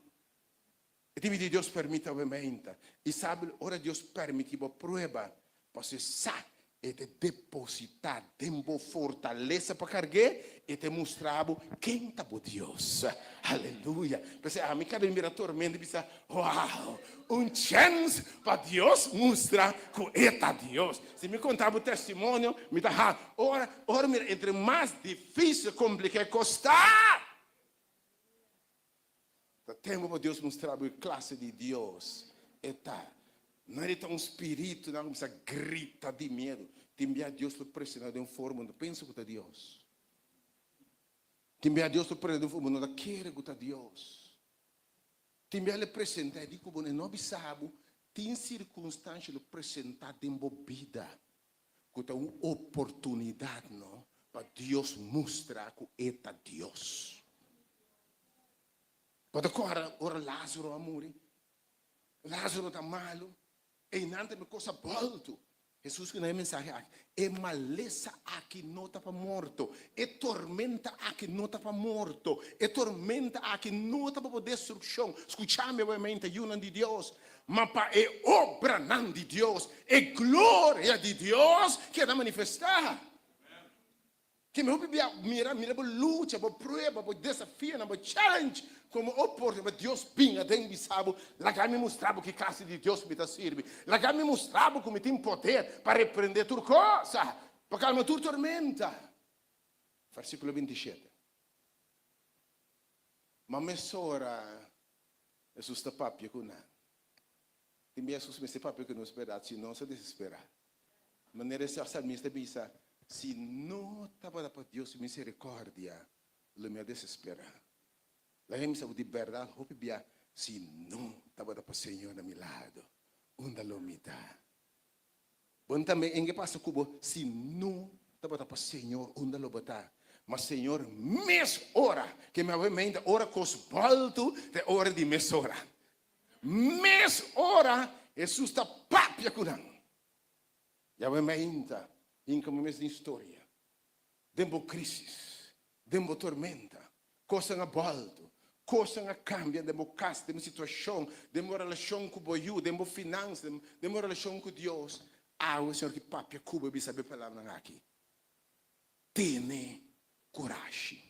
E te Deus permite obviamente. E sabe, ora Deus permite por prova, você sabe e te depositar tempo fortaleza para carregar e te mostrar quem está por Deus. Aleluia. Porque a mim cada mira tormenta e pensa, uau, chance para Deus mostrar que está Deus. Se me contar o testemunho, me dá, ora, entre mais difícil, complicado, custar. Tempo para Deus mostrar a classe de Deus. Não é um espírito, não precisa grita de medo. Te enviar Deus para pressionar de uma forma, não pensa que está Deus. Te enviar Deus para pressionar de uma forma, não quer que está Deus. Te enviar ele apresentar, digo, não sabe, tem circunstâncias de apresentar de uma vida, que está uma oportunidade, não, para Deus mostrar que está Deus. Pode agora, Lázaro, amor, Lázaro está malo. E nada me coisa volto. Jesus que não é mensagem aqui. É maleza aqui não está para morto. É tormenta aqui não está para morto. É tormenta aqui não está para destruição. Escutame obviamente, não de Deus. Mas é obra não de Deus. É glória de Deus que vai manifestar. Que me mira por luta, por prova, por desafio, por challenge. Como oportunidade, Deus pinga dentro de sábado, lá me mostrava que classe de Deus me serve. Lá me mostrava como tem poder para repreender tudo coisa, para calmar tudo tormenta. Versículo 27. Mas mesora, Jesus está papia com nada. Tem Jesus me se papia que não esperar, se não se desesperar. Maneira essa salmista pensa, se não estava para Deus misericórdia, ele me desesperar. La gente sabe de verdade, hope bia, se não estava para o Senhor na meu lado, onde lo me dá. Bom também, em que passa cubo, se não estava para o Senhor, onde lo botar. Mas Senhor, mes hora, que me mente hora cos volto, de hora de mes hora. Mes hora, Jesus está papia curando. Já me mente, em como mes de história. Dembo crisis, dembo tormenta, coisa na volta. Coisa nga cambia, demo casa, demo situação, demo relação com o boiú, demo finanças, demo relação com Deus. O Senhor que papia Cuba e sabe palavra aqui. Tene coragem.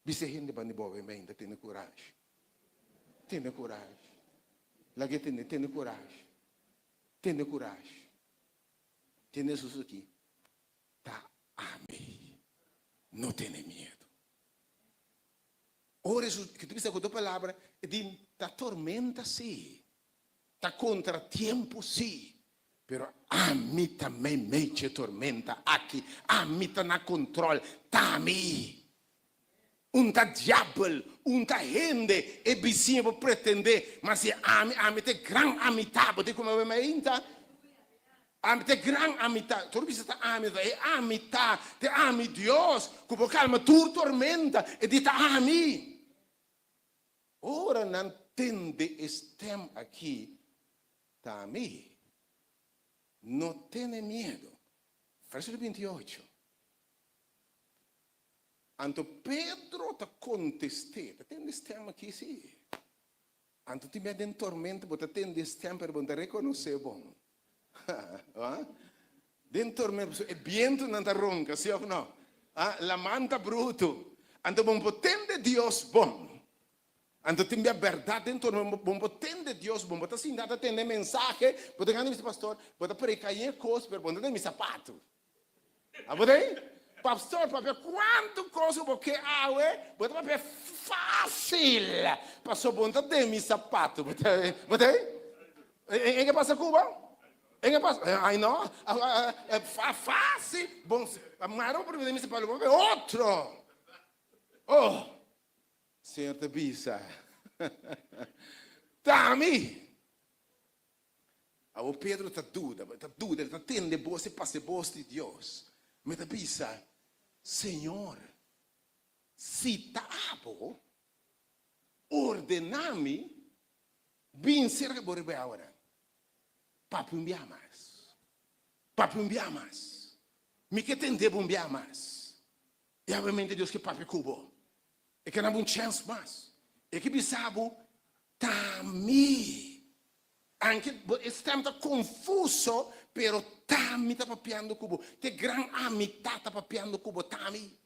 Bisa hindi ba ni Bobe ainda tene coragem. Tene coragem. Lagi tene coragem. Tene coragem. Tene Jesus aqui. Tá amém. Não tene medo. Ora, que tu pensa com a tua palavra, da tormenta, sim. Da contratempo, sim. Pero a mim também me tormenta aqui. A mim está na controle. Tá a mim. Tá diabo, tá gente, é vizinho para pretender. Mas se a mim tem grande amizade, você como eu me ainda. A mim tem grande amizade. Tu pensa que a amizade, te ami Deus, como calma tu tormenta, e dita a mim. Ora não tende estem aqui, tá a mim. Não tenha medo. Verso 28. Anto Pedro te contestou. Tem estem aqui, sim. Anto te mete em tormento, você tem estem para você reconhecer bom. Dentro tormento, o vento não está ronca, sim ou não? La manta bruto. Anto bom potente Deus bom. Anto tem a verdade dentro do bom potente Deus bom. Você sim dá tem mensagem, você ganha esse pastor, você pregar em coisa, para você tem sapato. Você? Pastor, papel, quanto coisa porque você papel fácil. Pastor, bom tá de mi sapato, você? Em que passa Cuba? Em que passa? Ai não, fácil. Bom, mas não pode me separar, outro. Oh. Senhor te bisa. Tami. O Pedro está dúvida, ele está tendo você passa voz de Deus. Mas te bisa, Senhor, se tabo, ordenami, vencer que borbe agora. Papi mais. Me que tende bombear mais. E obviamente Deus que papi cubo. E que não há chance mais. E que bisabo tami. Anche estamos confuso, pero tami está papiando cubo. Te gran amistad está papiando cubo tami.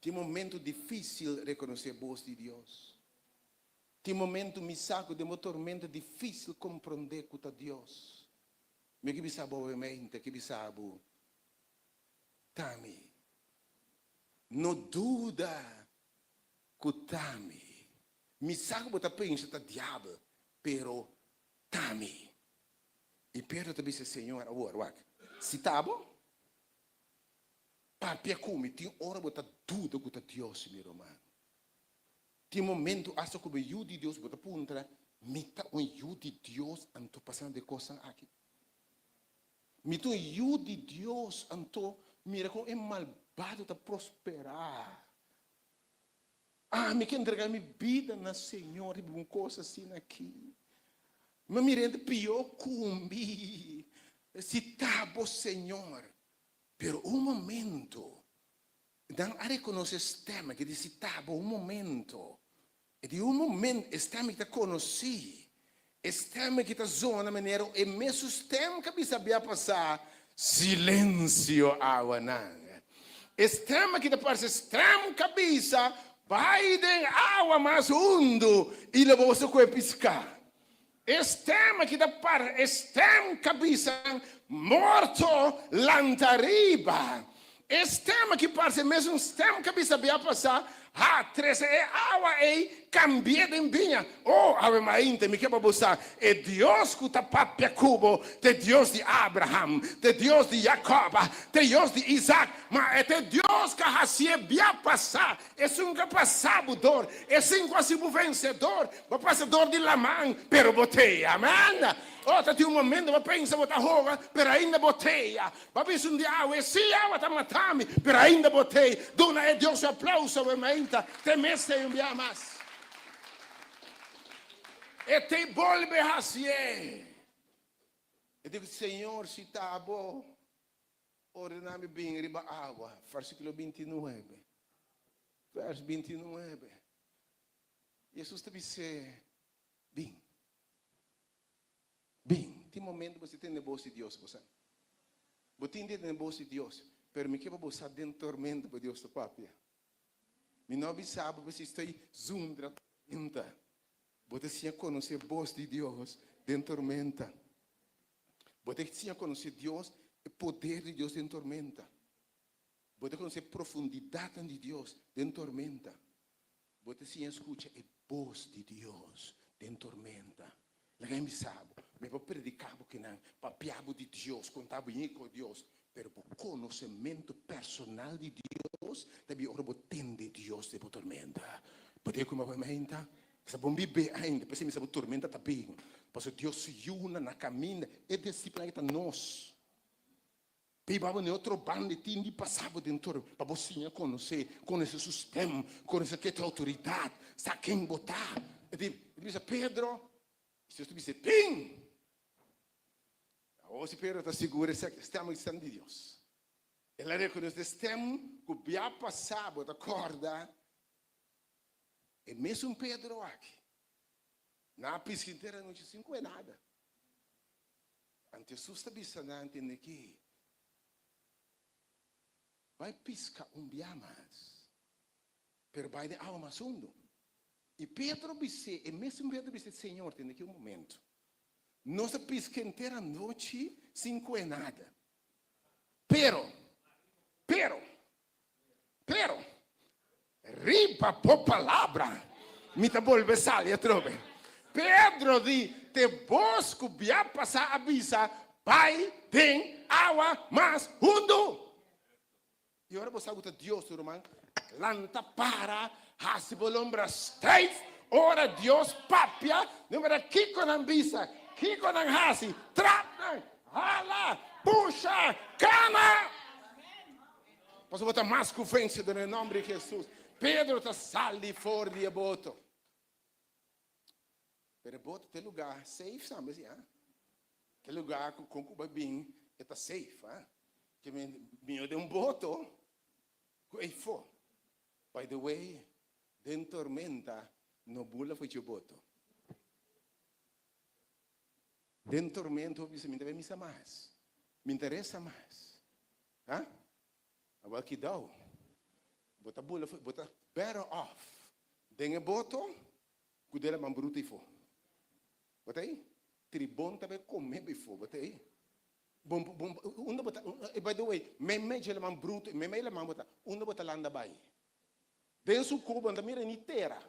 Que momento difícil reconhecer a voz de Deus. Que momento me saco de uma tormenta difícil compreender com Deus. Me que bisabo obviamente, que bisabo tami. Não duda kutami. Mi saco bota pensa ta diabo, pero tami. E Pedro te disse, Senhor, agora, se tabo, papia come, tem hora bota duda com Deus, meu irmão. Tem momento, acho que o eu de Deus bota punta, mita um eu de Deus, anto passando de coisa aqui. Mita um eu de Deus, anto, mira como é malvado ta prosperar. Me quer entregar minha vida na Senhor, e uma coisa assim aqui. Mas me rende pior comigo. Se tá bom, Senhor. Pero momento, não a reconhecer esse tema, que diz, se tá bom, momento. E de momento, esse tema que te conheci, esse tema que te zona maneira, e mesmo tema que me sabia passar, silêncio ao anang. Esse tema que te parece extremo cabeça, vai de água mais fundo e levou você com a piscar. Estema que da par, estem cabeça morto lantariba. esse tema que parece mesmo um tema que você sabia passar, treze é água e cambia de vinha. Oh, ave mainte, me quebra buscar. É Deus que está papia cubo, é Deus de Abraham, é Deus de Jacob, é Deus de Isaac, mas é Deus que assim bia passar. É um capazado dor, é um quase vencedor, o passador de Lamã, pero botei, amém. Ora, tem momento que pensa que roga, per ainda boteia. Ma pensa un diavolo, e sì, ava matami, per ainda boteia. Dona è Dio applauso, veramente, te messe in via mas. E te volve assim. E digo, Senhor, se está bom, ordenami bem, riba água. Versículo 29. Verso 29. Jesus te disse, bem. Bem, tem momento que você tem negócio de Deus, você tem negócio de Deus, mas me quebra você dentro do tormento para Deus, papai. Me não sabe você está zoom da tormenta. Você tinha conhecer a voz de Deus dentro da tormenta. Você tinha conhecer Deus, o poder de Deus dentro da tormenta. Você conhecer a profundidade de Deus dentro da tormenta. Você tinha escutar a voz de Deus dentro da tormenta. Ninguém me sabe. Me vou predicar porque não papiabo de Deus, contava com Deus, pero o conhecimento personal de Deus, deve ora de Deus de tormenta. Pode como uma menta, se bom viver ainda, depois me sabe tormenta também. Porque Deus se una na caminha e disciplina que nós. Pegava em outro bando de passava dentro para você conhecer o sistema, conhecer que autoridade, sabe quem botar. Ele disse Pedro, se você disse pim. Hoje Pedro está seguro que estamos de Deus. Ele reconhece que estamos que já passado da corda. E mesmo Pedro aqui, na pesca inteira não tinha 5 nada. Ante Jesus está pensando que vai piscar dia mais, pero vai de alma sundo. E Pedro disse, e mesmo Pedro disse, Senhor, tem aqui momento. Nossa pesca inteira noite, 5 nada. Pero, riba por palavra, me tá volve salia trove. Pedro di, te bosco via passar avisa, pai tem água mais fundo. E ora você aguenta Deus, irmão, lanta para, hasibo lombra straight, ora Deus papia, número aqui com a avisa, aqui com a hasi, trap, hala, puxa, cama. Posso botar mais confiança no nome de Jesus. Pedro está sali fora de boto. Pero boto tem lugar safe, sabe assim, que lugar com o babinho está safe, que me de boto, que for. By the way, dentro tormenta no bula foi de boto. Dentro tormenta me interessa mais. Me interessa mais. Agora que dá, bota bula, bota better off. Dengue boto, cuidar man bruto e fo. Bota aí, tribon também comer bifo, bota aí. Bom, bota. By the way, meme já man bruto, meme ele man bota, bota landa bai. Dentro cubo anda mira ni terra.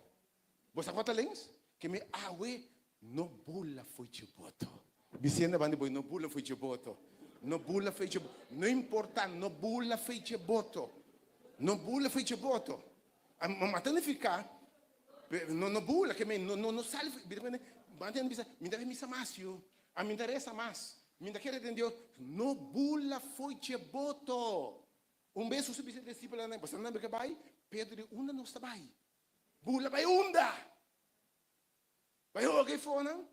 Você bota lens, que me awe no bula foi de boto. Vicenda bande boy no bula foi de boto. No bula fece não importa, no bula fece boto. No bula fece boto. Ma te ne fica no bula che me no sale mi deve misa mais io. A me interessa mais. Me da querer entender no bula fece boto. Um beijo subisse discípulo né, você não lembra que vai? Pedro unda não está vai. Bula vai unda. Vai o que for não?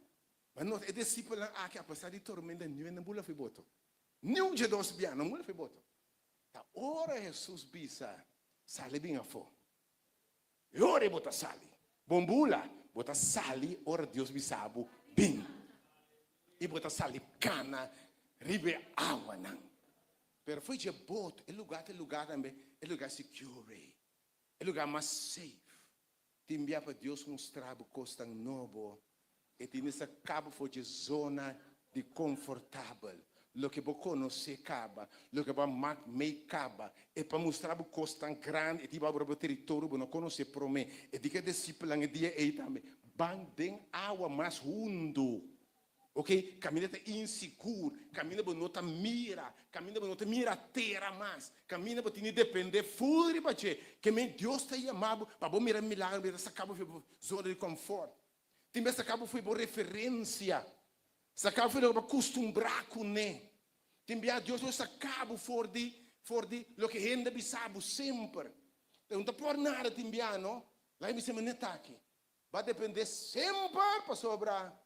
Mas não é discípulo que a passar de tormenta não bula foi boto. Não de dois bianos, não mulher foi boto. Tá ora Jesus bisa sale bem a fo. E ora bota sali. Bombula bota sali ora Deus bisabo bem. E bota sali cana ribe água não. Pero foi de boto, é lugar também, é lugar secure. É lugar mais safe. Tem bia para Deus mostrar o costa novo. E tem nessa cabo foi de zona de confortável. lo que você conhece acaba, lo que você me acaba, e para mostrar o costo tão grande, e tipo o território, você não conhece para mim, e de que discípulo e dia aí também, bandem água mais fundo. Ok? Caminha inseguro, caminha para não mira, caminha para não mira terra mais, caminha para não depender furi para que Deus está chamado para mirar milagre, para sacar para zona de conforto. Também sacar para referência, sacar para acostumbrar com ele. Também Deus não sacar for de lo que ainda sabe sempre. Não está por nada também, não? Lá me se me aqui. Vai depender sempre para sobrar.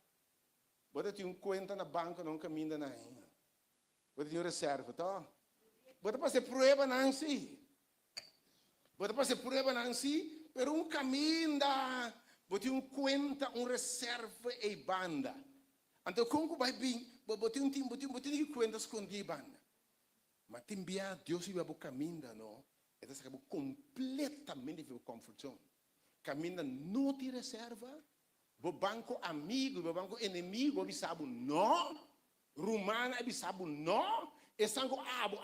Você tem conta na banca, não caminha na ainda. Você tem reserva, tá? Você pode prova não si. Você pode prova não si, pero caminho você tem conta, reserva e banda. Então como vai bem, você tem conta escondida banda. Mas também Deus vai caminho, não? Então você acaba completamente de confusão. Caminho não te reserva. O banco amigo, o banco inimigo, ele sabe não. Romana, ele sabe não. E sangue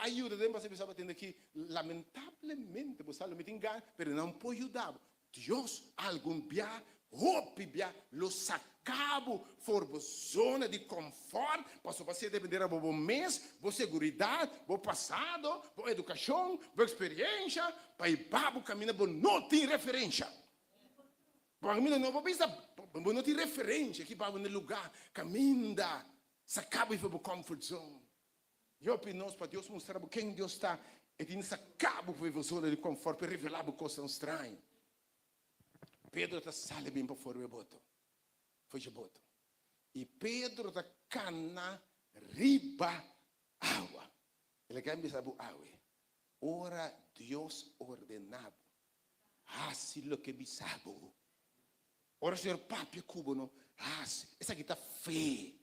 ajuda, você sabe entender que lamentavelmente você não me engana, mas não pode ajudar. Deus algum dia, hope dia, lo sacabo for zona de conforto, para você depender do bom mês, boa segurança, bom passado, boa educação, boa experiência, para ir para o caminho, não tem referência. Para mim não vou pensar, não tem referência que para no lugar, caminha, sacaba e foi para comfort zone. Eu opino para Deus mostrar quem Deus está, e tem sacaba foi para zona de conforto para revelar coisas estranhas. Pedro está sale bem para fora do boto, foi de boto. E Pedro está cana riba água. Ele quer me saber água. Ora Deus ordenava, assim lo que me sabe. Ora, senhor Papi Cubano, essa aqui está feia.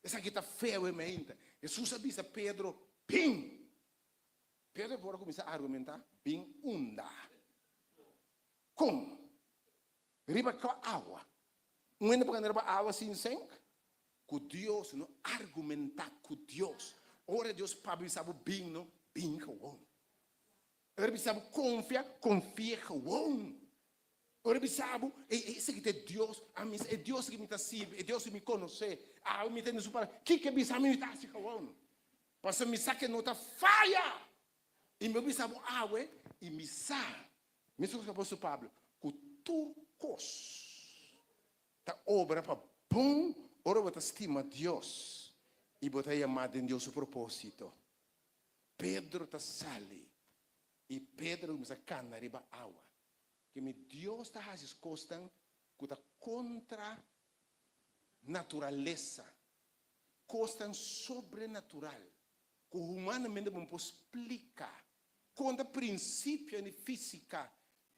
Essa aqui está feia, realmente. Jesus avisa Pedro, pim. Pedro pode começar a argumentar, pim, unda. Como? Riba com água. Não é para água sem sangue? Com Deus, não argumentar com Deus. Ora, Deus, Papi, sabe, bem, não? Bem, com o homem. Ora, sabe, confia com o homem. Ora, sabe, esse que é Deus, é Deus que me está sirve, é Deus que me conhece. Me tem isso para, que me sabe me está se calando? Porque me sabe que não está falha. E me sabe água, e me sabe. Me sabe o apóstolo Pablo, que tu cos, tá obra para bom, ora você estima Deus, e você chamado em Deus o propósito. Pedro está sali, e Pedro me sabe cana riba água. Que me Deus está fazendo coisas que está contra natureza, coisas sobrenatural, que humanamente não pode explicar, contra princípio de física.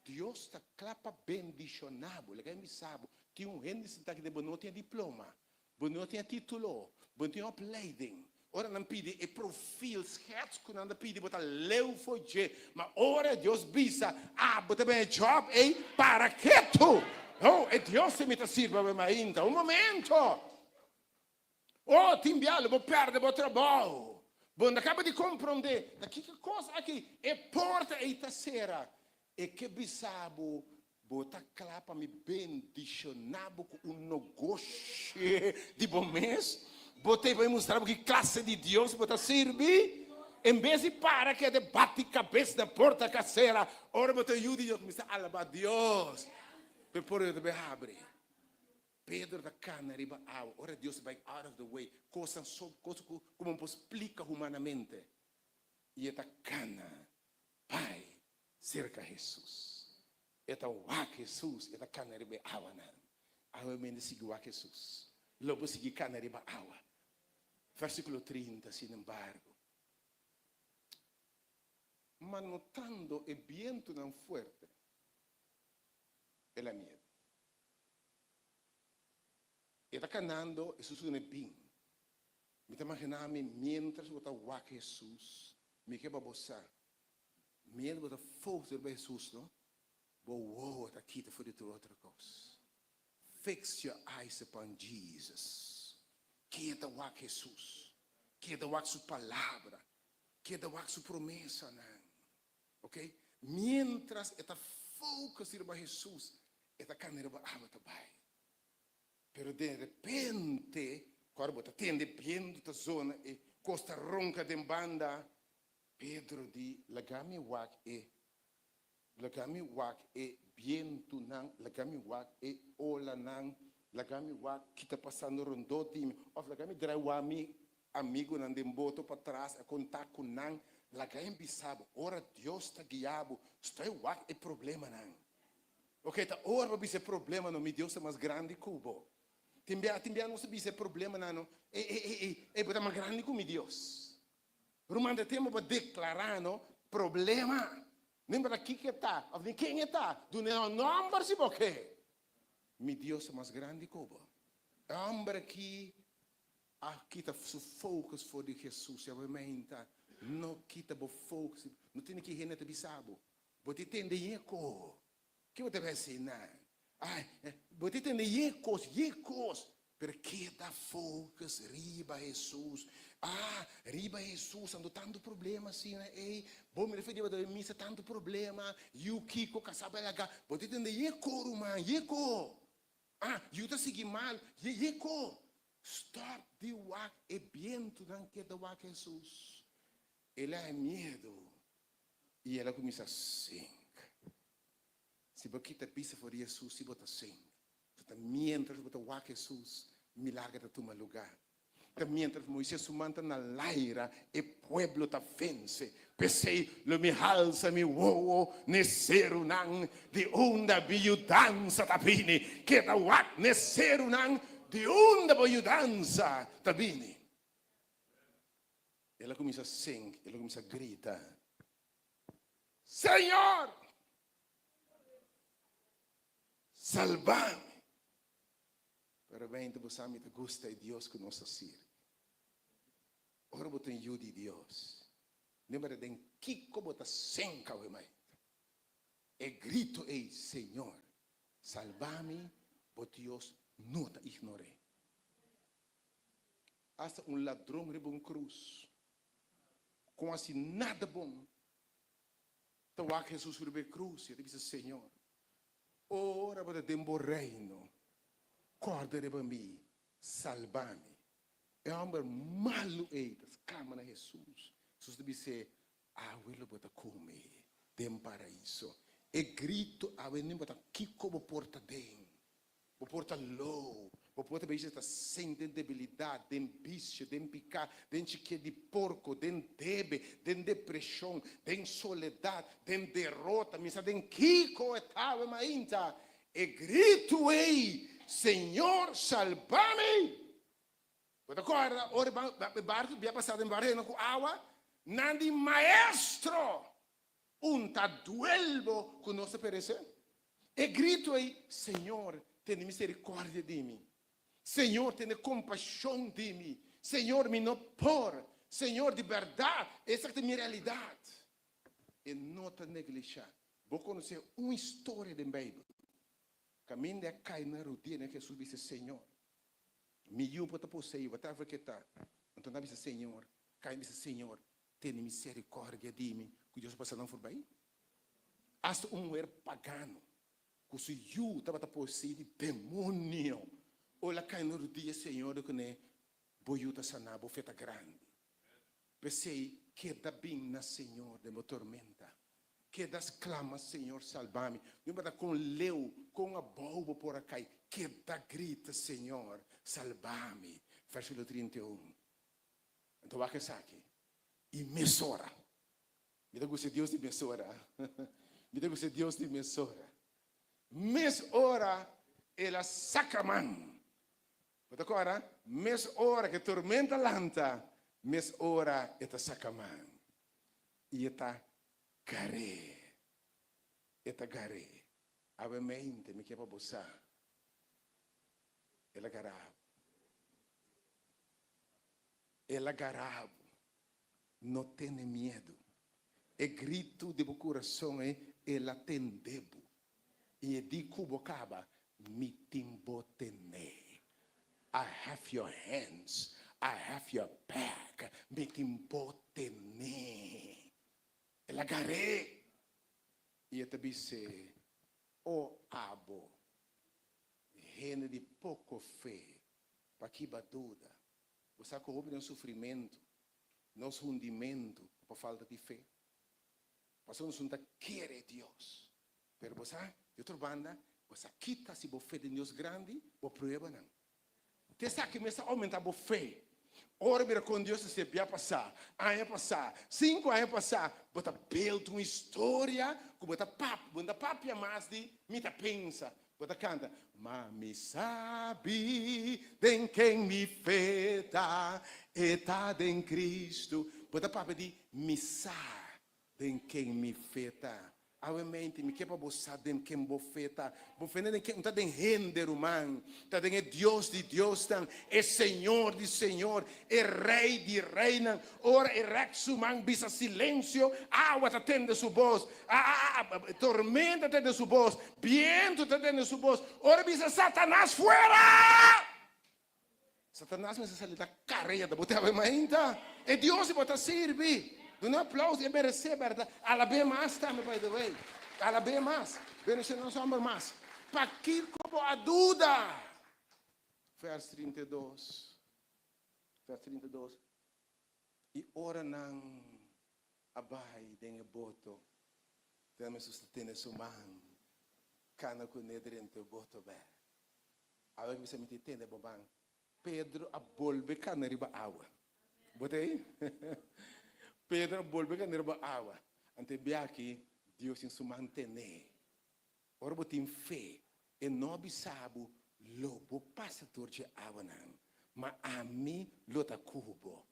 Deus está clapa bendicionado, ele me sabe, tem gente que não tem diploma, não tem título, não tem upleiding. Ora não pede e perfil, sketch, que não pede, botar leu foi je. Mas ora Deus bisa, botar bem job, para que tu? Oh, e Deus se me está sirva para ainda, momento. Oh, timbialo, vou perder o trabalho. Bom, acaba de compreender, que coisa aqui, é porta e terceira. E que bisabo, botar clapa me bendicionado com negócio de bom mês. Botei para mostrar que classe de Deus você servir. Em vez de para que bate cabeça na porta caseira, ora você ajuda Deus, me alaba Deus. Depois de abrir. Pedro da cana riba água. Ora Deus vai out of the way. Coisas como não explica humanamente. E esta cana, Pai, cerca Jesus. Esta wa Jesus, esta cana riba água não. Água me sigue wa Jesus. Logo sigue cana riba água. Versículo 30, sin embargo. Mas notando el viento tan fuerte, el miedo. Está caminando e sucede bem. Me está imaginando mientras eu estou com Jesus, me quebra bolsa. Mientras eu estou forte de Jesus, não? Vou está aqui, está fora de outra coisa. Fix your eyes upon Jesus. Quem está com Jesus? queda wak su palabra, queda wak su promesa, ok? Mientras esta focus irba Jesus, esta carne irba tabai. Pero de repente, quando bota tende piendo ta zona e costa ronca de banda, Pedro di lagami wak e biento nang, lagami wak e ola nang, lagami wak kita passando rondo time, of lagami drawami amigo nang demboto para trás, a contar com nang, lagami bisabo, ora Deus ta guiabo, estou wak e problema nang. Ok, tá ora bisa problema no, mi Deus é mais grande cubo. Timbia não sabia se problema não, bota mais grande como mi Deus. Rumanda tempo para declarar no problema. Lembra aqui que está, ou de quem está? Do nome se porque. Mi Deus é mais grande cubo. Homem aqui está su focus for de Jesus, obviamente. Não kita bo focus, não tem que rena te bisabo. Bote tende eco. Que você vai ensinar? Bote tende ecos. Perché da focus riba Jesus. Riba Jesus, ando tanto problema assim, né? Bom, me referiva da missa tanto problema. E o Kiko caçava laga. Bote tende eco, rumã, eco. Eu tá seguindo mal, eco. Stop de wak e biento não que da wak Jesus. Ele é medo. E ela começa assim. Se você pisa por Jesus, se você assim. Mientras você wak Jesus, milagre da toma lugar. Mientras Moisés sumanta na laira, e pueblo ta vence. Pensei, lo mi halsa mi uovo, nesseru nang, de onda biudanza tapini, que da wak nesseru nang, de onda biudanza tapini. Ela começa a sing, ela começa a gritar. Senhor, salva-me. Pero bem, você me gosta de Deus que nos assiste. Ora, você tem ajuda de Deus. Lembra de que como você senca o mais. E grito, ei, Senhor, salva-me, porque Deus não te ignore. Hasta ladrão riba cruz. Com assim nada bom. Então, Jesus riba cruz, e ele disse, Senhor, ora para tempo reino, corda para mim, salva-me. É um homem malo, clama a Jesus. Jesus disse, eu vou comer, tem paraíso. E grito, eu vou que como porta bem, vou porta low, vou porta bem, está sem debilidade, tem vício, tem picado, tem chique de porco, tem tebe, tem depressão, tem soledade, tem derrota, me tem kiko etava mainta. E grito, Senhor, salva-me. Você acorda, ora, barco, via passado em barreira com água, nandi maestro, ta duelvo com nossa perecer. E grito Senhor, tem misericórdia de mim. Senhor, tem compaixão de mim. Senhor, me não por. Senhor, de verdade, essa é a minha realidade. E não te negligenciar. Vou conhecer uma história da Bíblia. Caminho de cair na rotina que Jesus disse, Senhor, me yupa te possei, vou estar que tá. Então não disse, Senhor, cai disse, Senhor, tem misericórdia de mim, que Deus passa não for bem. Hasta pagano, que se eu estava te possei de demônio, olha cai na rotina, Senhor, que ne boiuta sanar, bofeta grande. Pensei, queda bem na Senhor de uma tormenta. Que das clamas, Senhor, salva-me. Lembra com leu, com a boba por acá. Que da grita, Senhor, salva-me. Versículo 31. Então, vai que saque. E mesora. Me dá gosto de Deus de mesora. Me dá gosto de Deus de mesora. Mesora, ela sacaman. Agora, mesora que tormenta lanta. Mesora, ela sacaman. E ela Gare, eta gare, avemente mi chiama bossa, ela garabo, não tem medo, e grito de meu coração ela tem debo, e di cubo caba, mi timbotene, I have your hands, I have your back. Me timbote ne. El agarré. E eu te disse, abo, gente de pouco fé, para que baduda. Você corre no sofrimento, nosso hundimento, por falta de fé. Passamos a querer Deus. Mas você, de outra banda, você quita se você fé de Deus grande, ou prova não. Você sabe que começa a aumentar a fé. Ora, mira com Deus, você vai passar, ano passar, 5 anos passar, você build uma história, como você papo mais de, me pensa, você canta, mas me sabe de quem me feta, está em Cristo, você papo de, me sabe de quem me feta. Obviamente, me quer para você de quem bofeta. Bofeta de quem está de render humano. Está de Deus de Deus, é Senhor de Senhor, é Rei de Reina. Ora, é Rex humano, bisa silêncio, água está tendo sua voz, tormenta está tendo sua voz, viento está tendo sua voz. Ora, bisa Satanás fora! Satanás me sai da carreira da botava ainda. É Deus que bota servir. Um aplauso e merecer, verdade? Ela bem mais também, by the way. Ela bem mais. Merecer não somos mais. Para que como a dúvida? Verso 32. Verso 32. E ora não abai dengue boto. Temos sustento sua mão. Cana com nedrente boto bem. Agora que você me entende, bobão. Pedro a bolbe cana riba água. Botei? Pedro volve a nerva água. Ante aqui, Deus em se manter. Ora, botem fé. E não sabe, lobo passa torce água não. Mas a mim, lo ta cubo.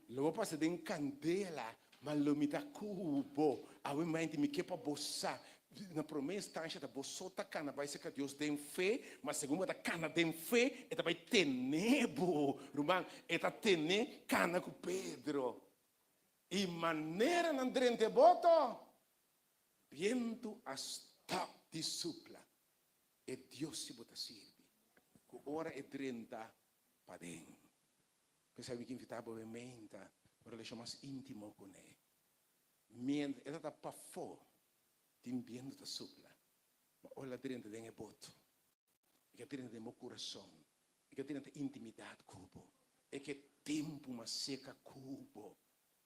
Lobo passa de candela, mas lo me ta cubo. A mim, mente me quer para boçar. Na promessa, tancha da boçota cana vai ser que Deus tem fé, mas segundo a cana tem fé, ela vai ter nebo. Rumang, ela tem cana com Pedro. E maneira não drente boto, viento a stop de supla. E Deus se bota sirvi. Que ora é drenta para dentro. Pensava que invitava a menta, para ele chamar íntimo com ele. Ela está para fora, tem viento da supla. Mas olha drenta dentro boto. E que drenta do meu coração. E que drenta intimidade cubo. E que tempo uma seca cubo.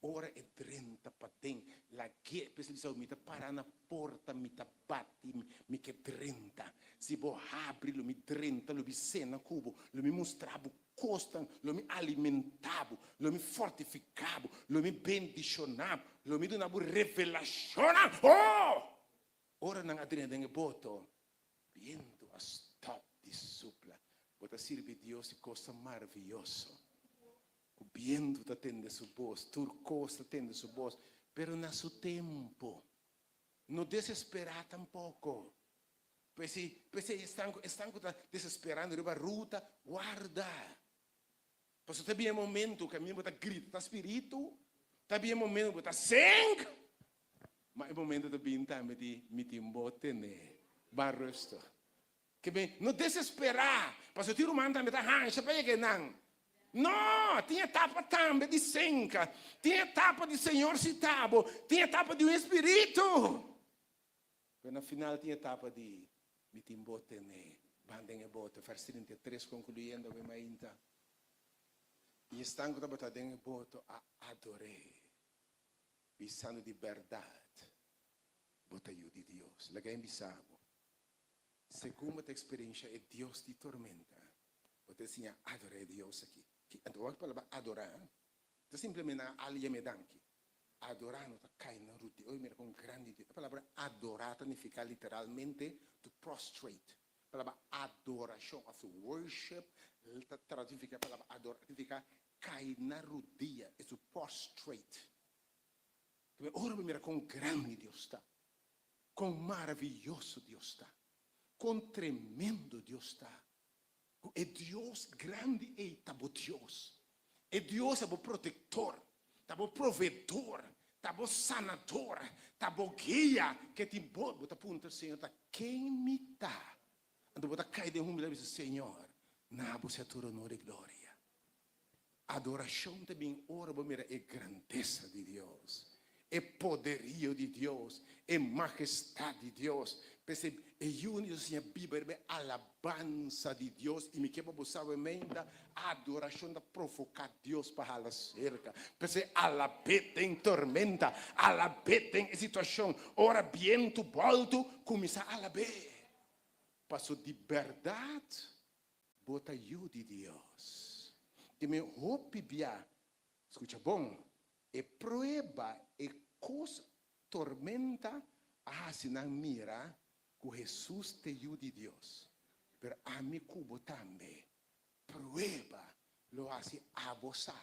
Ora é 30 para dentro. La que precisa me parar na porta, me bate, me que 30. Se vou abrir, me 30, me cena cubo, me mostrava costa, me alimentava, me fortificava, me bendicionava, me donava revelação. Oh! Ora não adrena dentro boto, viento a stop de supla. Bota sirve Deus e coisa maravilhosa. O viento está tendo sua voz, turco está tendo sua voz, pero na seu tempo. Não desesperar tampouco. Pois estão desesperando, riba ruta, guarda. Pois também é momento que a minha bota grita, está espírito, também é momento que está sangue. Mas é momento também de me timbote, né? Barrosto. Que bem, não desesperar. Pois o tiro manda me dar rancha, para que não. Não, tinha etapa também de senca, tinha etapa de Senhor citabo, tinha etapa de um Espírito. Mas no final tinha etapa de mitimbote ne, bandenge bote, verso 33 concluindo bem ainda. E estão com a dengue bote a adorar, pensando de verdade, bota eu de Deus, lá em bisabo. Segundo a experiência é Deus te tormenta, você assim adorar Deus aqui. Então, a palavra adorar, é simplesmente aliemedanque. Adorar não está caindo na rotina. Oi, mira, com grande. A palavra adorar significa literalmente to prostrate. A palavra adoração, of worship, significa a palavra adorar, significa cair na rodilha, é to prostrate. Ora, mira, com grande Deus está. Com maravilhoso Deus está. Com tremendo Deus está. É Deus grande e tabo Deus. É Deus é o protetor, tabo provedor, tabo sanador, tabo guia que te bota punta Senhor, tá quem me tá. Então bota cai de humilde e diz Senhor, na você a tua honra e glória. Adoração também, ora, mira, é grandeza de Deus, é poderio de Deus, é majestade de Deus. Percebe? É único assim a Bíblia, é alabança de Deus. E me quebra buscar a adoração da provocar Deus para a cerca. Percebe? Alabete em tormenta, alabete em situação. Ora, viento volto, começa a alaber. Passou de verdade, bota ajuda de Deus. E me hope bia, escuta bom, é prueba, é coisa, tormenta, se não mira, que Jesus te ajuda de Deus. Pero a mim cubo também, prueba, lo hace a você.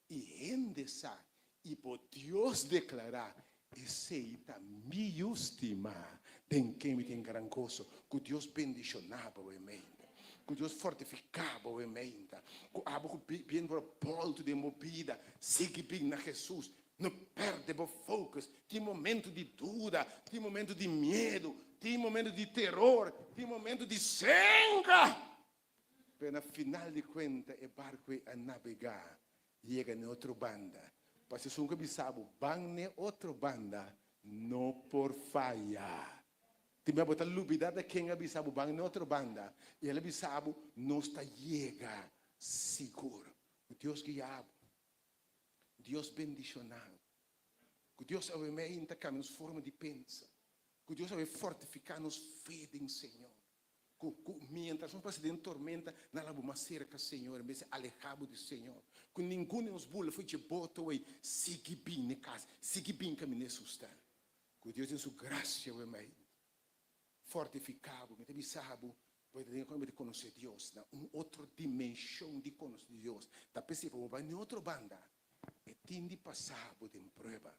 E endesa, e por Deus declarar, aceita mi estima, tem quem me tem gran coisa, que Deus bendicionava o mente. Que Deus fortificava o mente, que abo bem para volta de movida, siga bem na Jesus, não perde o foco, tem momento de dúvida, tem momento de medo, tem momento de terror, tem momento de sangue. Mas no final de contas, o barco a navegar, chega em outra banda. Para se um cabisabo, van em outra banda, não por falha. Tem a botar lubida quem abisabo bang em outra banda. E ele abisabo não está chega seguro. O Deus guiado. Deus bendicionado. Que Deus obviamente nos forma de pensar. Que Deus vai fortificar nos fé em Senhor. Que mientras nós passamos em tormenta, nós vamos cerca Senhor, em vez de alejado do Senhor. Que nenhum nos bula foi de boto e siga bem na casa, siga bem caminhar sustar. Que Deus em sua graça obviamente fortificado, me deve saber, pode conhecer Deus, na outra dimensão de conhecer Deus. Da pessoa vai em outra banda, e tem de passar por uma prova.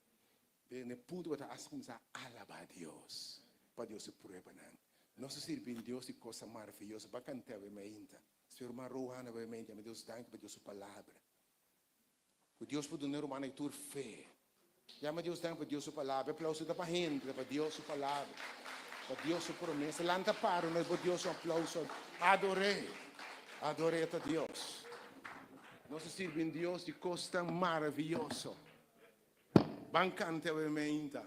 Ne pudo botar as coisas a alabar Deus, para Deus se prova não. Nosso servir de Deus é coisa maravilhosa, para cantar o mente. Senhor, uma rohana o mente, mas Deus dá para Deus sua palavra. O Deus pode dar uma leitura fé. Chama Deus dá para Deus sua palavra, aplauso da para gente, para Deus sua palavra. Para Deus sua promessa, lanta para nós, para Deus um aplauso. Adorei a Deus. Nosso servir de Deus de coisa maravilhosa. Bancante o mente.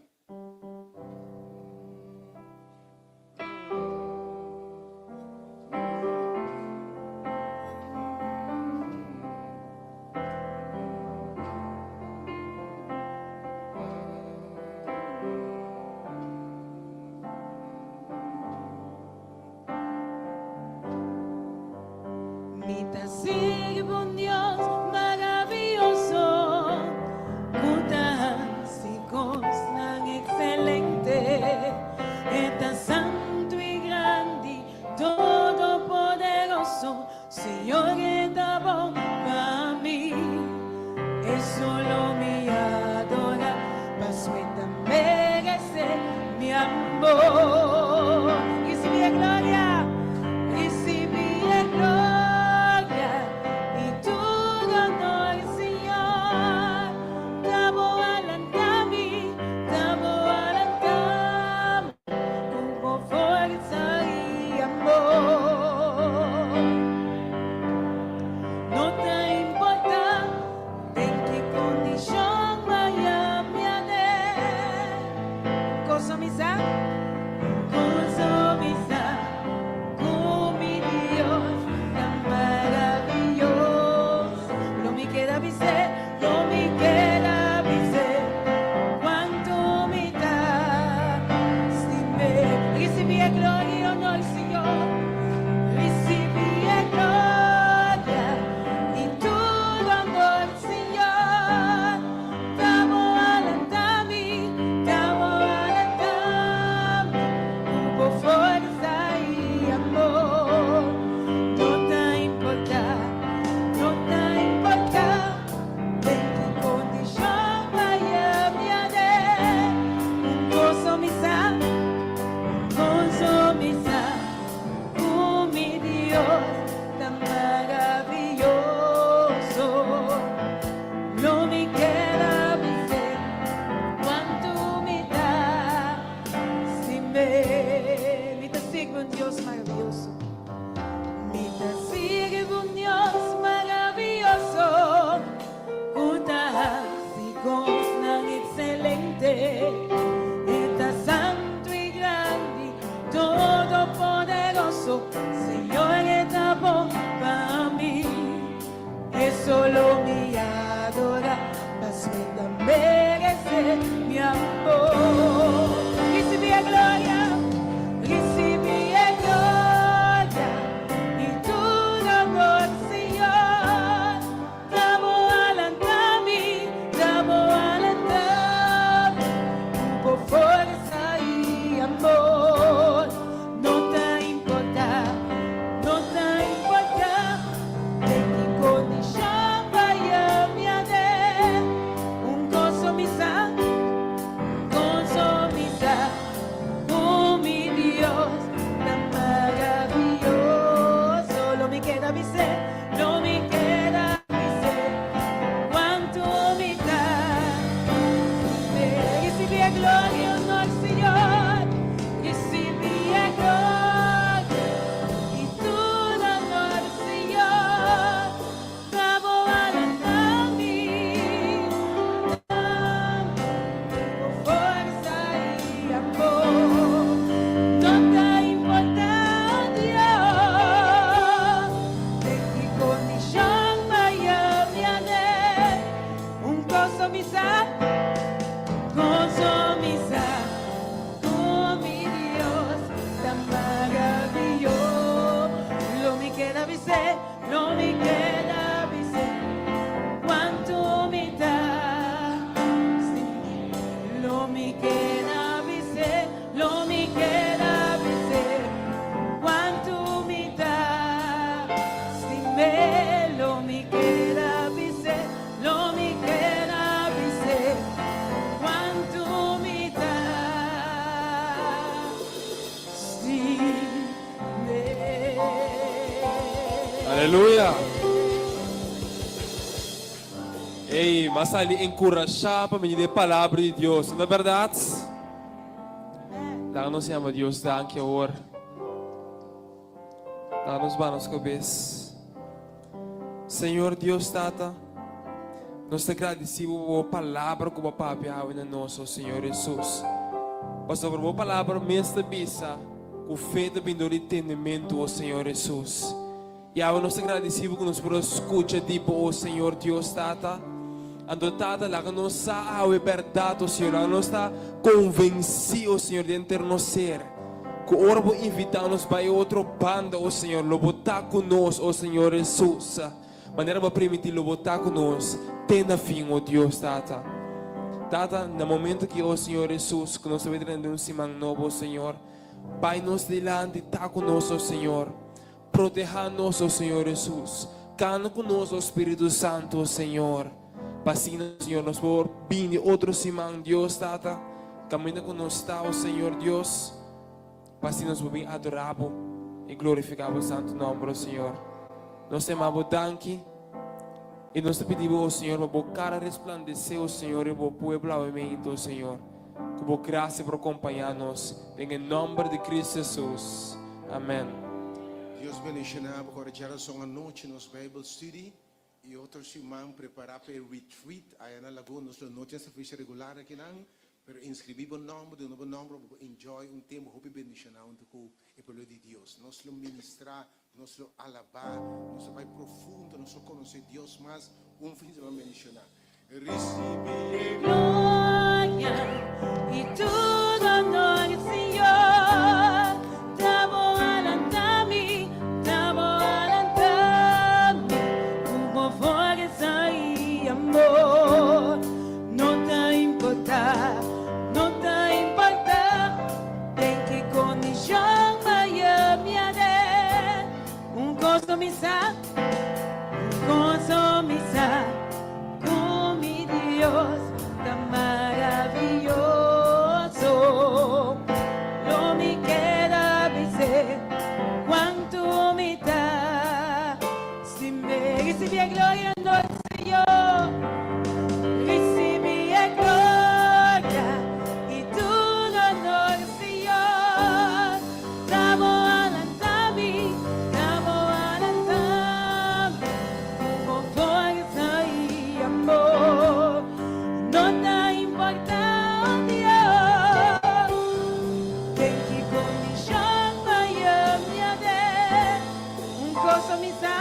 Te sirvo un Dios maravilloso, tan excelente, es tan santo y grande, todopoderoso, Señor es bueno para mí, es solo mi adora, paso y tan merece mi amor, y si mi gloria, y si mi gloria. Maravilloso. Aleluia. Ei, mas ali encorajar para me dar a palavra de Deus, não é verdade? Dá-nos a Deus, danke hoor. Dá-nos manos cabeças. Senhor Deus Tata, nós te agradecemos por a palavra que o Papai ha na nosso Senhor Jesus. Pastor, por a palavra mesmo bisa, o feito de do entendimento, o Senhor Jesus. E agora nós te agradecemos que nos por escuta tipo, o Senhor Deus Tata. Ando Tata, lá que nós a verdade, o Senhor, lá nós está convencido, Senhor, de internocer. Que ora vou invitar-nos para outro banda, o Senhor, lo botar conosco, o Senhor Jesus. Maneira para permitir lo botar conosco, tenha fim, o Deus Tata. Tata, no momento que o Senhor Jesus, que nós estamos tendo semana novo, o Senhor, Pai nos delante, está conosco, o Senhor. Proteja-nos, o Senhor Jesus. Cana conosco, o Espírito Santo, o Senhor. Pasina, Senhor, nos por vir outro semana, Deus, Tata. Camina conosco, o Senhor Deus. Pasina, nos por vir adorável e glorificar o santo nome do Senhor. Nós te amamos, danke. E nós te pedimos, o Senhor, para a cara resplandecer, o Senhor, e para o pueblo amamento, Senhor. Que boa graça para acompanhar-nos. Em nome de Cristo Jesus. Amém. Deus bendicionar agora geração à noite nos Bible Study e outros irmãos preparar para o retreat aí na Lagoa. Nós não temos serviço regular aqui não, mas inscrever o nome de novo nome para enjoy tempo hobby bendicionar e pelo de Deus. Nós lo ministrar, nós lo alabar, nós vai profundo, nós conhecer Deus mais fim de semana bendicionar. Recibe Glória e tudo honor, Senhor. Tamo alantami, uma força e amor. Não te importa, não te importa. Tem que condição vai me arder. Consumisa, consumisa. Dios tan maravilloso, no me queda dizer cuánto me da. Si me recibe gloria no Señor, recibe gloria y tu honor, Señor. Estamos alantami, con fuerza y amor. No te importa, oh Dios, que con mi llama yo me haré un gozo misa,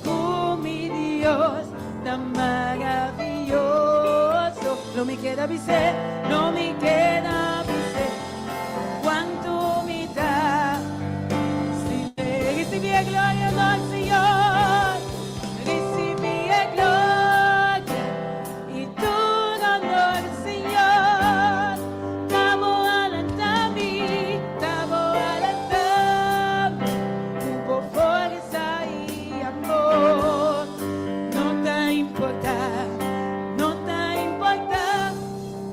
con mi Dios tan maravilloso. No me queda dizer, no me queda dizer cuánto me da. Si me recibí gloria no al Señor, recibí gloria y tu honor, Señor. Estamos alantami, por fuerza y amor. No te importa, no te importa.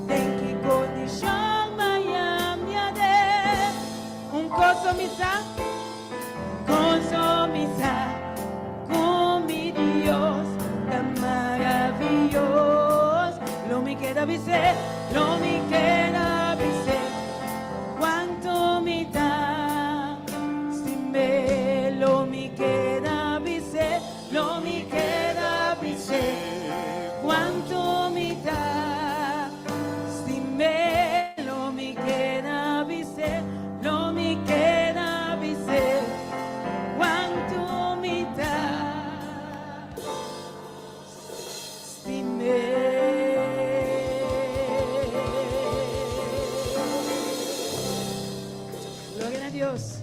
Tem que condição me haré un gozo misa, con mi Dios tan maravilloso. No me queda dizer, no me queda dizer cuánto me da. Si me lo me queda dizer, no me queda dizer cuánto me da. Si me lo me queda dizer, no me queda dizer cuánto me da. Si me gloria a Dios.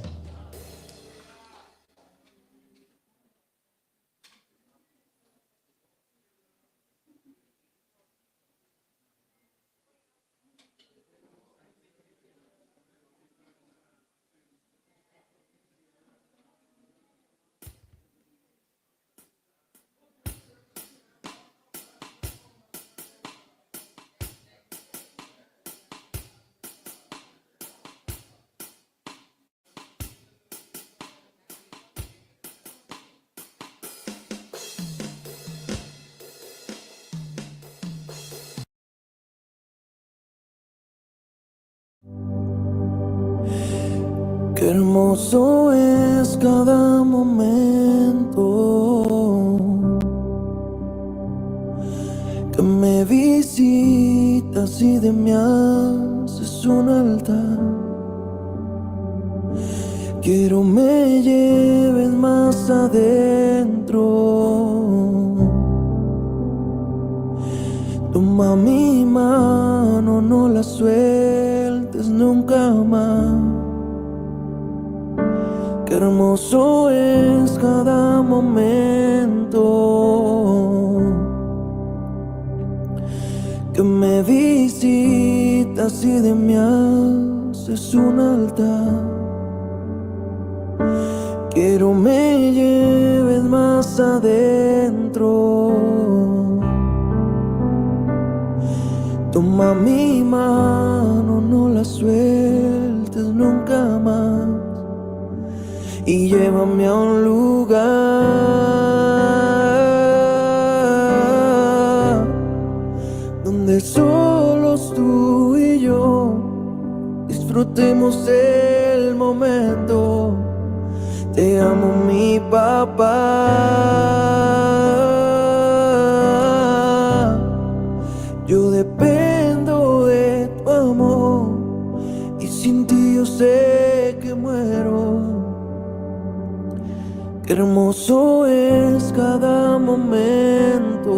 Qué hermoso es cada momento que me visitas y de mí haces un altar. Quiero me lleves más adentro. Toma mi mano, no la sueltes nunca más. Qué hermoso es cada momento que me visitas y de mí haces un altar. Quiero me lleves más adentro. Toma mi mano, no la sueltes nunca más. Y llévame a un lugar donde solos tú y yo disfrutemos el momento. Te amo, mi papá. Yo dependo de tu amor y sin ti yo sé que muero. Qué hermoso es cada momento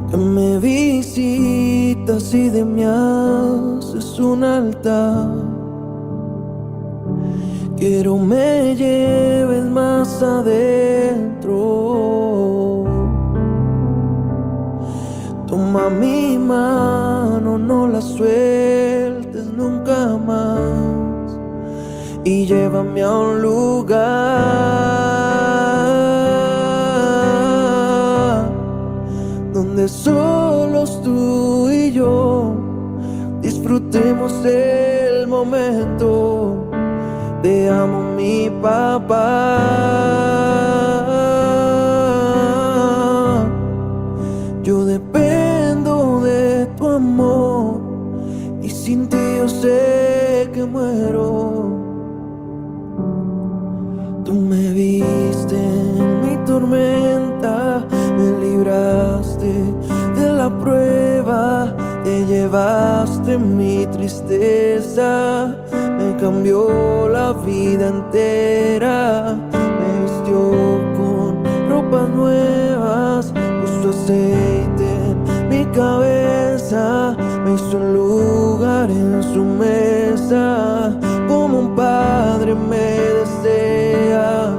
que me visitas y de mí haces un altar. Quiero me lleves más adentro. Toma mi mano, no la sueltes nunca más. Y llévame a un lugar donde solos tú y yo disfrutemos el momento. Te amo, mi papá. Yo dependo de tu amor y sin ti yo sé que muero. Tú me viste en mi tormenta, me libraste de la prueba, te llevaste mi tristeza, me cambió la vida entera, me vistió con ropas nuevas, puso aceite en mi cabeza, me hizo un lugar en su mesa, como un padre me desea.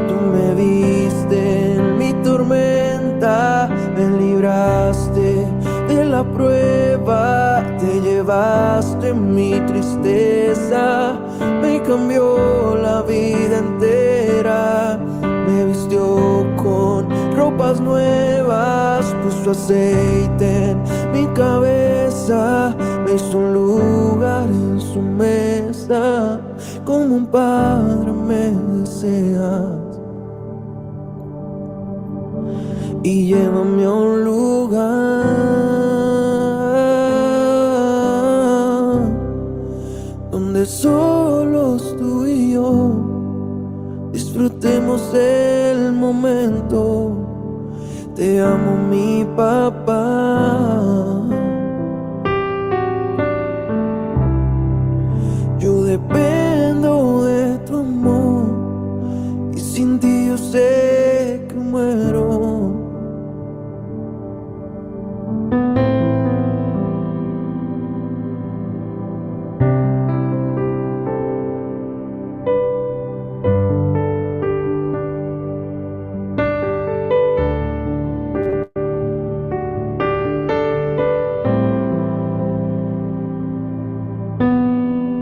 Tú me viste en mi tormenta, me libraste de la prueba, te llevaste mi tristeza, me cambió la vida entera, me vistió con ropas nuevas, puso aceite en mi cabeza, me hizo un lugar en su mesa, como un padre me deseas. Y llévame a un lugar donde solos tú y yo disfrutemos el momento. Te amo, mi papá. Yo dependo de tu amor y sin ti yo sé que muero.